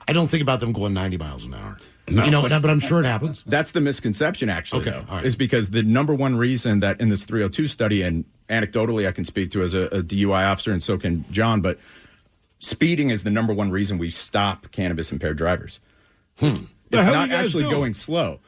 about them going 90 miles an hour. No. But I'm sure it happens. That's the misconception, actually, all right. is because the number one reason that in this 302 study, and anecdotally I can speak to as a DUI officer, and so can John, but speeding is the number one reason we stop cannabis-impaired drivers. It's not actually going slow.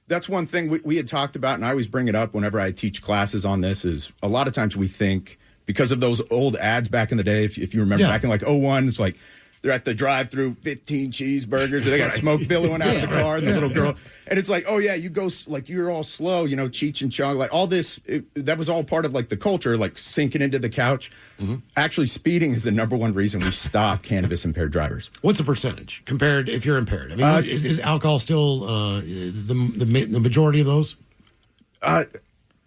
That's one thing we had talked about, and I always bring it up whenever I teach classes on this, is a lot of times we think, because of those old ads back in the day, if you remember back in like 01, it's like, they're at the drive-through, 15 cheeseburgers, and they got smoke billowing out of the car, and the little girl. And it's like, oh, yeah, you go, like, you're all slow, Cheech and Chong. Like, all this, that was all part of, like, the culture, like, sinking into the couch. Mm-hmm. Actually, speeding is the number one reason we stop cannabis-impaired drivers. What's the percentage compared if you're impaired? I mean, is alcohol still the majority of those?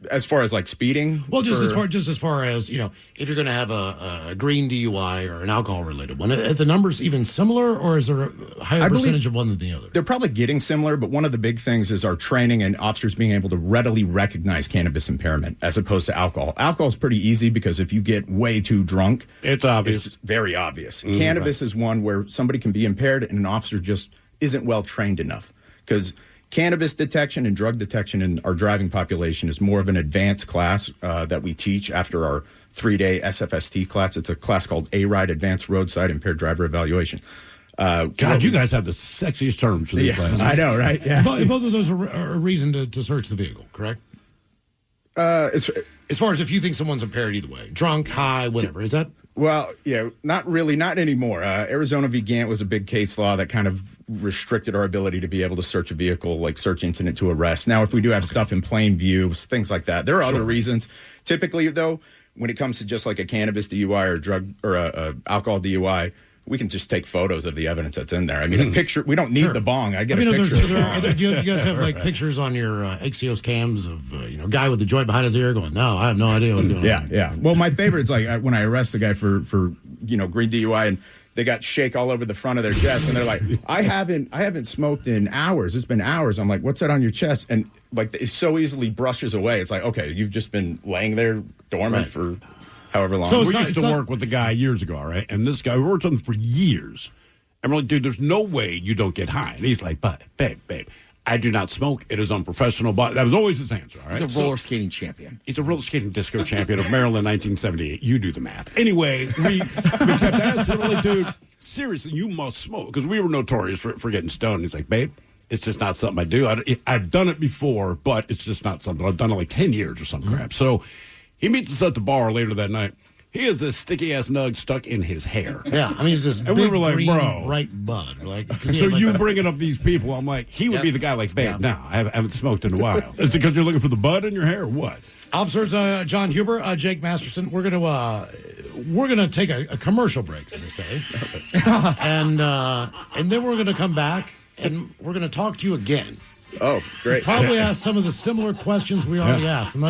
As far as like speeding? Well, just as far as, if you're going to have a green DUI or an alcohol related one, are the numbers even similar, or is there a higher percentage of one than the other? They're probably getting similar, but one of the big things is our training and officers being able to readily recognize cannabis impairment as opposed to alcohol. Alcohol is pretty easy because if you get way too drunk, it's obvious. It's very obvious. Mm-hmm. Cannabis is one where somebody can be impaired and an officer just isn't well trained enough, because cannabis detection and drug detection in our driving population is more of an advanced class that we teach after our 3-day SFST class. It's a class called A-RIDE, Advanced Roadside Impaired Driver Evaluation. God, you guys have the sexiest terms for these classes. I know, right? Yeah. Both of those are a reason to search the vehicle, correct? As far as if you think someone's impaired either way, drunk, high, whatever, is that? Well, not really, not anymore. Arizona v. Gant was a big case law that kind of restricted our ability to be able to search a vehicle, like search incident to arrest. Now, if we do have stuff in plain view, things like that, there are other reasons. Typically, though, when it comes to just like a cannabis DUI or drug or a alcohol DUI, we can just take photos of the evidence that's in there. I mean, a picture, we don't need the bong. I get a picture. Do you guys have like pictures on your Axios cams of, guy with the joint behind his ear going, no, I have no idea what's going on. Yeah. Well, my favorite is like when I arrest a guy for green DUI, and they got shake all over the front of their chest, and they're like, I haven't smoked in hours. It's been hours. I'm like, what's that on your chest? And like, it so easily brushes away. It's like, okay, you've just been laying there dormant for however long. So we used to work with a guy years ago, all right? And this guy, we worked with him for years. And we're like, dude, there's no way you don't get high. And he's like, but, babe, I do not smoke. It is unprofessional. But that was always his answer, all right? He's a roller skating champion. He's a roller skating disco champion of Maryland, 1978. You do the math. Anyway, we kept asking him, like, dude, seriously, you must smoke. Because we were notorious for getting stoned. He's like, babe, it's just not something I do. I've done it before, but it's just not something. I've done it like 10 years or some crap. So he meets us at the bar later that night. He has this sticky-ass nug stuck in his hair. Yeah, I mean, it's this and big we were like, green, bro. bright bud. Like, So you bringing up these people, I'm like, he would be the guy like, babe, no, I haven't smoked in a while. Is it because you're looking for the bud in your hair or what? Officers John Huber, Jake Masterson, we're gonna take a commercial break, as they say. and then we're gonna come back and we're gonna talk to you again. Oh, great. We'll probably ask some of the similar questions we already asked. I'm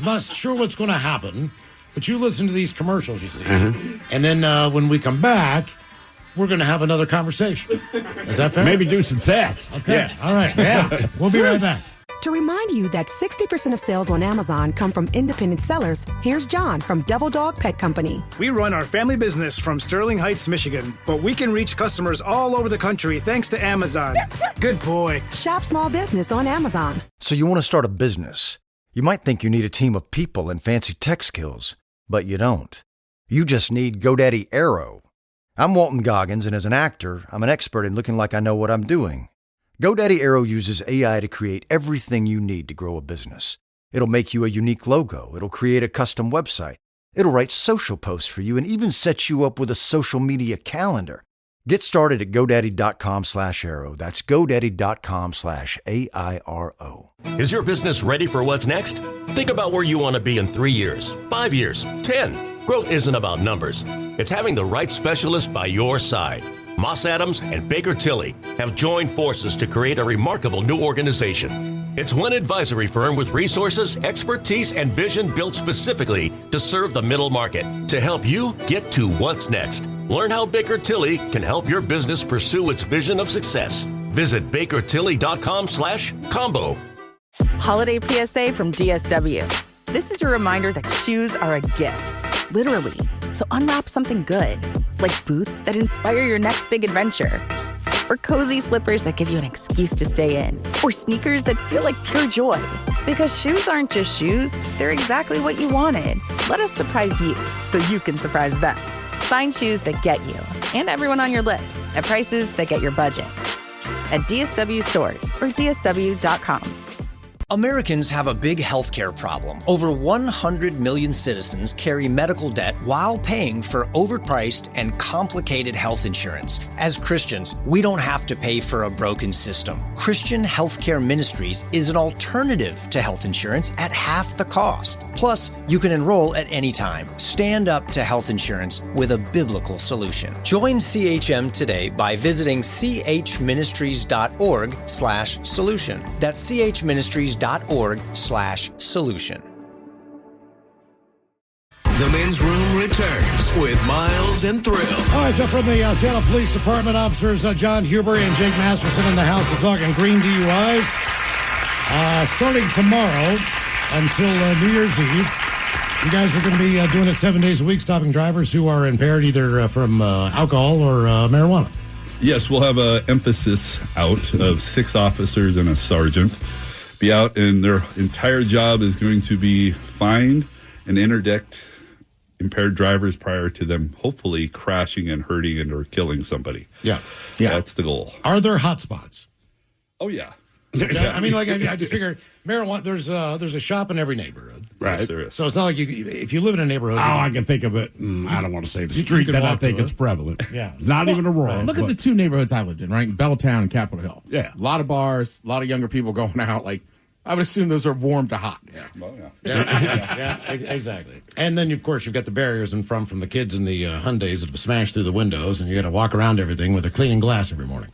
not sure what's going to happen, but you listen to these commercials, you see. And then when we come back, we're going to have another conversation. Is that fair? Maybe do some tests. Okay. Yes. All right. Yeah. We'll be right back. To remind you that 60% of sales on Amazon come from independent sellers, here's John from Devil Dog Pet Company. We run our family business from Sterling Heights, Michigan, but we can reach customers all over the country thanks to Amazon. Good boy. Shop small business on Amazon. So you want to start a business. You might think you need a team of people and fancy tech skills, but you don't. You just need GoDaddy Aero. I'm Walton Goggins, and as an actor, I'm an expert in looking like I know what I'm doing. GoDaddy Aero uses AI to create everything you need to grow a business. It'll make you a unique logo. It'll create a custom website. It'll write social posts for you and even set you up with a social media calendar. Get started at GoDaddy.com/Aero. That's GoDaddy.com/AIRO. Is your business ready for what's next? Think about where you want to be in 3 years, 5 years, 10. Growth isn't about numbers. It's having the right specialist by your side. Moss Adams and Baker Tilly have joined forces to create a remarkable new organization. It's one advisory firm with resources, expertise, and vision built specifically to serve the middle market to help you get to what's next. Learn how Baker Tilly can help your business pursue its vision of success. Visit bakertilly.com/combo. Holiday PSA from DSW. This is your reminder that shoes are a gift, literally. So unwrap something good, like boots that inspire your next big adventure, or cozy slippers that give you an excuse to stay in, or sneakers that feel like pure joy. Because shoes aren't just shoes, they're exactly what you wanted. Let us surprise you so you can surprise them. Find shoes that get you and everyone on your list at prices that get your budget. At DSW stores or DSW.com. Americans have a big healthcare problem. Over 100 million citizens carry medical debt while paying for overpriced and complicated health insurance. As Christians, we don't have to pay for a broken system. Christian Healthcare Ministries is an alternative to health insurance at half the cost. Plus, you can enroll at any time. Stand up to health insurance with a biblical solution. Join CHM today by visiting chministries.org/solution. That's chministries.org/solution. The men's room returns with Miles and Thrill. All right, so from the Seattle Police Department, officers John Huber and Jake Masterson in the house. We're talking green DUIs. Starting tomorrow until New Year's Eve, you guys are going to be doing it 7 days a week, stopping drivers who are impaired either from alcohol or marijuana. Yes, we'll have an emphasis out of 6 officers and a sergeant. Be out, and their entire job is going to be find and interdict impaired drivers prior to them hopefully crashing and hurting and or killing somebody. Yeah. That's the goal. Are there hot spots? Oh, yeah. I mean, like, I just figure marijuana, there's a shop in every neighborhood. Right. Yes, there is. So it's not like if you live in a neighborhood. I can think of it. I don't want to say the street that I think it's prevalent. Yeah. Not even a wrong. Look at the 2 neighborhoods I lived in, right? In Belltown and Capitol Hill. Yeah. A lot of bars, a lot of younger people going out. Like, I would assume those are warm to hot. Yeah. Oh, Yeah, exactly. And then, of course, you've got the barriers in front from the kids in the Hyundais that have smashed through the windows, and you got to walk around everything with a cleaning glass every morning.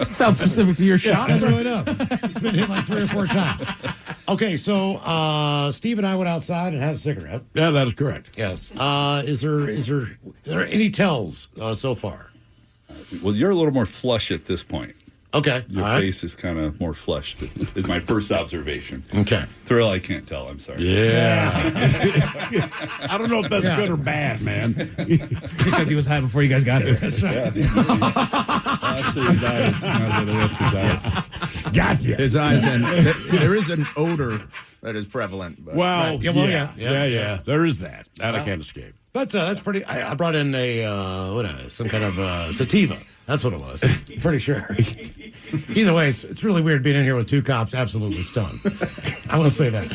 Sounds specific to your shop. It really does. It's been hit like 3 or 4 times. Okay, so Steve and I went outside and had a cigarette. Yeah, that is correct. Yes. Is there there any tells so far? Well, you're a little more flush at this point. Okay. Your face is kind of more flushed, is my first observation. Okay. Thrill, I can't tell. I'm sorry. Yeah. I don't know if that's good or bad, man. Because he was high before you guys got here. That's right. Actually, Gotcha. His eyes, and there is an odor that is prevalent. But, Well, Right. yeah. There is that. That I can't escape. That's pretty. I brought in some kind of sativa. That's what it was. Pretty sure. Either way, it's really weird being in here with two cops absolutely stoned. I will say that.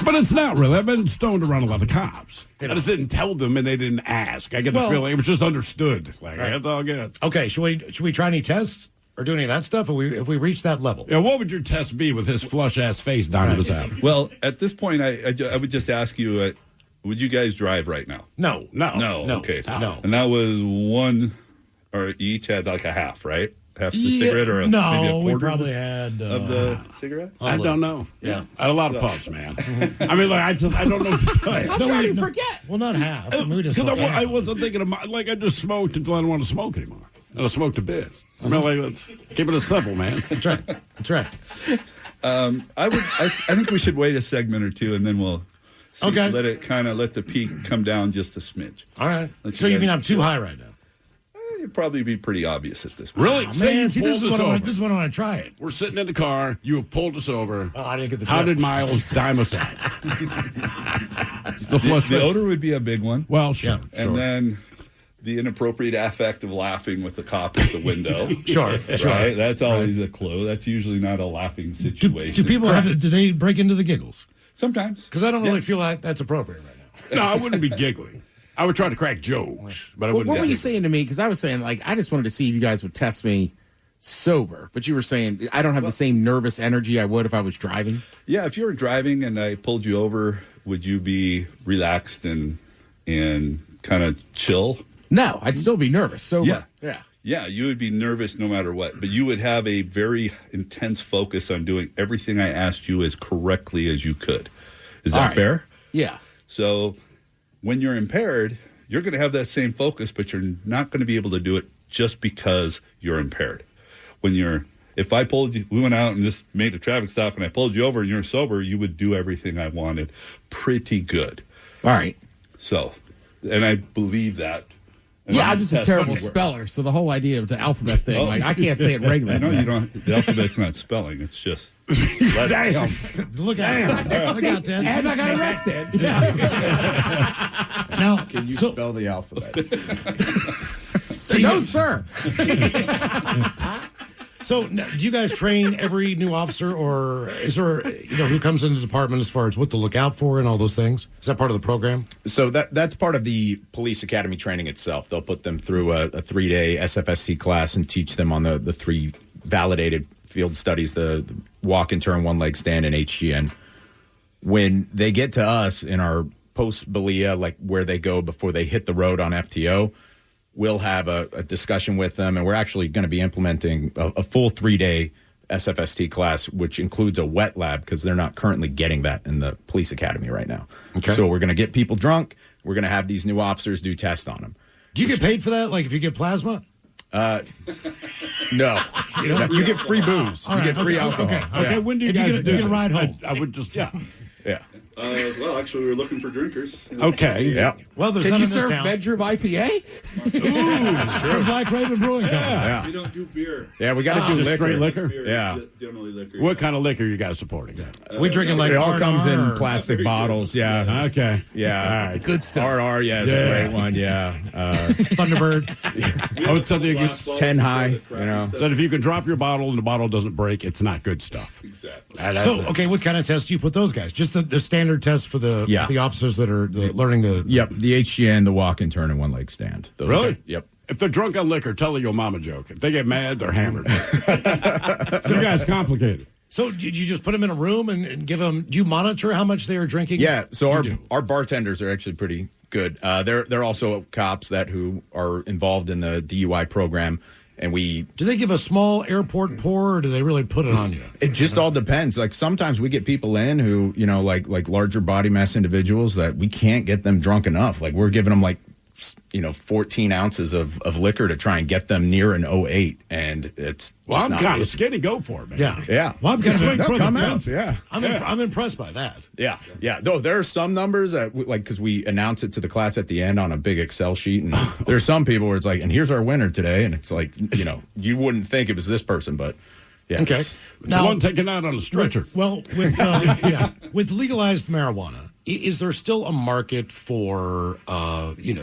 But it's not really. I've been stoned around a lot of cops. I just didn't tell them, and they didn't ask. I get the feeling it was just understood. Like, that's all good. Okay, should we try any tests or do any of that stuff if we reach that level? Yeah, what would your test be with his flush-ass face down in his out? Well, at this point, I would just ask you, would you guys drive right now? No. Okay. No. And that was one, or you each had like a half, right? Half the cigarette, or maybe a quarter we probably had of the cigarette? I don't know. Yeah. I had a lot of puffs, man. I mean, like, I don't know what to tell you. I'm trying to forget. Well, not half. Because I wasn't thinking of I just smoked until I didn't want to smoke anymore. And I smoked a bit. I mean, like, let's keep it simple, man. That's right. I think we should wait a segment or two, and then we'll let the peak come down just a smidge. All right. So you mean I'm too high right now? It'd probably be pretty obvious at this point. Really? Man, see, this is when I want to try it. We're sitting in the car. You have pulled us over. Oh, I didn't get the How tip. did Miles dime us out? The odor would be a big one. Well, sure. And then the inappropriate affect of laughing with the cop at the window. Sure. Right? That's always a clue. That's usually not a laughing situation. Do people do they break into the giggles? Sometimes. Because I don't really feel like that's appropriate right now. No, I wouldn't be giggling. I would try to crack jokes, but I wouldn't. What were you saying to me? Because I was saying, like, I just wanted to see if you guys would test me sober. But you were saying I don't have the same nervous energy I would if I was driving. Yeah, if you were driving and I pulled you over, would you be relaxed and kind of chill? No, I'd still be nervous. Sober. Yeah, you would be nervous no matter what, but you would have a very intense focus on doing everything I asked you as correctly as you could. Is that fair? Yeah. So when you're impaired, you're going to have that same focus, but you're not going to be able to do it just because you're impaired. If I pulled you, we went out and just made a traffic stop and I pulled you over and you're sober, you would do everything I wanted pretty good. All right. So, and I believe that. And I'm just a terrible speller, so the whole idea of the alphabet thing, I can't say it regularly. No, you don't. The alphabet's not spelling; it's just. Damn! Look at him! Look out, Ted! And I got arrested. Now, can you spell the alphabet? No, sir. So, do you guys train every new officer, or is there, who comes into the department as far as what to look out for and all those things? Is that part of the program? So that's part of the police academy training itself. They'll put them through a 3-day SFST class and teach them on the 3 validated field studies, the walk and turn, one leg stand, and HGN. When they get to us in our post-BLEA, like where they go before they hit the road on FTO, we'll have a discussion with them, and we're actually going to be implementing a full 3-day SFST class, which includes a wet lab because they're not currently getting that in the police academy right now. Okay. So we're going to get people drunk. We're going to have these new officers do tests on them. Do you get paid for that? Like if you get plasma? No. You get free booze. All you right, get free alcohol. Okay, when do you If guys you do get a ride home. I would just, Yeah. Well, actually, we were looking for drinkers. Okay. Yeah. Well, there's Can none you in this serve town. bedroom IPA? From Black Raven Brewing Company. Yeah. We don't do beer. Yeah, we got to do just liquor. straight liquor? Beer, Yeah. Generally liquor. What kind of liquor are you guys supporting? We drinking like It all comes in R&R or- plastic bottles. Yeah. Okay. Yeah. All right. Good stuff. RR, yeah, it's a great one. Yeah. Thunderbird. I would tell you, 10 high, that if you can drop your bottle and the bottle doesn't break, it's not good stuff. Exactly. So, okay, what kind of test do you put those guys? Just the standard test for the officers that are learning the... Yep, the HGN, the walk and turn, and one leg stand. Those Really? Yep. If they're drunk on liquor, tell your mama joke. If they get mad, they're hammered. So you guys complicated. So did you just put them in a room and give them... Do you monitor how much they are drinking? Yeah, so our bartenders are actually pretty good. They're also cops who are involved in the DUI program. And do they give a small airport pour, or do they really put it on you? It just all depends. Like sometimes we get people in who, like larger body mass individuals that we can't get them drunk enough. Like we're giving them like 14 ounces of liquor to try and get them near an 08, and it's I'm kind of skinny. Go for it, man. Yeah. Well, I'm kind of swing for the fence. Yeah. I'm impressed by that. Yeah. Though there are some numbers that, because we announce it to the class at the end on a big Excel sheet, and there's some people where it's like, and here's our winner today, and it's like, you wouldn't think it was this person, but yeah. Okay. It's the one taken out on a stretcher. With legalized marijuana, is there still a market for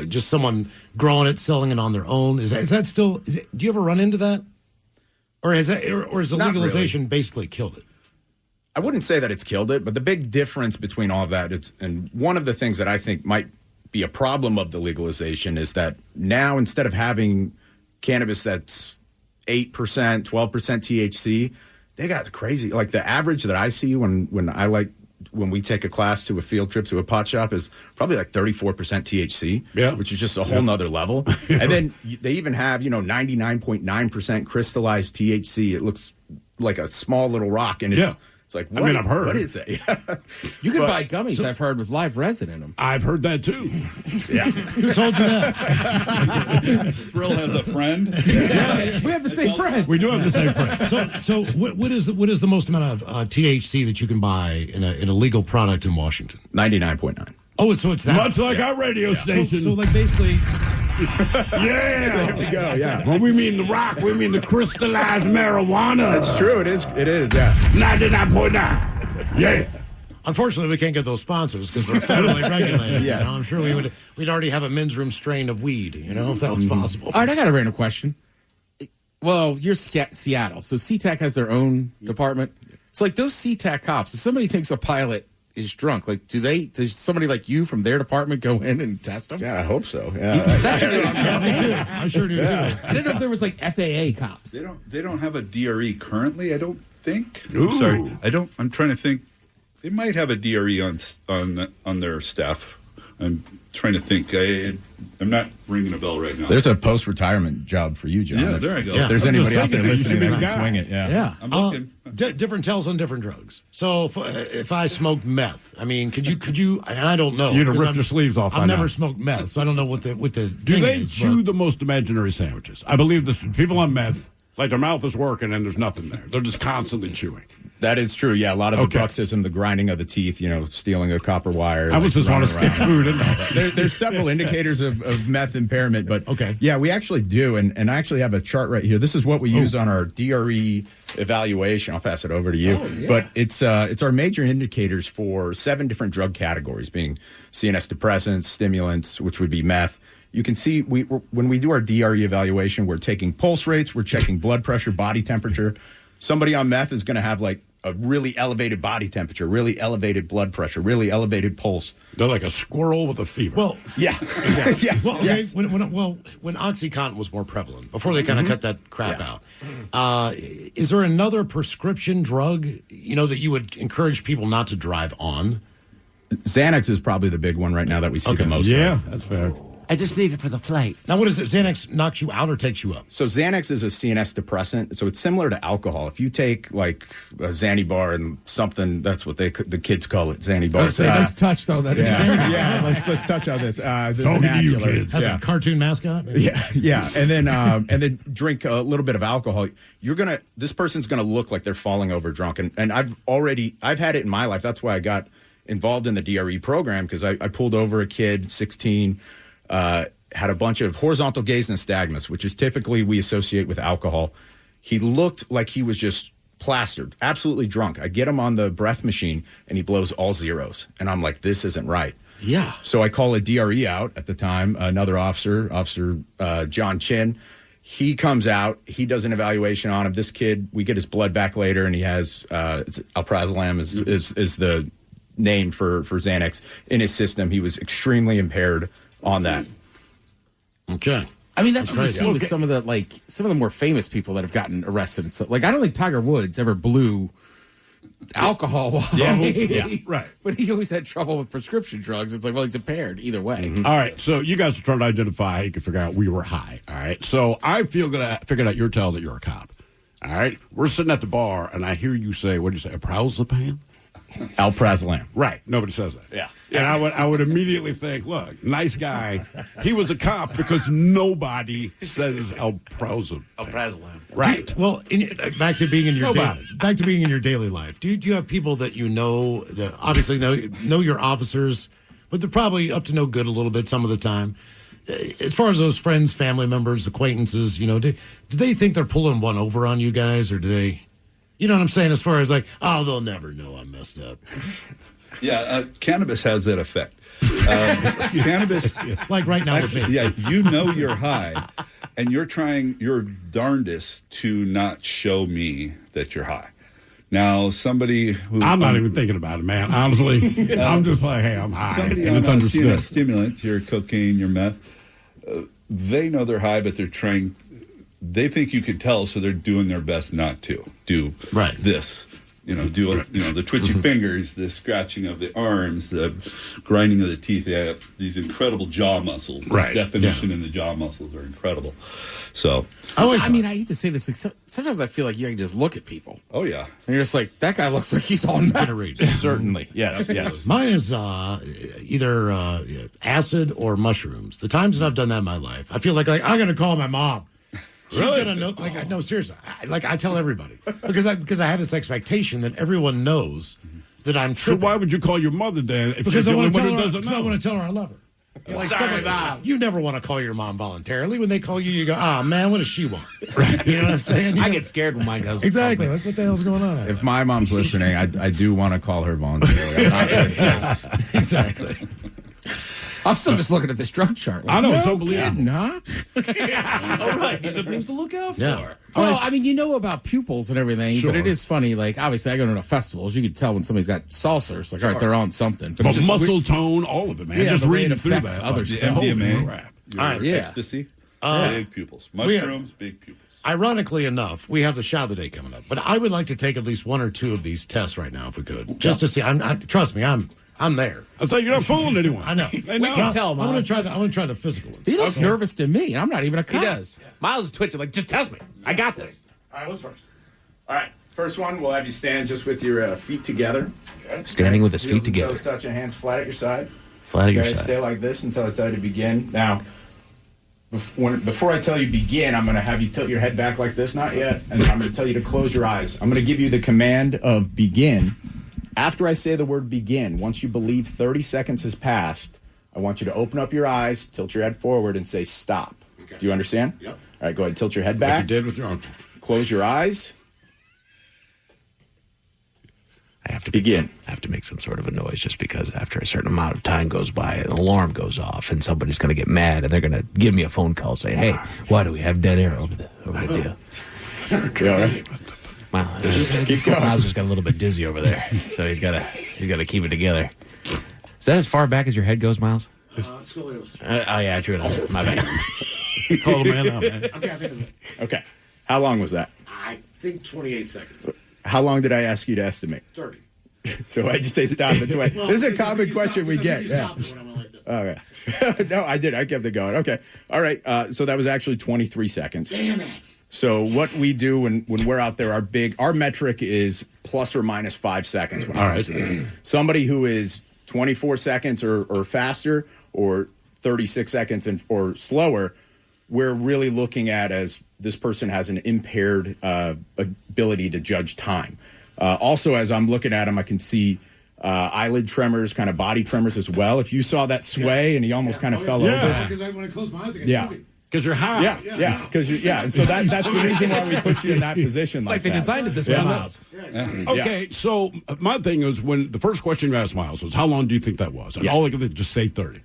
just someone growing it, selling it on their own? Is that still? Do you ever run into that, or has the Not legalization really. basically killed it? I wouldn't say that it's killed it, but the big difference between all of that, and one of the things that I think might be a problem of the legalization is that now instead of having cannabis that's 8%, 12% THC, they got crazy. Like the average that I see when we take a class to a field trip to a pot shop is probably like 34% THC, which is just a whole nother level. And then they even have, 99.9% crystallized THC. It looks like a small little rock, and it's like, what, I've heard. What is it? You can buy gummies, I've heard, with live resin in them. I've heard that too. Yeah. Who told you that? Thrill has a friend. We have the same friend. We do have the same friend. So what is the most amount of THC that you can buy in a legal product in Washington? 99.9. Oh, so it's that much like our radio station. So like basically. There we go. Yeah. When we mean the rock, we mean the crystallized marijuana. That's true. It is. Yeah. 99.9. Yeah. Unfortunately, we can't get those sponsors because we're federally regulated. Yeah. I'm sure we'd already have a men's room strain of weed. If that was possible. All right, I got a random question. Well, you're Seattle, so SeaTac has their own department. So, like those SeaTac cops, if somebody thinks a pilot is drunk, like does somebody like you from their department go in and test them? Yeah, I hope so. Yeah. I sure do too. I didn't know if there was like FAA cops. They don't have a DRE currently, I don't think. Ooh. I'm sorry. I'm trying to think. They might have a DRE on their staff. I'm trying to think. I'm not ringing a bell right now. There's a post-retirement job for you, John. Yeah, there I go. If there's anybody out there listening that guy. can swing it, Yeah. I'm looking. Different tells on different drugs. So if I smoked meth, I mean, could you? And I don't know. You'd have because ripped your sleeves off. I've never smoked meth, so I don't know what the Do thing they is, chew the most imaginary sandwiches? I believe this. People on meth, like their mouth is working and there's nothing there. They're just constantly chewing. That is true. Yeah, a lot of the bruxism, the grinding of the teeth, stealing a copper wire. I would just want to stick food in there. There's several indicators of meth impairment, but yeah, we actually do, and I actually have a chart right here. This is what we use on our DRE evaluation. I'll pass it over to you. But it's our major indicators for 7 different drug categories, being CNS depressants, stimulants, which would be meth. You can see when we do our DRE evaluation, we're taking pulse rates, we're checking blood pressure, body temperature. Somebody on meth is going to have like a really elevated body temperature, really elevated blood pressure, really elevated pulse. They're like a squirrel with a fever. Well, yeah. Yes. Well, okay. Yes. When OxyContin was more prevalent, before they kind of cut that crap out, is there another prescription drug, that you would encourage people not to drive on? Xanax is probably the big one right now that we see the most. Yeah, that's fair. I just need it for the flight. Now, what is it? Xanax knocks you out or takes you up? So Xanax is a CNS depressant. So it's similar to alcohol. If you take like a Xannibar and something, that's what the kids call it, Xannibar. Nice touch, though. That is. Yeah. Let's touch on this. The Talking to you vernacular. kids. That's a cartoon mascot? Yeah. And then drink a little bit of alcohol. This person's gonna look like they're falling over drunk. And I've had it in my life. That's why I got involved in the DRE program, because I pulled over a kid, 16. Had a bunch of horizontal gaze nystagmus, which is typically we associate with alcohol. He looked like he was just plastered, absolutely drunk. I get him on the breath machine, and he blows all zeros. And I'm like, this isn't right. Yeah. So I call a DRE out at the time, another officer, John Chin. He comes out. He does an evaluation on him. This kid, we get his blood back later, and he has alprazolam is the name for Xanax in his system. He was extremely impaired on that. Okay. I mean, that's what you see with some of the more famous people that have gotten arrested and stuff. Like, I don't think Tiger Woods ever blew alcohol while right. But he always had trouble with prescription drugs. It's like, well, he's impaired either way. Mm-hmm. All right, so you guys are trying to identify how you can figure out we were high. All right, so I figured out you're telling that you're a cop. All right, we're sitting at the bar, and I hear you say, what did you say, a prowlzapan? Alprazolam. Right. Nobody says that. Yeah. And I would immediately think, look, nice guy. He was a cop because nobody says alprazolam. Alprazolam. Right. Well, back to being in your daily life. Do you have people that you know that obviously know your officers, but they're probably up to no good a little bit some of the time? As far as those friends, family members, acquaintances, do they think they're pulling one over on you guys, or do they? You know what I'm saying? As far as like, oh, they'll never know I'm messed up. Yeah, cannabis has that effect. Cannabis, like right now with me. Yeah, you're high, and you're trying your darndest to not show me that you're high. Now, somebody who I'm not even thinking about it, man. Honestly, I'm just like, hey, I'm high, somebody and it's on understood. Stimulant, your cocaine, your meth, they know they're high, but they're trying. They think you can tell, so they're doing their best not to do this. The twitchy fingers, the scratching of the arms, the grinding of the teeth. They have these incredible jaw muscles. Right. The definition in the jaw muscles are incredible. So, I hate to say this. Sometimes I feel like you can just look at people. Oh, yeah. And you're just like, that guy looks like he's on meth. Certainly. Yes. Mine is either acid or mushrooms. The times that I've done that in my life, I feel like I'm going to call my mom. She's gonna know. No, seriously. I tell everybody because I have this expectation that everyone knows that I'm tripping. So why would you call your mother then? If Because she's I want the to only one tell who her. doesn't know? I want to tell her I love her. Like Sorry, stuff like Mom. that. You never want to call your mom voluntarily. When they call you, you go, "Ah, man, what does she want?" You know what I'm saying? I get scared when mine goes. Exactly. Like, what the hell's going on? If my mom's listening, I do want to call her voluntarily. Exactly. I'm still just looking at this drug chart. Like, I know, no it's unbelievable. kidding, huh? All right, these are things to look out for. Yeah. Well, I mean, you know about pupils and everything, Sure. but it is funny. Like, obviously, I go to festivals. You can tell when somebody's got salsa. It's like, all right, they're on something. But it's just muscle tone, all of it, man. Yeah, Just the way it reading through affects that. other like, stuff. MDMA, crap. your All right, yeah. ecstasy, big pupils. we- Mushrooms, big pupils. Ironically enough, we have the shot of the day coming up, but I would like to take at least one or two of these tests right now if we could, just to see. Trust me, I'm there. I thought you're not fooling anyone. I know. They know. can tell, I'm Mom. going to try the. I want to try the physical ones. He looks nervous to me. I'm not even a He cop. does. Miles is twitching. Like, just test me. I got this. All right, what's first? All right. First one, we'll have you stand just with your feet together. Standing with his feet Heels and together. Toes touching, hands flat at your side. Flat at your Okay, side. stay like this until I tell you to begin. Now, before I tell you begin, I'm going to have you tilt your head back like this. Not yet. And I'm going to tell you to close your eyes. I'm going to give you the command of begin. After I say the word begin, once you believe 30 seconds has passed, I want you to open up your eyes, tilt your head forward, and say stop. Okay. Do you understand? Yep. All right, go ahead. Tilt your head Like back. you did with your own. Close your eyes. I have to Begin. make some sort of a noise just because after a certain amount of time goes by, an alarm goes off, and somebody's going to get mad, and they're going to give me a phone call saying, "Hey, why do we have dead air over the deal?" You all right? Wow, Keep going. Miles just got a little bit dizzy over there, so he's got to keep it together. Is that as far back as your head goes, Miles? Scoliosis. Oh yeah, true enough. My bad. Call the man out, man. Okay, I think it's it. Okay. How long was that? I think 28 seconds. How long did I ask you to estimate? 30. So I just say stop at 20. Well, This is a because common you question we get. You Yeah. stop it when I'm like this. Okay. No, I did. I kept it going. Okay. All right. So that was actually 23 seconds. Damn it. So what we do when we're out there, our metric is plus or minus 5 seconds when it comes to this. Somebody who is 24 seconds or faster or 36 seconds or slower, we're really looking at as this person has an impaired ability to judge time. Also, as I'm looking at him, I can see eyelid tremors, kind of body tremors as well. If you saw that sway and he almost kind of fell over. Because when I close my eyes, I get dizzy. Because you're high. Yeah. Because and so that's the reason why we put you in that position. It's like they that. designed it this way, Miles. Okay, so my thing is when the first question you asked Miles was, how long do you think that was? And all I could just say 30.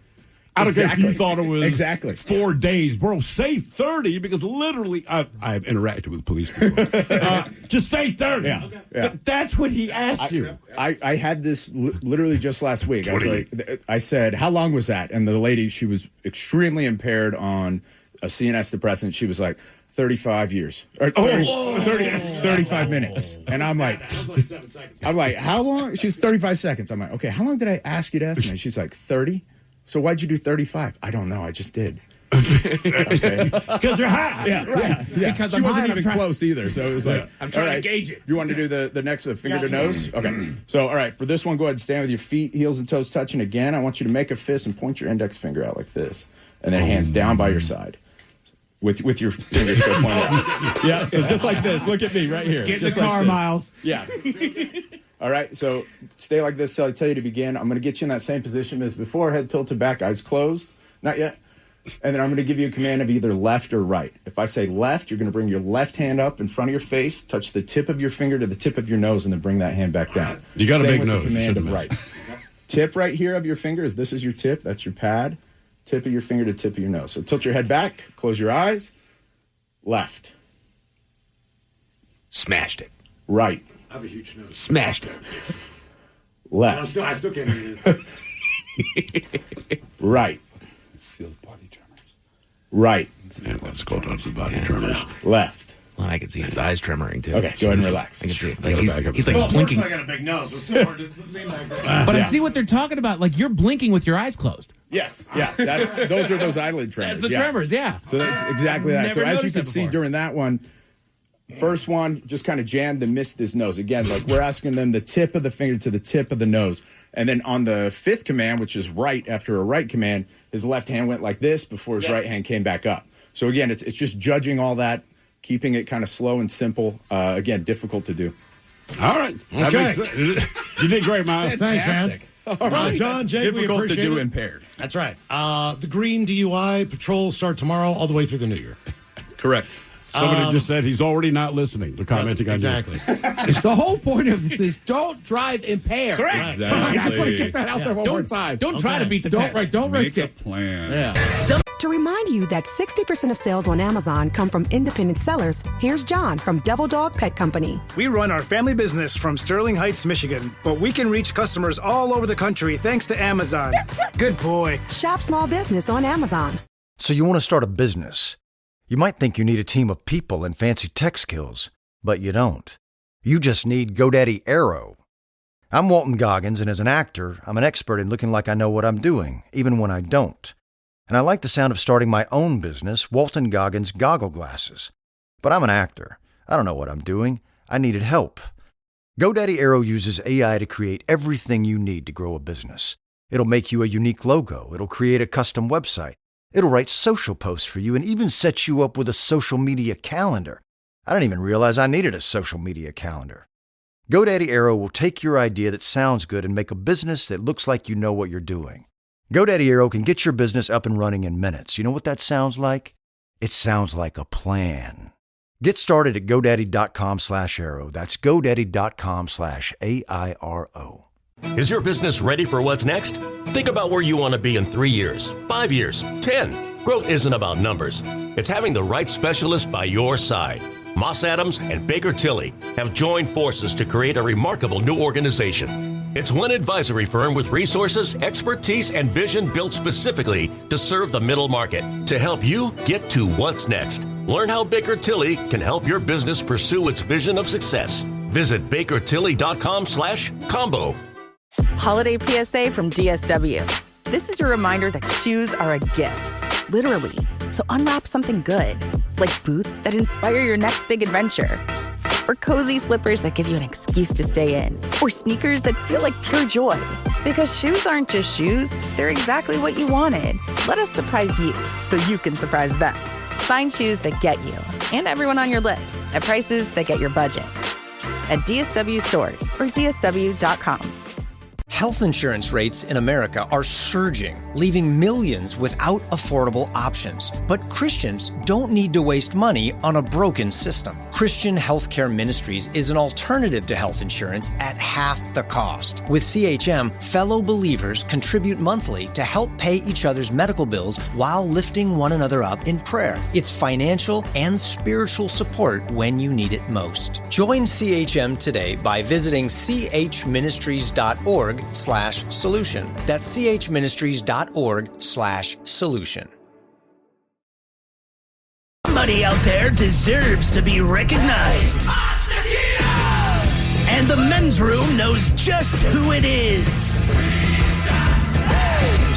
I don't care if you thought it was 4 days. Bro, say 30 because literally I've interacted with police before. Just say 30. Yeah. That's what he asked you. I had this literally just last week. I said, how long was that? And the lady, she was extremely impaired on a CNS depressant. She was like, 35 years. Or 35 minutes. And I'm like, how long? She's 35 seconds. I'm like, okay, how long did I ask you to estimate? She's like, 30. So why'd you do 35? I don't know. I just did. Because you're high. Yeah. Because she I'm wasn't high, even close either. So it was like, I'm trying all to gauge it. You want to do the next finger to nose? Okay. So, all right, for this one, go ahead and stand with your feet, heels and toes touching again. I want you to make a fist and point your index finger out like this. And then hands down by your side. With your fingers still pointed out. Yeah, so just like this. Look at me right here. Get just in the car, like this. Miles. Yeah. All right, so stay like this till I tell you to begin. I'm going to get you in that same position as before, head tilted back, eyes closed. Not yet. And then I'm going to give you a command of either left or right. If I say left, you're going to bring your left hand up in front of your face, touch the tip of your finger to the tip of your nose, and then bring that hand back down. You got a Same big with nose. The You command shouldn't of have right. Tip right here of your finger is this is your tip. That's your pad. Tip of your finger to tip of your nose. So tilt your head back, close your eyes. Left. Smashed it. Right. I have a huge nose. Smashed it. Left. I still can't hear it. Right. Feel the body tremors. Right. Yeah, let's go down to the body tremors. Left. Well, I can see his eyes tremoring too. Okay, go ahead and relax. I can see it. You Like gotta back up. he's like Well, blinking. fortunately, I got a big nose, but still hard to lean like that. But I see what they're talking about. Like you're blinking with your eyes closed. Yes. Yeah. Those are those eyelid tremors. That's the tremors, yeah. So that's exactly that. Never So as you noticed that can see before. during that one, first one just kind of jammed and missed his nose. Again, like we're asking them the tip of the finger to the tip of the nose. And then on the fifth command, which is right after a right command, his left hand went like this before his right hand came back up. So again, it's just judging all that, keeping it kind of slow and simple. Again, difficult to do. All right. That Okay. makes sense. You did great, Miles. Thanks, man. All right. John, Jake, we Difficult to appreciate do it. impaired. That's right. The Green DUI patrols start tomorrow all the way through the new year. Correct. Somebody just said he's already not listening. They're commenting on you. Exactly. The whole point of this is don't drive impaired. Correct. Exactly. I just want to get that out there one more time. Don't try to beat the test. Don't risk Make a it. plan. Yeah. To remind you that 60% of sales on Amazon come from independent sellers, here's John from Devil Dog Pet Company. We run our family business from Sterling Heights, Michigan, but we can reach customers all over the country thanks to Amazon. Good boy. Shop small business on Amazon. So you want to start a business. You might think you need a team of people and fancy tech skills, but you don't. You just need GoDaddy Aero. I'm Walton Goggins, and as an actor, I'm an expert in looking like I know what I'm doing, even when I don't. And I like the sound of starting my own business, Walton Goggins Goggle Glasses. But I'm an actor. I don't know what I'm doing. I needed help. GoDaddy Aero uses AI to create everything you need to grow a business. It'll make you a unique logo. It'll create a custom website. It'll write social posts for you and even set you up with a social media calendar. I didn't even realize I needed a social media calendar. GoDaddy Aero will take your idea that sounds good and make a business that looks like you know what you're doing. GoDaddy Aero can get your business up and running in minutes. You know what that sounds like? It sounds like a plan. Get started at GoDaddy.com/Aero. That's GoDaddy.com/AIRO. Is your business ready for what's next? Think about where you want to be in 3 years, 5 years, 10. Growth isn't about numbers. It's having the right specialist by your side. Moss Adams and Baker Tilly have joined forces to create a remarkable new organization. It's one advisory firm with resources, expertise, and vision built specifically to serve the middle market to help you get to what's next. Learn how Baker Tilly can help your business pursue its vision of success. Visit bakertilly.com/combo. Holiday PSA from DSW. This is your reminder that shoes are a gift, literally. So unwrap something good, like boots that inspire your next big adventure, or cozy slippers that give you an excuse to stay in, or sneakers that feel like pure joy. Because shoes aren't just shoes, they're exactly what you wanted. Let us surprise you so you can surprise them. Find shoes that get you and everyone on your list at prices that get your budget. At DSW stores or DSW.com. Health insurance rates in America are surging, leaving millions without affordable options. But Christians don't need to waste money on a broken system. Christian Healthcare Ministries is an alternative to health insurance at half the cost. With CHM, fellow believers contribute monthly to help pay each other's medical bills while lifting one another up in prayer. It's financial and spiritual support when you need it most. Join CHM today by visiting chministries.org/solution. That's chministries.org/solution. Somebody out there deserves to be recognized. And the men's room knows just who it is.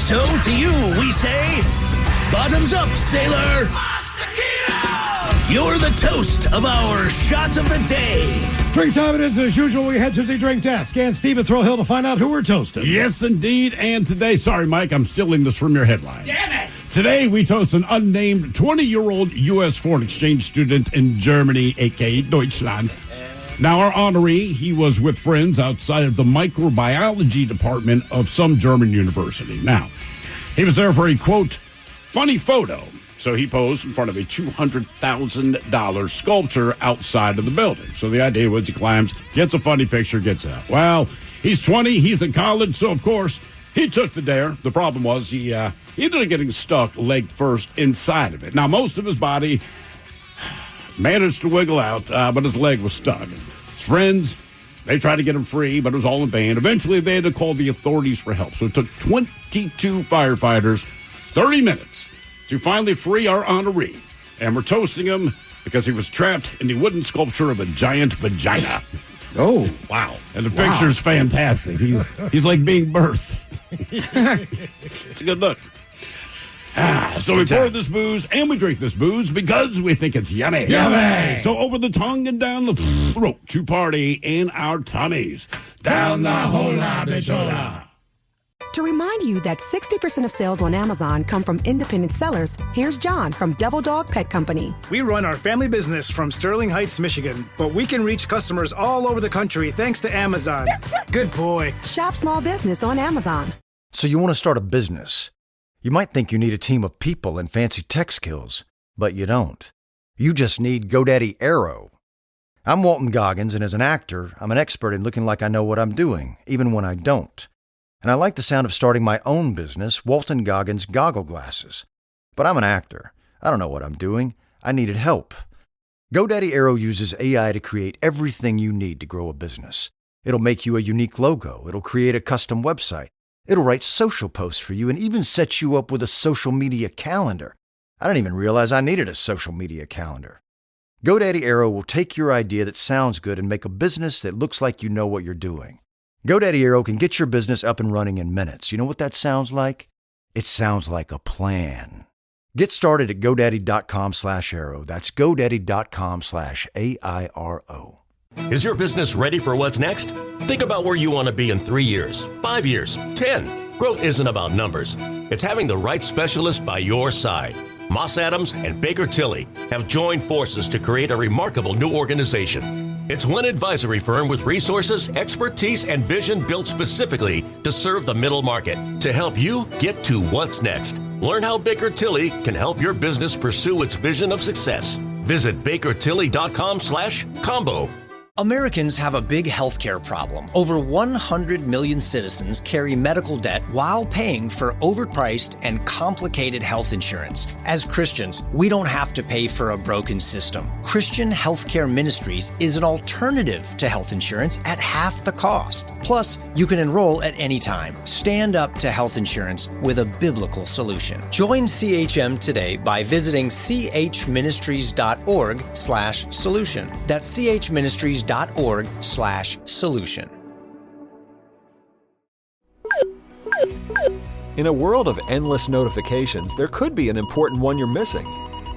So to you, we say, Bottoms up, sailor. You're the toast of our shot of the day. Drink time it is. As usual, we head to the drink desk. And Steve at Thrill Hill to find out who we're toasting. Yes, indeed. And today, sorry, Mike, I'm stealing this from your headlines. Damn it! Today, we toast an unnamed 20-year-old U.S. foreign exchange student in Germany, a.k.a. Deutschland. Now, our honoree, he was with friends outside of the microbiology department of some German university. Now, he was there for a, quote, funny photo. So he posed in front of a $200,000 sculpture outside of the building. So the idea was he climbs, gets a funny picture, gets out. Well, he's 20, he's in college, so of course he took the dare. The problem was he ended up getting stuck leg first inside of it. Now, most of his body managed to wiggle out, but his leg was stuck. His friends, they tried to get him free, but it was all in vain. Eventually, they had to call the authorities for help. So it took 22 firefighters 30 minutes to finally free our honoree. And we're toasting him because he was trapped in the wooden sculpture of a giant vagina. Oh, wow. And the picture's fantastic. He's like being birthed. It's a good look. So we pour this booze and we drink this booze because we think it's yummy. Yummy! So over the tongue and down the throat to party in our tummies. Down the hola bichola. To remind you that 60% of sales on Amazon come from independent sellers, here's John from Devil Dog Pet Company. We run our family business from Sterling Heights, Michigan, but we can reach customers all over the country thanks to Amazon. Good boy. Shop small business on Amazon. So you want to start a business. You might think you need a team of people and fancy tech skills, but you don't. You just need GoDaddy Aero. I'm Walton Goggins, and as an actor, I'm an expert in looking like I know what I'm doing, even when I don't. And I like the sound of starting my own business, Walton Goggins Goggle Glasses. But I'm an actor. I don't know what I'm doing. I needed help. GoDaddy Aero uses AI to create everything you need to grow a business. It'll make you a unique logo. It'll create a custom website. It'll write social posts for you and even set you up with a social media calendar. I didn't even realize I needed a social media calendar. GoDaddy Aero will take your idea that sounds good and make a business that looks like you know what you're doing. GoDaddy Aero can get your business up and running in minutes. You know what that sounds like? It sounds like a plan. Get started at GoDaddy.com/Aero. That's GoDaddy.com/AIRO. Is your business ready for what's next? Think about where you want to be in 3 years, 5 years, 10. Growth isn't about numbers. It's having the right specialist by your side. Moss Adams and Baker Tilly have joined forces to create a remarkable new organization. It's one advisory firm with resources, expertise, and vision built specifically to serve the middle market to help you get to what's next. Learn how Baker Tilly can help your business pursue its vision of success. Visit bakertilly.com/combo. Americans have a big healthcare problem. Over 100 million citizens carry medical debt while paying for overpriced and complicated health insurance. As Christians, we don't have to pay for a broken system. Christian Healthcare Ministries is an alternative to health insurance at half the cost. Plus, you can enroll at any time. Stand up to health insurance with a biblical solution. Join CHM today by visiting chministries.org/solution. That's chministries.org/solution. In a world of endless notifications, there could be an important one you're missing.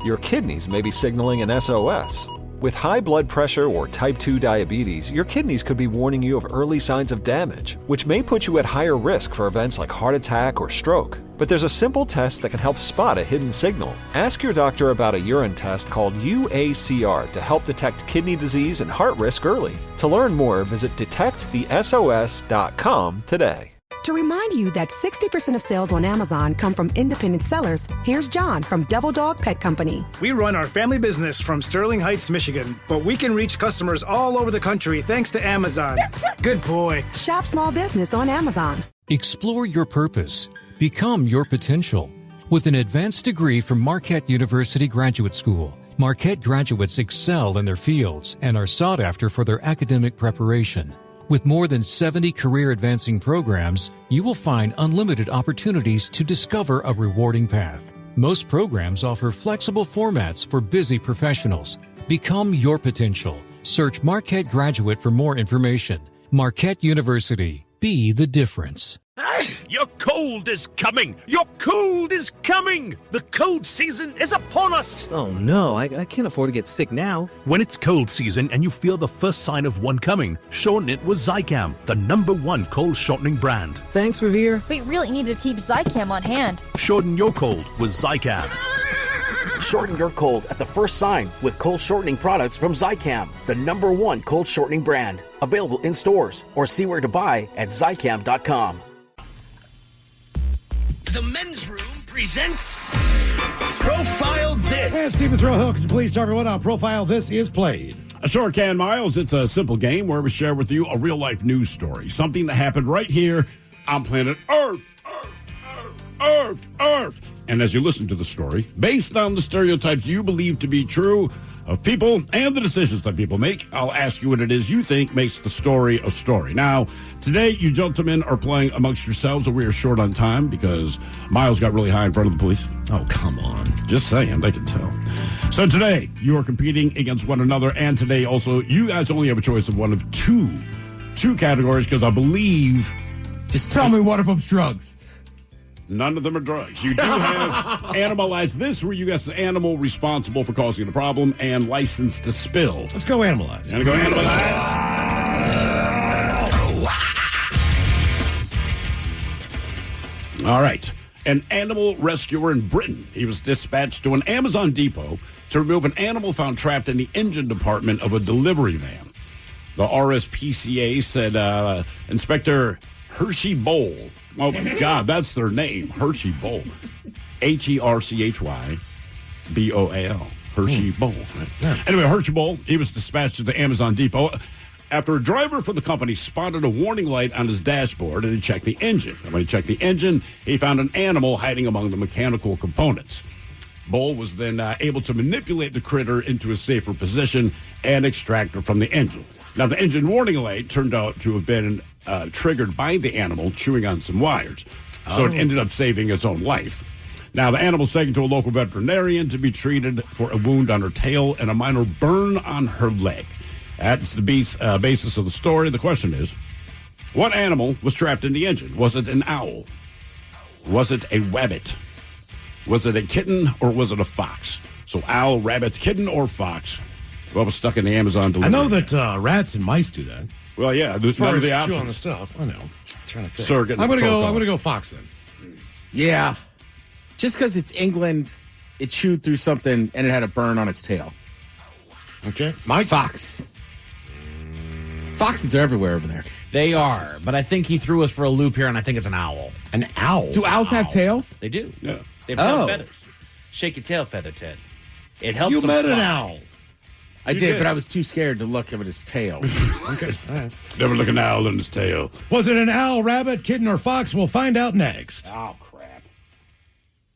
Your kidneys may be signaling an SOS. With high blood pressure or type 2 diabetes, your kidneys could be warning you of early signs of damage, which may put you at higher risk for events like heart attack or stroke. But there's a simple test that can help spot a hidden signal. Ask your doctor about a urine test called UACR to help detect kidney disease and heart risk early. To learn more, visit detectthesos.com today. To remind you that 60% of sales on Amazon come from independent sellers, here's John from Devil Dog Pet Company. We run our family business from Sterling Heights, Michigan, but we can reach customers all over the country thanks to Amazon. Good boy. Shop small business on Amazon. Explore your purpose. Become your potential. With an advanced degree from Marquette University Graduate School, Marquette graduates excel in their fields and are sought after for their academic preparation. With more than 70 career-advancing programs, you will find unlimited opportunities to discover a rewarding path. Most programs offer flexible formats for busy professionals. Become your potential. Search Marquette Graduate for more information. Marquette University. Be the difference. Your cold is coming! Your cold is coming! The cold season is upon us! Oh no, I can't afford to get sick now. When it's cold season and you feel the first sign of one coming, shorten it with Zicam, the #1 cold shortening brand. Thanks, Revere. We really need to keep Zicam on hand. Shorten your cold with Zicam. Shorten your cold at the first sign with cold shortening products from Zicam, the #1 cold shortening brand. Available in stores or see where to buy at Zicam.com. The Men's Room presents Profile This. And Stephen Throwhill, could you please tell everyone how Profile This is played? Sure can, Miles. It's a simple game where we share with you a real-life news story, something that happened right here on planet Earth. Earth. And as you listen to the story, based on the stereotypes you believe to be true of people and the decisions that people make, I'll ask you what it is you think makes the story a story. Now, today, you gentlemen are playing amongst yourselves, and we are short on time because Miles got really high in front of the police. Oh, come on. Just saying, they can tell. So today, you are competing against one another, and today also, you guys only have a choice of one of two categories because I believe... Just tell me one of them's drugs. None of them are drugs. You do have Animalize This, where you guess the animal responsible for causing the problem, and License to Spill. Let's go Animalize. Gonna go Animalize? All right. An animal rescuer in Britain. He was dispatched to an Amazon depot to remove an animal found trapped in the engine compartment of a delivery van. The RSPCA said Inspector Hershey Bowl. Oh, my God, that's their name, Hershey Bowl. HERCHYBOAL. Hershey Bowl. Right? Anyway, Hershey Bowl, he was dispatched to the Amazon depot after a driver for the company spotted a warning light on his dashboard and he checked the engine. And when he checked the engine, he found an animal hiding among the mechanical components. Bowl was then able to manipulate the critter into a safer position and extract her from the engine. Now, the engine warning light turned out to have been triggered by the animal chewing on some wires. So it ended up saving its own life. Now, the animal's taken to a local veterinarian to be treated for a wound on her tail and a minor burn on her leg. That's the basis of the story. The question is, what animal was trapped in the engine? Was it an owl? Was it a rabbit? Was it a kitten or was it a fox? So owl, rabbit, kitten, or fox? What was stuck in the Amazon delivery? I know that rats and mice do that. Well, yeah, there's none of the options. On the stuff. I know. I'm trying to think. Surrogate. I'm gonna go fox then. Yeah. Just because it's England, it chewed through something and it had a burn on its tail. Okay. Mike? Fox. Foxes are everywhere over there. They are, but I think he threw us for a loop here, and I think it's an owl. An owl? Do owls have tails? They do. Yeah. They have tail feathers. Shake your tail feather, Ted. It helps You them met fly. an owl. I did, but I was too scared to look at his tail. Okay. All right. Never look an owl in his tail. Was it an owl, rabbit, kitten, or fox? We'll find out next. Oh, crap.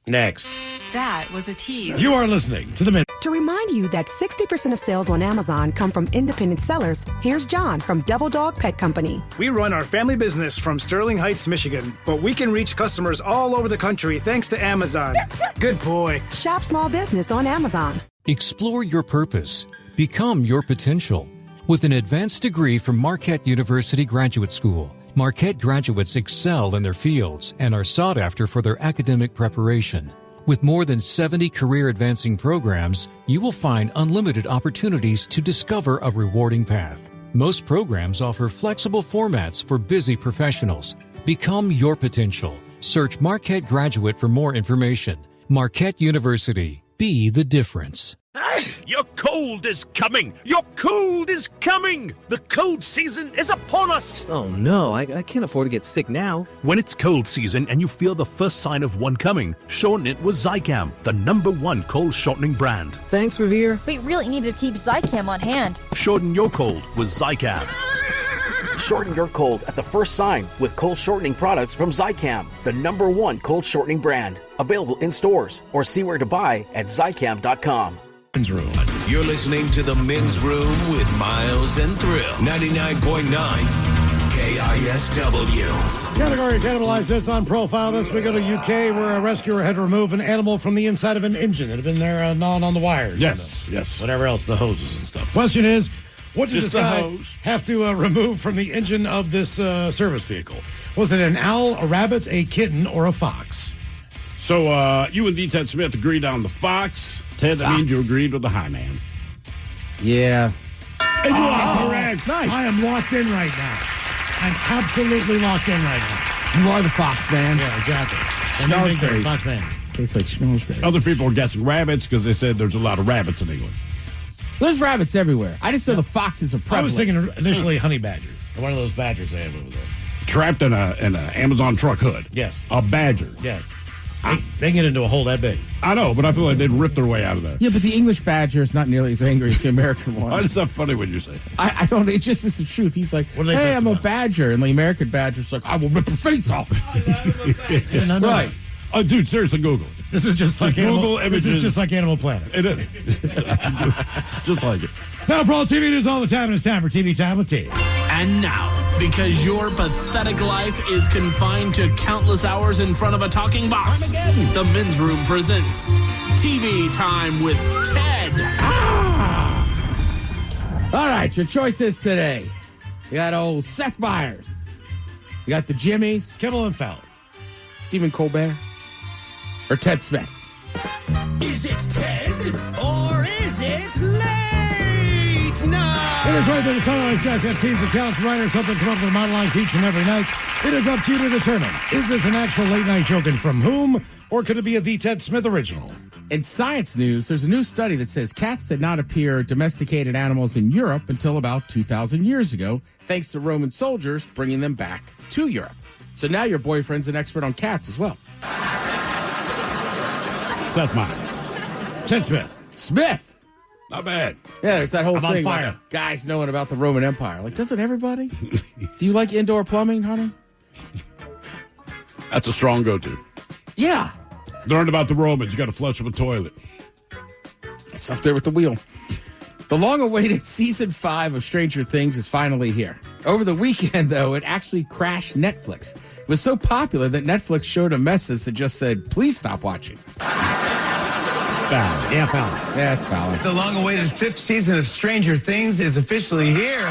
Next. That was a tease. You are listening to the Men. To remind you that 60% of sales on Amazon come from independent sellers, here's John from Devil Dog Pet Company. We run our family business from Sterling Heights, Michigan, but we can reach customers all over the country thanks to Amazon. Good boy. Shop small business on Amazon. Explore your purpose. Become your potential. With an advanced degree from Marquette University Graduate School, Marquette graduates excel in their fields and are sought after for their academic preparation. With more than 70 career-advancing programs, you will find unlimited opportunities to discover a rewarding path. Most programs offer flexible formats for busy professionals. Become your potential. Search Marquette Graduate for more information. Marquette University. Be the difference. Your cold is coming! Your cold is coming! The cold season is upon us! Oh no, I can't afford to get sick now. When it's cold season and you feel the first sign of one coming, shorten it with Zicam, the #1 cold shortening brand. Thanks, Revere. We really need to keep Zicam on hand. Shorten your cold with Zicam. Shorten your cold at the first sign with cold shortening products from Zicam, the #1 cold shortening brand. Available in stores or see where to buy at Zicam.com. Room. You're listening to the Men's Room with Miles and Thrill. 99.9 KISW. Category Cannibalize This on Profile This. We go to UK where a rescuer had to remove an animal from the inside of an engine that had been there gnawing on the wires. Yes. Whatever else, the hoses and stuff. Question is, What did Just this the guy hose. have to remove from the engine of this service vehicle? Was it an owl, a rabbit, a kitten, or a fox? So you and D. Ted Smith agreed on the fox. Ted, that means you agreed with the high man. Yeah. And you are correct. Nice. I am locked in right now. I'm absolutely locked in right now. You are the fox man. Yeah, exactly. Schnozberries. Fox man. Tastes like schnozberries. Other people are guessing rabbits because they said there's a lot of rabbits in England. There's rabbits everywhere. I just know the foxes are prevalent. I was thinking initially honey badger. One of those badgers they have over there. Trapped in a Amazon truck hood. Yes. A badger. Yes. They get into a hole that big. I know, but I feel like they'd rip their way out of there. Yeah, but the English badger is not nearly as angry as the American one. Why is that funny when you say it? I don't. It just is the truth. He's like, What are they hey, pissed I'm a about? badger. And the American badger's like, I will rip your face off. Right. Oh, dude, seriously, Google it. This is just like Google images. This is just like Animal Planet. It is. It's just like it. Now, for all TV news all the time, and it's time for TV Time with T. And now, because your pathetic life is confined to countless hours in front of a talking box, the Men's Room presents TV Time with Ted. All right, your choices today. You got old Seth Meyers. You got the Jimmies. Kimmel and Fallon. Stephen Colbert. Or Ted Smith. Is it Ted or is it late night? It is right there. The Sunrise guys have teams of talented writers helping come up with model lines each and every night. It is up to you to determine, is this an actual late night joke and from whom, or could it be a The Ted Smith original? In science news, there's a new study that says cats did not appear domesticated animals in Europe until about 2,000 years ago, thanks to Roman soldiers bringing them back to Europe. So now your boyfriend's an expert on cats as well. Seth Meyers. Ted Smith. Smith! Not bad. Yeah, there's that whole I'm on thing fire. like guys knowing about the Roman Empire. Like, doesn't everybody? Do you like indoor plumbing, honey? That's a strong go-to. Yeah. Learned about the Romans. You got to flush them a toilet. It's up there with the wheel. The long-awaited season 5 of Stranger Things is finally here. Over the weekend, though, it actually crashed Netflix. It was so popular that Netflix showed a message that just said, please stop watching. Fallon. Yeah, Fallon. Yeah, it's Fallon. The long-awaited 5th season of Stranger Things is officially here.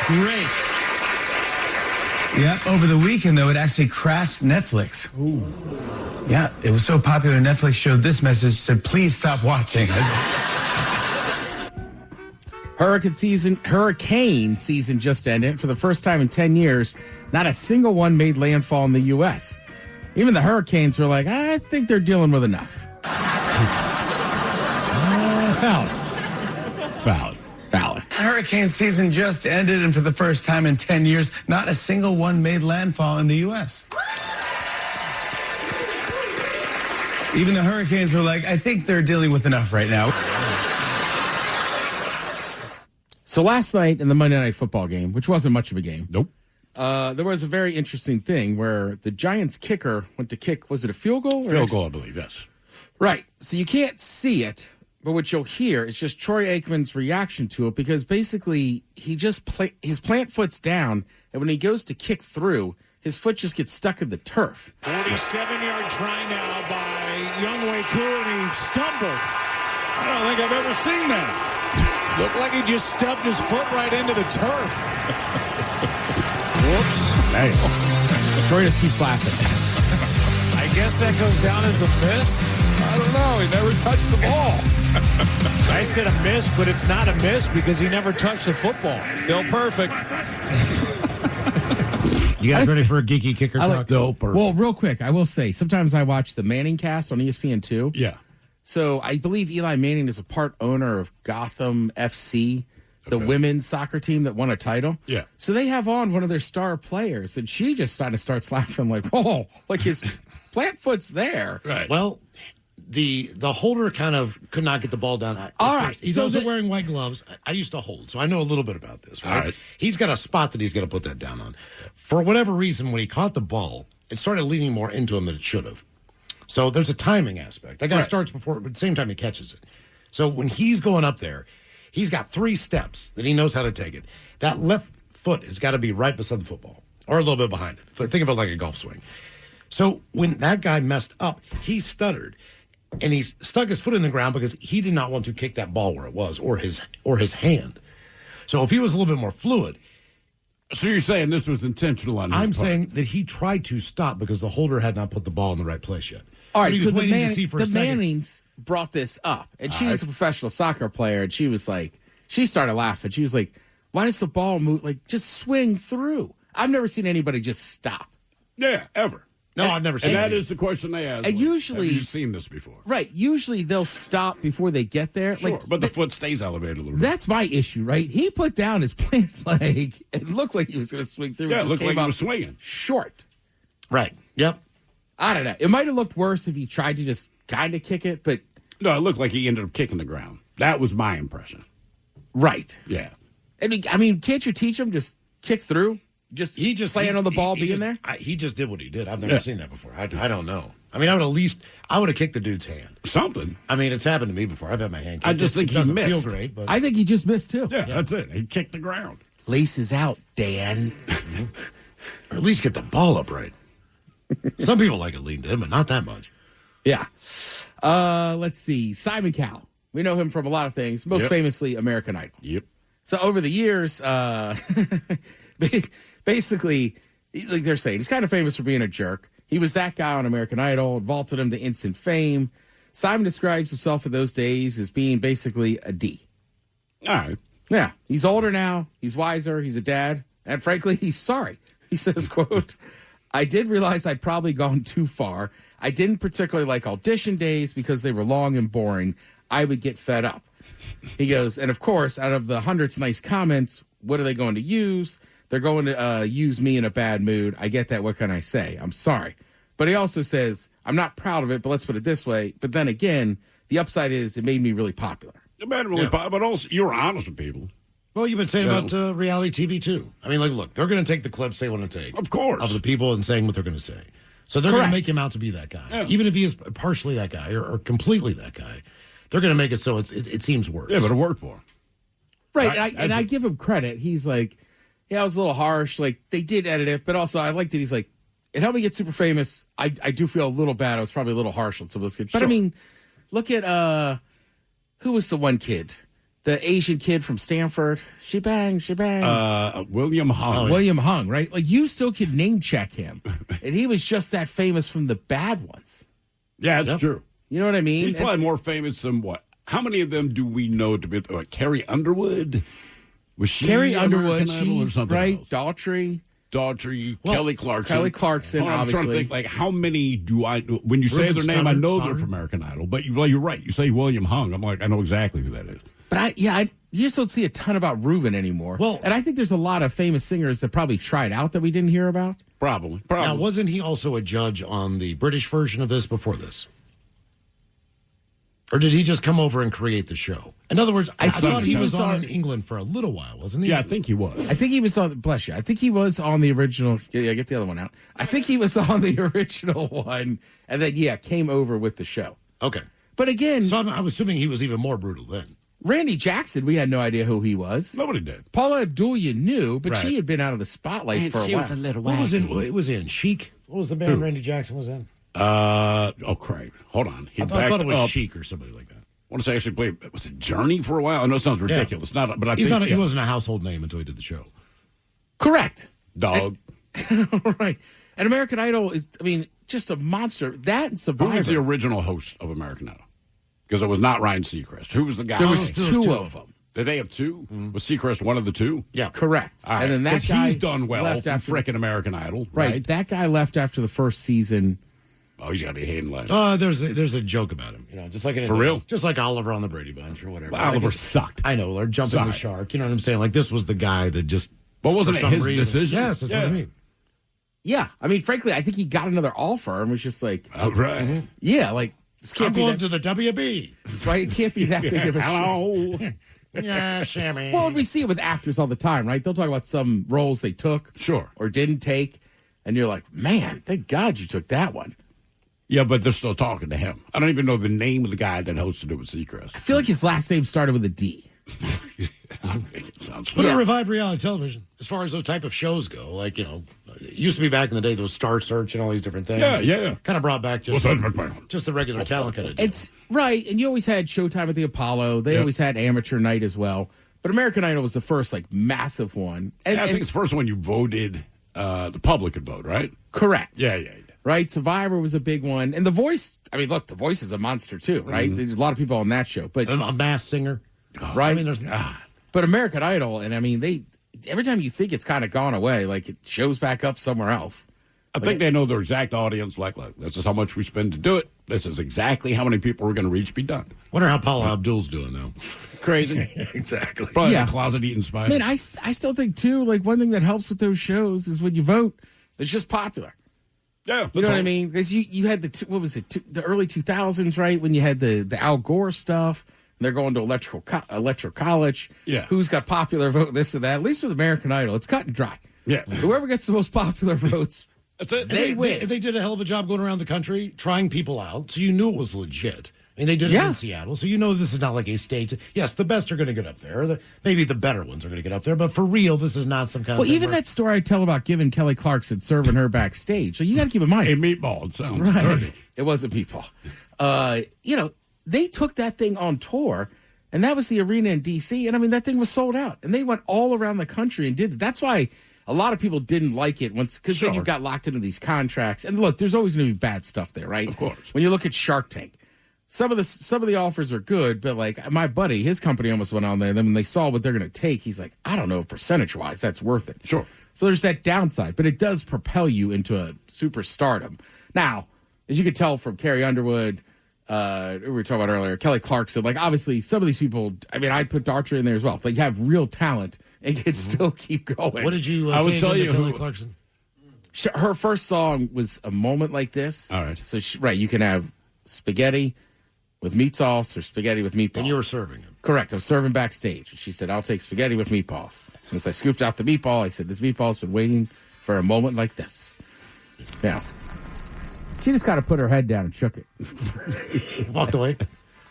Great. Yep, over the weekend, though, it actually crashed Netflix. Ooh. Yeah, it was so popular, Netflix showed this message, said, please stop watching. Hurricane season just ended. For the first time in 10 years, not a single one made landfall in the U.S. Even the hurricanes were like, I think they're dealing with enough. Fallon. Fallon. Hurricane season just ended, and for the first time in 10 years, not a single one made landfall in the U.S. Even the hurricanes were like, I think they're dealing with enough right now. So last night in the Monday Night Football game, which wasn't much of a game. Nope. There was a very interesting thing where the Giants kicker went to kick, was it a field goal? Field goal, I believe, yes. Right. So you can't see it, but what you'll hear is just Troy Aikman's reaction to it, because basically he just his plant foot's down, and when he goes to kick through, his foot just gets stuck in the turf. 47-yard try now by Younghoe Koo, and he stumbled. I don't think I've ever seen that. Looked like he just stubbed his foot right into the turf. Whoops. Hey. Troy just keeps laughing. I guess that goes down as a miss. I don't know. He never touched the ball. I said a miss, but it's not a miss because he never touched the football. Bill Perfect. You guys ready for a geeky kicker talk? Well, real quick, I will say, sometimes I watch the Manning cast on ESPN2. Yeah. So I believe Eli Manning is a part owner of Gotham FC, the women's soccer team that won a title. Yeah. So they have on one of their star players, and she just starts laughing like, whoa, like his plant foot's there. Right. Well, the holder kind of could not get the ball down. All right. He's also wearing white gloves. I used to hold, so I know a little bit about this. Right? All right. He's got a spot that he's going to put that down on. For whatever reason, when he caught the ball, it started leaning more into him than it should have. So there's a timing aspect. That guy starts before, but at the same time he catches it. So when he's going up there, he's got 3 steps that he knows how to take it. That left foot has got to be right beside the football or a little bit behind it. Think of it like a golf swing. So when that guy messed up, he stuttered. and he stuck his foot in the ground because he did not want to kick that ball where it was, or his hand. So if he was a little bit more fluid. So you're saying this was intentional on his I'm part? saying that he tried to stop because the holder had not put the ball in the right place yet. All right, he was so waiting to see for a the second. Mannings brought this up, and she's a professional soccer player, and she was like, she started laughing. She was like, why does the ball move? Like, just swing through. I've never seen anybody just stop. Yeah, ever. No, I've never seen and it. that is the question they ask. And usually, have you seen this before? Right. Usually they'll stop before they get there. Sure, like, but the foot stays elevated a little bit. That's my issue, right? He put down his plant leg. It looked like he was going to swing through. Yeah, it just looked came like he up was swinging. short. Right. Yep. I don't know. It might have looked worse if he tried to just kind of kick it, but No, it looked like he ended up kicking the ground. That was my impression. right. Yeah. And I mean, can't you teach him just kick through? Just playing on the ball, being there? He just did what he did. I've never seen that before. I don't know. I mean, I would have kicked the dude's hand. Something. I mean, it's happened to me before. I've had my hand kicked. I just think it he doesn't missed. feel great, but I think he just missed too. Yeah, that's it. He kicked the ground. Laces out, Dan. or at least get the ball upright. Some people like it leaned in, but not that much. Yeah. Let's see. Simon Cowell. We know him from a lot of things, most famously American Idol. Yep. So over the years, basically, like they're saying, he's kind of famous for being a jerk. He was that guy on American Idol, vaulted him to instant fame. Simon describes himself in those days as being basically a D. All right. Yeah. He's older now. He's wiser. He's a dad. And frankly, he's sorry. He says, quote, I did realize I'd probably gone too far. I didn't particularly like audition days because they were long and boring. I would get fed up. He goes, and of course, out of the hundreds of nice comments, what are they going to use? They're going to use me in a bad mood. I get that. What can I say? I'm sorry. But he also says, I'm not proud of it, but let's put it this way. But then again, the upside is it made me really popular. It made him really popular, but also you were honest with people. Well, you've been saying about reality TV, too. I mean, like, look, they're going to take the clips they want to take. Of course. Of the people and saying what they're going to say. So they're going to make him out to be that guy. Yeah. Even if he is partially that guy or completely that guy, they're going to make it so it seems worse. Yeah, but it worked for him. Right. I give him credit. He's like, yeah, I was a little harsh. Like, they did edit it, but also I liked it. He's like, it helped me get super famous. I do feel a little bad. I was probably a little harsh on some of those kids. But I mean, look at who was the one kid? The Asian kid from Stanford. She-bang. William Hung. William Hung, right? Like, you still could name check him. And he was just that famous from the bad ones. Yeah, it's true. You know what I mean? He's probably more famous than what? How many of them do we know to be? Carrie Underwood? Was she Carrie Underwood, American Idol or she's something right. else? Daughtry, Kelly Clarkson. Kelly Clarkson, I'm obviously. trying to think, like, how many do I, when you say their name, I know they're from American Idol, but you're right. You say William Hung, I'm like, I know exactly who that is. But you just don't see a ton about Ruben anymore. Well, and I think there's a lot of famous singers that probably tried out that we didn't hear about. Probably. Now, wasn't he also a judge on the British version of this before this? Or did he just come over and create the show? In other words, I thought he was on in England for a little while, wasn't he? Yeah, I think he was. I think he was on, bless you, I think he was on the original, get the other one out. I think he was on the original one, and then, came over with the show. Okay. But again... So I'm assuming he was even more brutal then. Randy Jackson, we had no idea who he was. Nobody did. Paula Abdul, you knew, but she had been out of the spotlight for a while. She was a little What was it was in? Chic? What was the band Randy Jackson was in? Crap. Hold on. I thought it was Chic or somebody like that. I want to say actually played, was it Journey for a while? I know it sounds ridiculous. Yeah. Not, but I think he wasn't a household name until he did the show. Correct. Dog. Right. And American Idol is, just a monster. That and Survivor. Who was the original host of American Idol? Because it was not Ryan Seacrest. Who was the guy? There was two of them. Did they have two? Mm-hmm. Was Seacrest one of the two? Yeah. Correct. All right. And then that guy he's done well left from after frickin' American Idol. Right. That guy left after the first season. Oh, he's got to be hating last. There's a joke about him, just like for real, just like Oliver on the Brady Bunch or whatever. Well, Oliver sucked. I know, or jumping the shark. You know what I'm saying? Like this was the guy that just. But wasn't it his decision? Yes, that's what I mean. Yeah, frankly, I think he got another offer and was just like, "Oh, right, yeah, like this can't be going to the WB, right? It can't be that big of a hello." Yeah, Sammy. Well, we see it with actors all the time, right? They'll talk about some roles they took, or didn't take, and you're like, man, thank God you took that one. Yeah, but they're still talking to him. I don't even know the name of the guy that hosted it with Seacrest. I feel like his last name started with a D. It sounds But fun. it revived reality television as far as those type of shows go. Like, it used to be back in the day, those Star Search and all these different things. Yeah. Kind of brought back just the regular talent kind of deal. It's right, and you always had Showtime at the Apollo. They always had Amateur Night as well. But American Idol was the first, massive one. And, I think it's the first one you voted, the public could vote, right? Correct. Yeah. Right? Survivor was a big one. And The Voice, The Voice is a monster too, right? There's a lot of people on that show. But a Masked Singer. Right? There's... But American Idol, and they every time you think it's kind of gone away, it shows back up somewhere else. I think they know their exact audience. Like, this is how much we spend to do it. This is exactly how many people we're going to reach be done. Wonder how Paula Abdul's doing now. Crazy. Exactly. Probably in a closet eating spiders. I still think, too, one thing that helps with those shows is when you vote, it's just popular. Yeah. You know what I mean? Because you had the early 2000s, right, when you had the Al Gore stuff. And they're going to electoral college. Yeah. Who's got popular vote, this and that. At least with American Idol, it's cut and dry. Yeah. Whoever gets the most popular votes, that's it. They win. They did a hell of a job going around the country, trying people out, so you knew it was legit. They did it in Seattle, so you know this is not like a stage. Yes, the best are going to get up there. Maybe the better ones are going to get up there, but for real, this is not some kind of. Well, even that story I tell about giving Kelly Clarkson serving her backstage. So you got to keep in mind. A meatball. It sounds right. dirty. It wasn't meatball. They took that thing on tour, and that was the arena in D.C., and that thing was sold out. And they went all around the country and did it. That's why a lot of people didn't like it because then you got locked into these contracts. And look, there's always going to be bad stuff there, right? Of course. When you look at Shark Tank, some of the offers are good, but my buddy, his company almost went on there. And then when they saw what they're going to take, he's like, I don't know if percentage-wise that's worth it. Sure. So there's that downside, but it does propel you into a superstardom. Now, as you could tell from Carrie Underwood, we were talking about earlier, Kelly Clarkson, obviously some of these people, I'd put Darcher in there as well. You have real talent and can still keep going. What did you I would tell you Kelly Clarkson? Her first song was A Moment Like This. All right. So, you can have spaghetti with meat sauce or spaghetti with meatballs. And you were serving him. Correct. I was serving backstage. She said, I'll take spaghetti with meatballs. And as I scooped out the meatball, I said, this meatball's been waiting for a moment like this. Yeah. She just kind of put her head down and shook it. Walked away.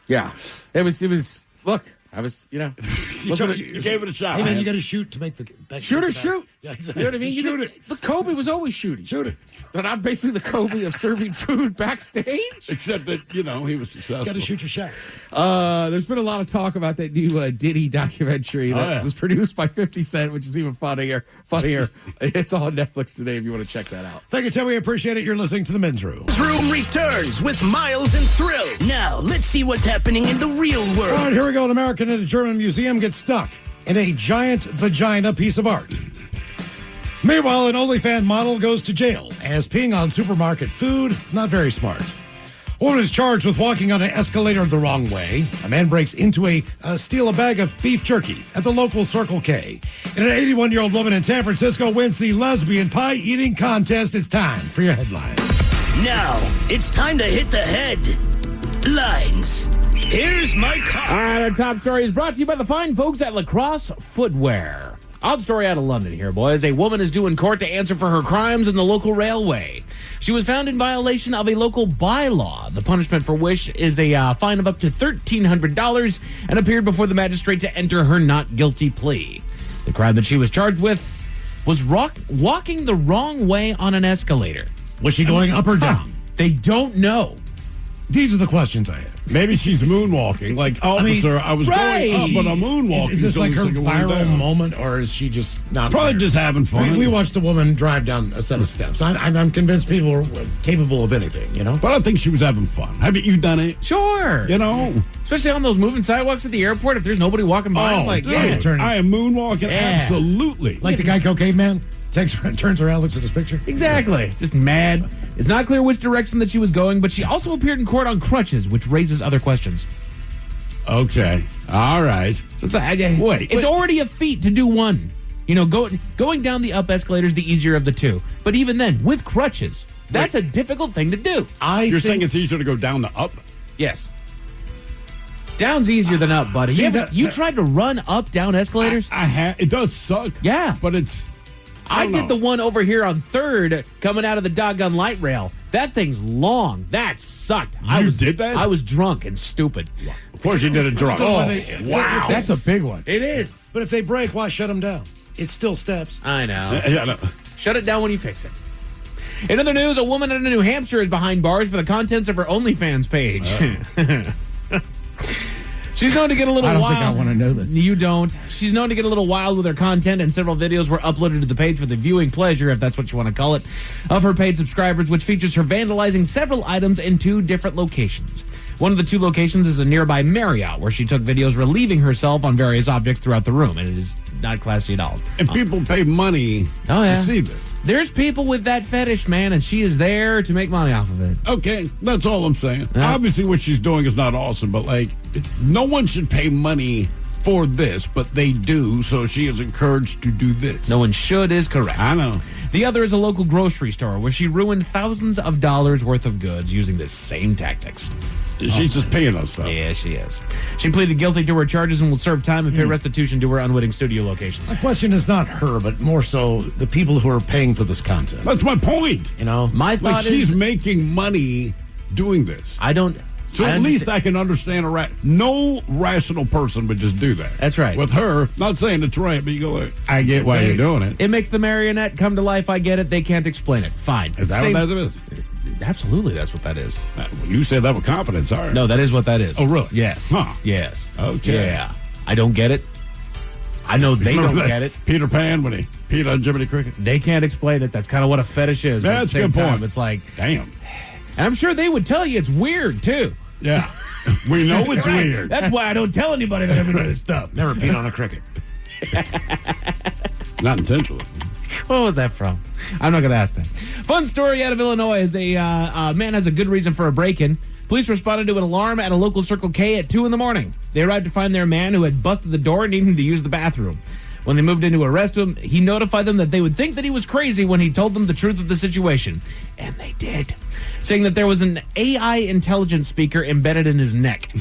Yeah. It was, look, I was, you gave it a shot. Hey, man, you got to shoot to make the... Shoot or shoot. Yeah, exactly. You know what I mean? Shoot it. The Kobe was always shooting. Shoot it. But I'm basically the Kobe of serving food backstage. Except that, he was successful. Got to shoot your shot. There's been a lot of talk about that new Diddy documentary that was produced by 50 Cent, which is even funnier. It's on Netflix today if you want to check that out. Thank you, Tim. We appreciate it. You're listening to The Men's Room. Men's Room returns with Miles and Thrill. Now, let's see what's happening in the real world. All right, here we go. An American at a German museum gets stuck in a giant vagina piece of art. Meanwhile, an OnlyFans model goes to jail as peeing on supermarket food, not very smart. A woman is charged with walking on an escalator the wrong way. A man breaks into steal a bag of beef jerky at the local Circle K. And an 81-year-old woman in San Francisco wins the lesbian pie eating contest. It's time for your headlines. Now, it's time to hit the headlines. Here's my card. All right, our top story is brought to you by the fine folks at Lacrosse Footwear. Odd story out of London here, boys. A woman is due in court to answer for her crimes in the local railway. She was found in violation of a local bylaw. The punishment for which is a fine of up to $1,300 and appeared before the magistrate to enter her not guilty plea. The crime that she was charged with was walking the wrong way on an escalator. Was she going up or down? They don't know. These are the questions I have. Maybe she's moonwalking. Like, officer, I was going up, but I'm moonwalking. Is this so like her it's like viral moment, or is she just not Probably there? just having fun. We watched a woman drive down a set of steps. I'm convinced people are capable of anything, But I think she was having fun. Haven't you done it? Sure. Especially on those moving sidewalks at the airport, if there's nobody walking by. I'm like, dude, I am moonwalking, absolutely. Like the Geico caveman? Turns around, looks at his picture. Exactly. Just mad. It's not clear which direction that she was going, but she also appeared in court on crutches, which raises other questions. Okay. All right. So it's already a feat to do one. Going down the up escalator is the easier of the two. But even then, with crutches, that's a difficult thing to do. You're saying it's easier to go down the up? Yes. Down's easier than up, buddy. You tried to run up, down escalators? I have. It does suck. Yeah. But it's... I did the one over here on 3rd coming out of the doggone light rail. That thing's long. That sucked. You did that? I was drunk and stupid. Of course you did it drunk. Wow. That's a big one. It is. But if they break, why shut them down? It's still steps. I know. Yeah, I know. Shut it down when you fix it. In other news, a woman in New Hampshire is behind bars for the contents of her OnlyFans page. She's known to get a little wild. I don't think I want to know this. You don't. She's known to get a little wild with her content, and several videos were uploaded to the page for the viewing pleasure, if that's what you want to call it, of her paid subscribers, which features her vandalizing several items in 2 different locations. One of the 2 locations is a nearby Marriott, where she took videos relieving herself on various objects throughout the room, and it is not classy at all. And people pay money to see this. There's people with that fetish, man, and she is there to make money off of it. Okay, that's all I'm saying. Obviously, what she's doing is not awesome, but like, no one should pay money for this, but they do, so she is encouraged to do this. No one should is correct. I know. The other is a local grocery store where she ruined thousands of dollars worth of goods using the same tactics. She's just paying us stuff. Yeah, she is. She pleaded guilty to her charges and will serve time and pay restitution to her unwitting studio locations. My question is not her, but more so the people who are paying for this content. That's my point. You know, my thought like she's making money doing this. I don't. So at least I can understand no rational person would just do that. That's right. With her, not saying it's right, but you go like, I get why you're doing it. It makes the marionette come to life. I get it. They can't explain it. Fine. Is that what that is? Absolutely, that's what that is. You said that with confidence. All right. No, that is what that is. Oh, really? Yes. Huh. Yes. Okay. Yeah. I don't get it. I know they don't get it. Peter Pan when he peed on Jiminy Cricket. They can't explain it. That's kind of what a fetish is. That's a good point. Time, it's like, damn. And I'm sure they would tell you it's weird too. Yeah. We know it's Right. weird. That's why I don't tell anybody that I'm into this stuff. Never peed on a cricket. Not intentionally. What was that from? I'm not going to ask that. Fun story out of Illinois is a man has a good reason for a break-in. Police responded to an alarm at a local Circle K at 2 in the morning. They arrived to find their man who had busted the door needing to use the bathroom. When they moved in to arrest him, he notified them that they would think that he was crazy when he told them the truth of the situation. And they did. Saying that there was an AI intelligence speaker embedded in his neck.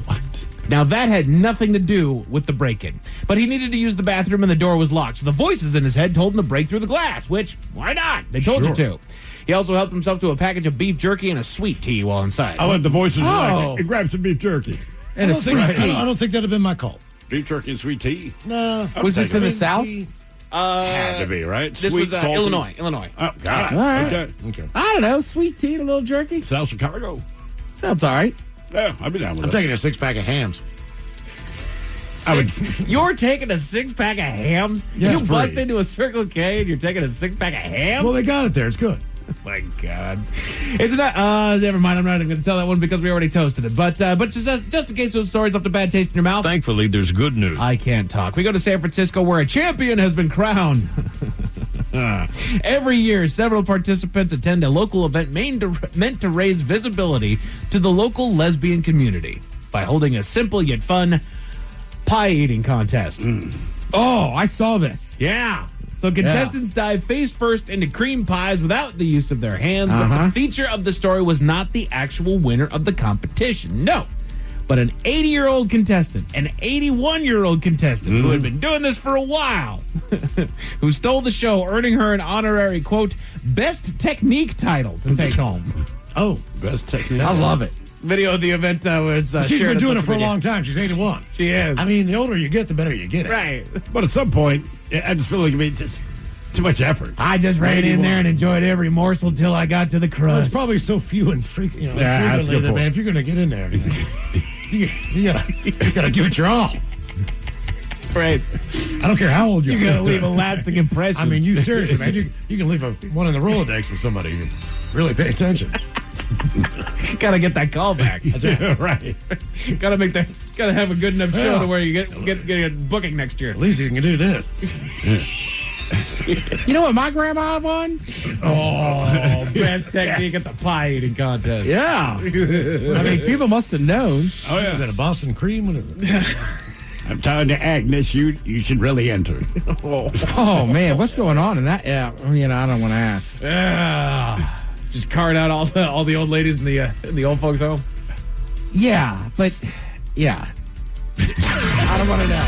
What? Now, that had nothing to do with the break-in. But he needed to use the bathroom and the door was locked. So the voices in his head told him to break through the glass, which, why not? They told you to. He also helped himself to a package of beef jerky and a sweet tea while inside. I let the voices like, grab some beef jerky. And a sweet tea. I don't think that would have been my call. Beef jerky and sweet tea? No. Was this in the South? Had to be, right? This Sweet, was salty. Illinois. Oh, God. All right. Okay. I don't know. Sweet tea and a little jerky. South Chicago. Sounds all right. Yeah, I'd be down with I'm that. taking a 6-pack of hams. You're taking a 6-pack of hams? Yeah, you free. bust into a Circle K and you're taking a 6-pack of hams? Well, they got it there. It's good. Oh my God. It's not, never mind. I'm not even going to tell that one because we already toasted it. But just in case those stories left a bad taste in your mouth. Thankfully, there's good news. I can't talk. We go to San Francisco where a champion has been crowned. Every year, several participants attend a local event meant to raise visibility to the local lesbian community by holding a simple yet fun pie eating contest. Oh, I saw this. Yeah. So contestants dive face first into cream pies without the use of their hands. But the feature of the story was not the actual winner of the competition. No. But an 80-year-old contestant, an 81-year-old contestant who had been doing this for a while, who stole the show, earning her an honorary, quote, best technique title to take home. Oh, best technique. I love it. Video of the event was she's shared been on doing it social for a media. long time. She's 81. She is. I mean, the older you get, the better you get it. Right. But at some point, I just feel like it just too much effort. I just ran in there and enjoyed every morsel till I got to the crust. Well, it's probably so few and frequent. You know, Yeah, that's a good that, point. man, if you're going to get in there, you gotta give it your all. Right. I don't care how old you are. You gotta leave a lasting impression. I mean, you seriously, man. You can leave one in the Rolodex for somebody who really pay attention. Gotta get that call back. That's right. Gotta have a good enough show Yeah. to where you get a booking next year. At least you can do this. You know what my grandma won? Oh, best technique at the pie eating contest. Yeah. I mean, people must have known. Oh, yeah. Is that a Boston cream? What is it? I'm telling you, Agnes, you should really enter. Oh, man. What's going on in that? Yeah. I don't want to ask. Yeah. Just card out all the old ladies in the old folks home. Yeah, but yeah. I don't want to know.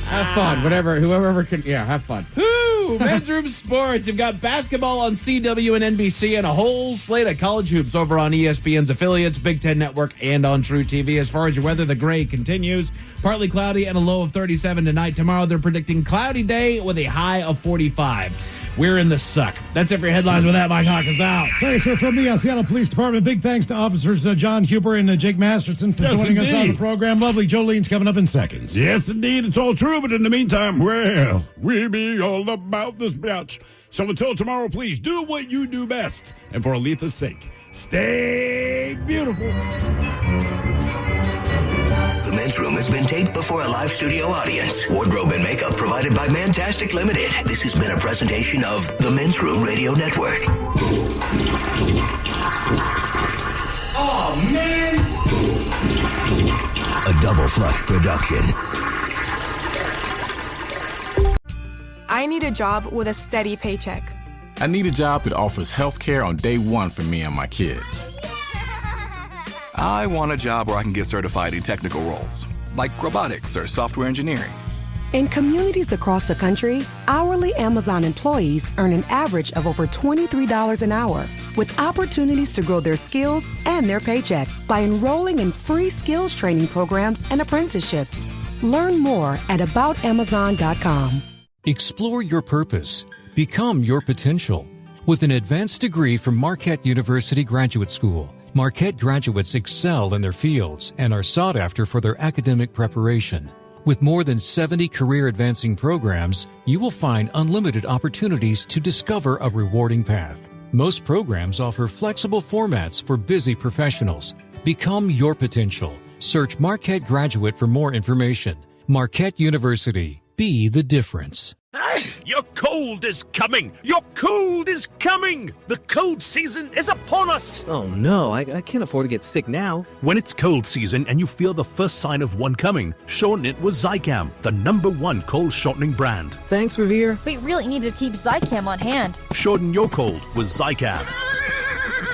Have fun. Whoever can. Yeah, have fun. Woo! Woo! Men's Room Sports. You've got basketball on CW and NBC and a whole slate of college hoops over on ESPN's affiliates, Big Ten Network, and on True TV. As far as your weather, the gray continues. Partly cloudy and a low of 37 tonight. Tomorrow, they're predicting cloudy day with a high of 45. We're in the suck. That's it for your headlines. With that, Mike Hawkins out. Hey, sir, from the Seattle Police Department, big thanks to officers John Huber and Jake Masterson for joining us on the program. Lovely. Jolene's coming up in seconds. Yes, indeed. It's all true. But in the meantime, well, we'll be all about this bitch. So until tomorrow, please do what you do best. And for Aletha's sake, stay beautiful. The Men's Room has been taped before a live studio audience. Wardrobe and makeup provided by Mantastic Limited. This has been a presentation of the Men's Room Radio Network. Oh, man! A Double Flush production. I need a job with a steady paycheck. I need a job that offers health care on day one for me and my kids. I want a job where I can get certified in technical roles, like robotics or software engineering. In communities across the country, hourly Amazon employees earn an average of over $23 an hour, with opportunities to grow their skills and their paycheck by enrolling in free skills training programs and apprenticeships. Learn more at aboutamazon.com. Explore your purpose. Become your potential. With an advanced degree from Marquette University Graduate School, Marquette graduates excel in their fields and are sought after for their academic preparation. With more than 70 career-advancing programs, you will find unlimited opportunities to discover a rewarding path. Most programs offer flexible formats for busy professionals. Become your potential. Search Marquette Graduate for more information. Marquette University. Be the difference. Your cold is coming! Your cold is coming! The cold season is upon us! Oh no, I can't afford to get sick now. When it's cold season and you feel the first sign of one coming, shorten it with Zicam, the #1 cold shortening brand. Thanks, Revere. We really need to keep Zicam on hand. Shorten your cold with Zicam.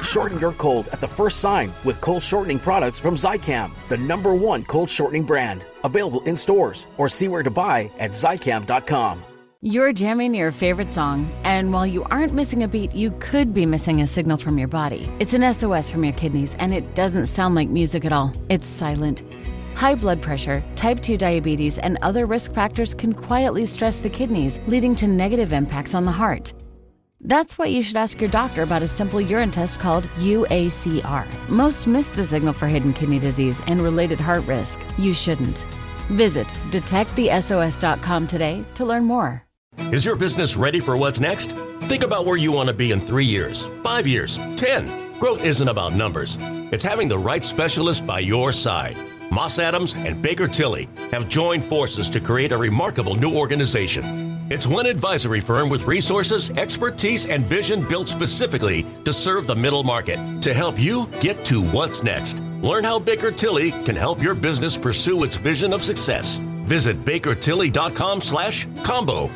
Shorten your cold at the first sign with cold shortening products from Zicam, the #1 cold shortening brand. Available in stores or see where to buy at Zicam.com. You're jamming your favorite song, and while you aren't missing a beat, you could be missing a signal from your body. It's an SOS from your kidneys, and it doesn't sound like music at all. It's silent. High blood pressure, type 2 diabetes, and other risk factors can quietly stress the kidneys, leading to negative impacts on the heart. That's why you should ask your doctor about a simple urine test called UACR. Most miss the signal for hidden kidney disease and related heart risk. You shouldn't. Visit detectthesos.com today to learn more. Is your business ready for what's next? Think about where you want to be in 3 years, 5 years, 10. Growth isn't about numbers. It's having the right specialist by your side. Moss Adams and Baker Tilly have joined forces to create a remarkable new organization. It's one advisory firm with resources, expertise, and vision built specifically to serve the middle market to help you get to what's next. Learn how Baker Tilly can help your business pursue its vision of success. Visit bakertilly.com/combo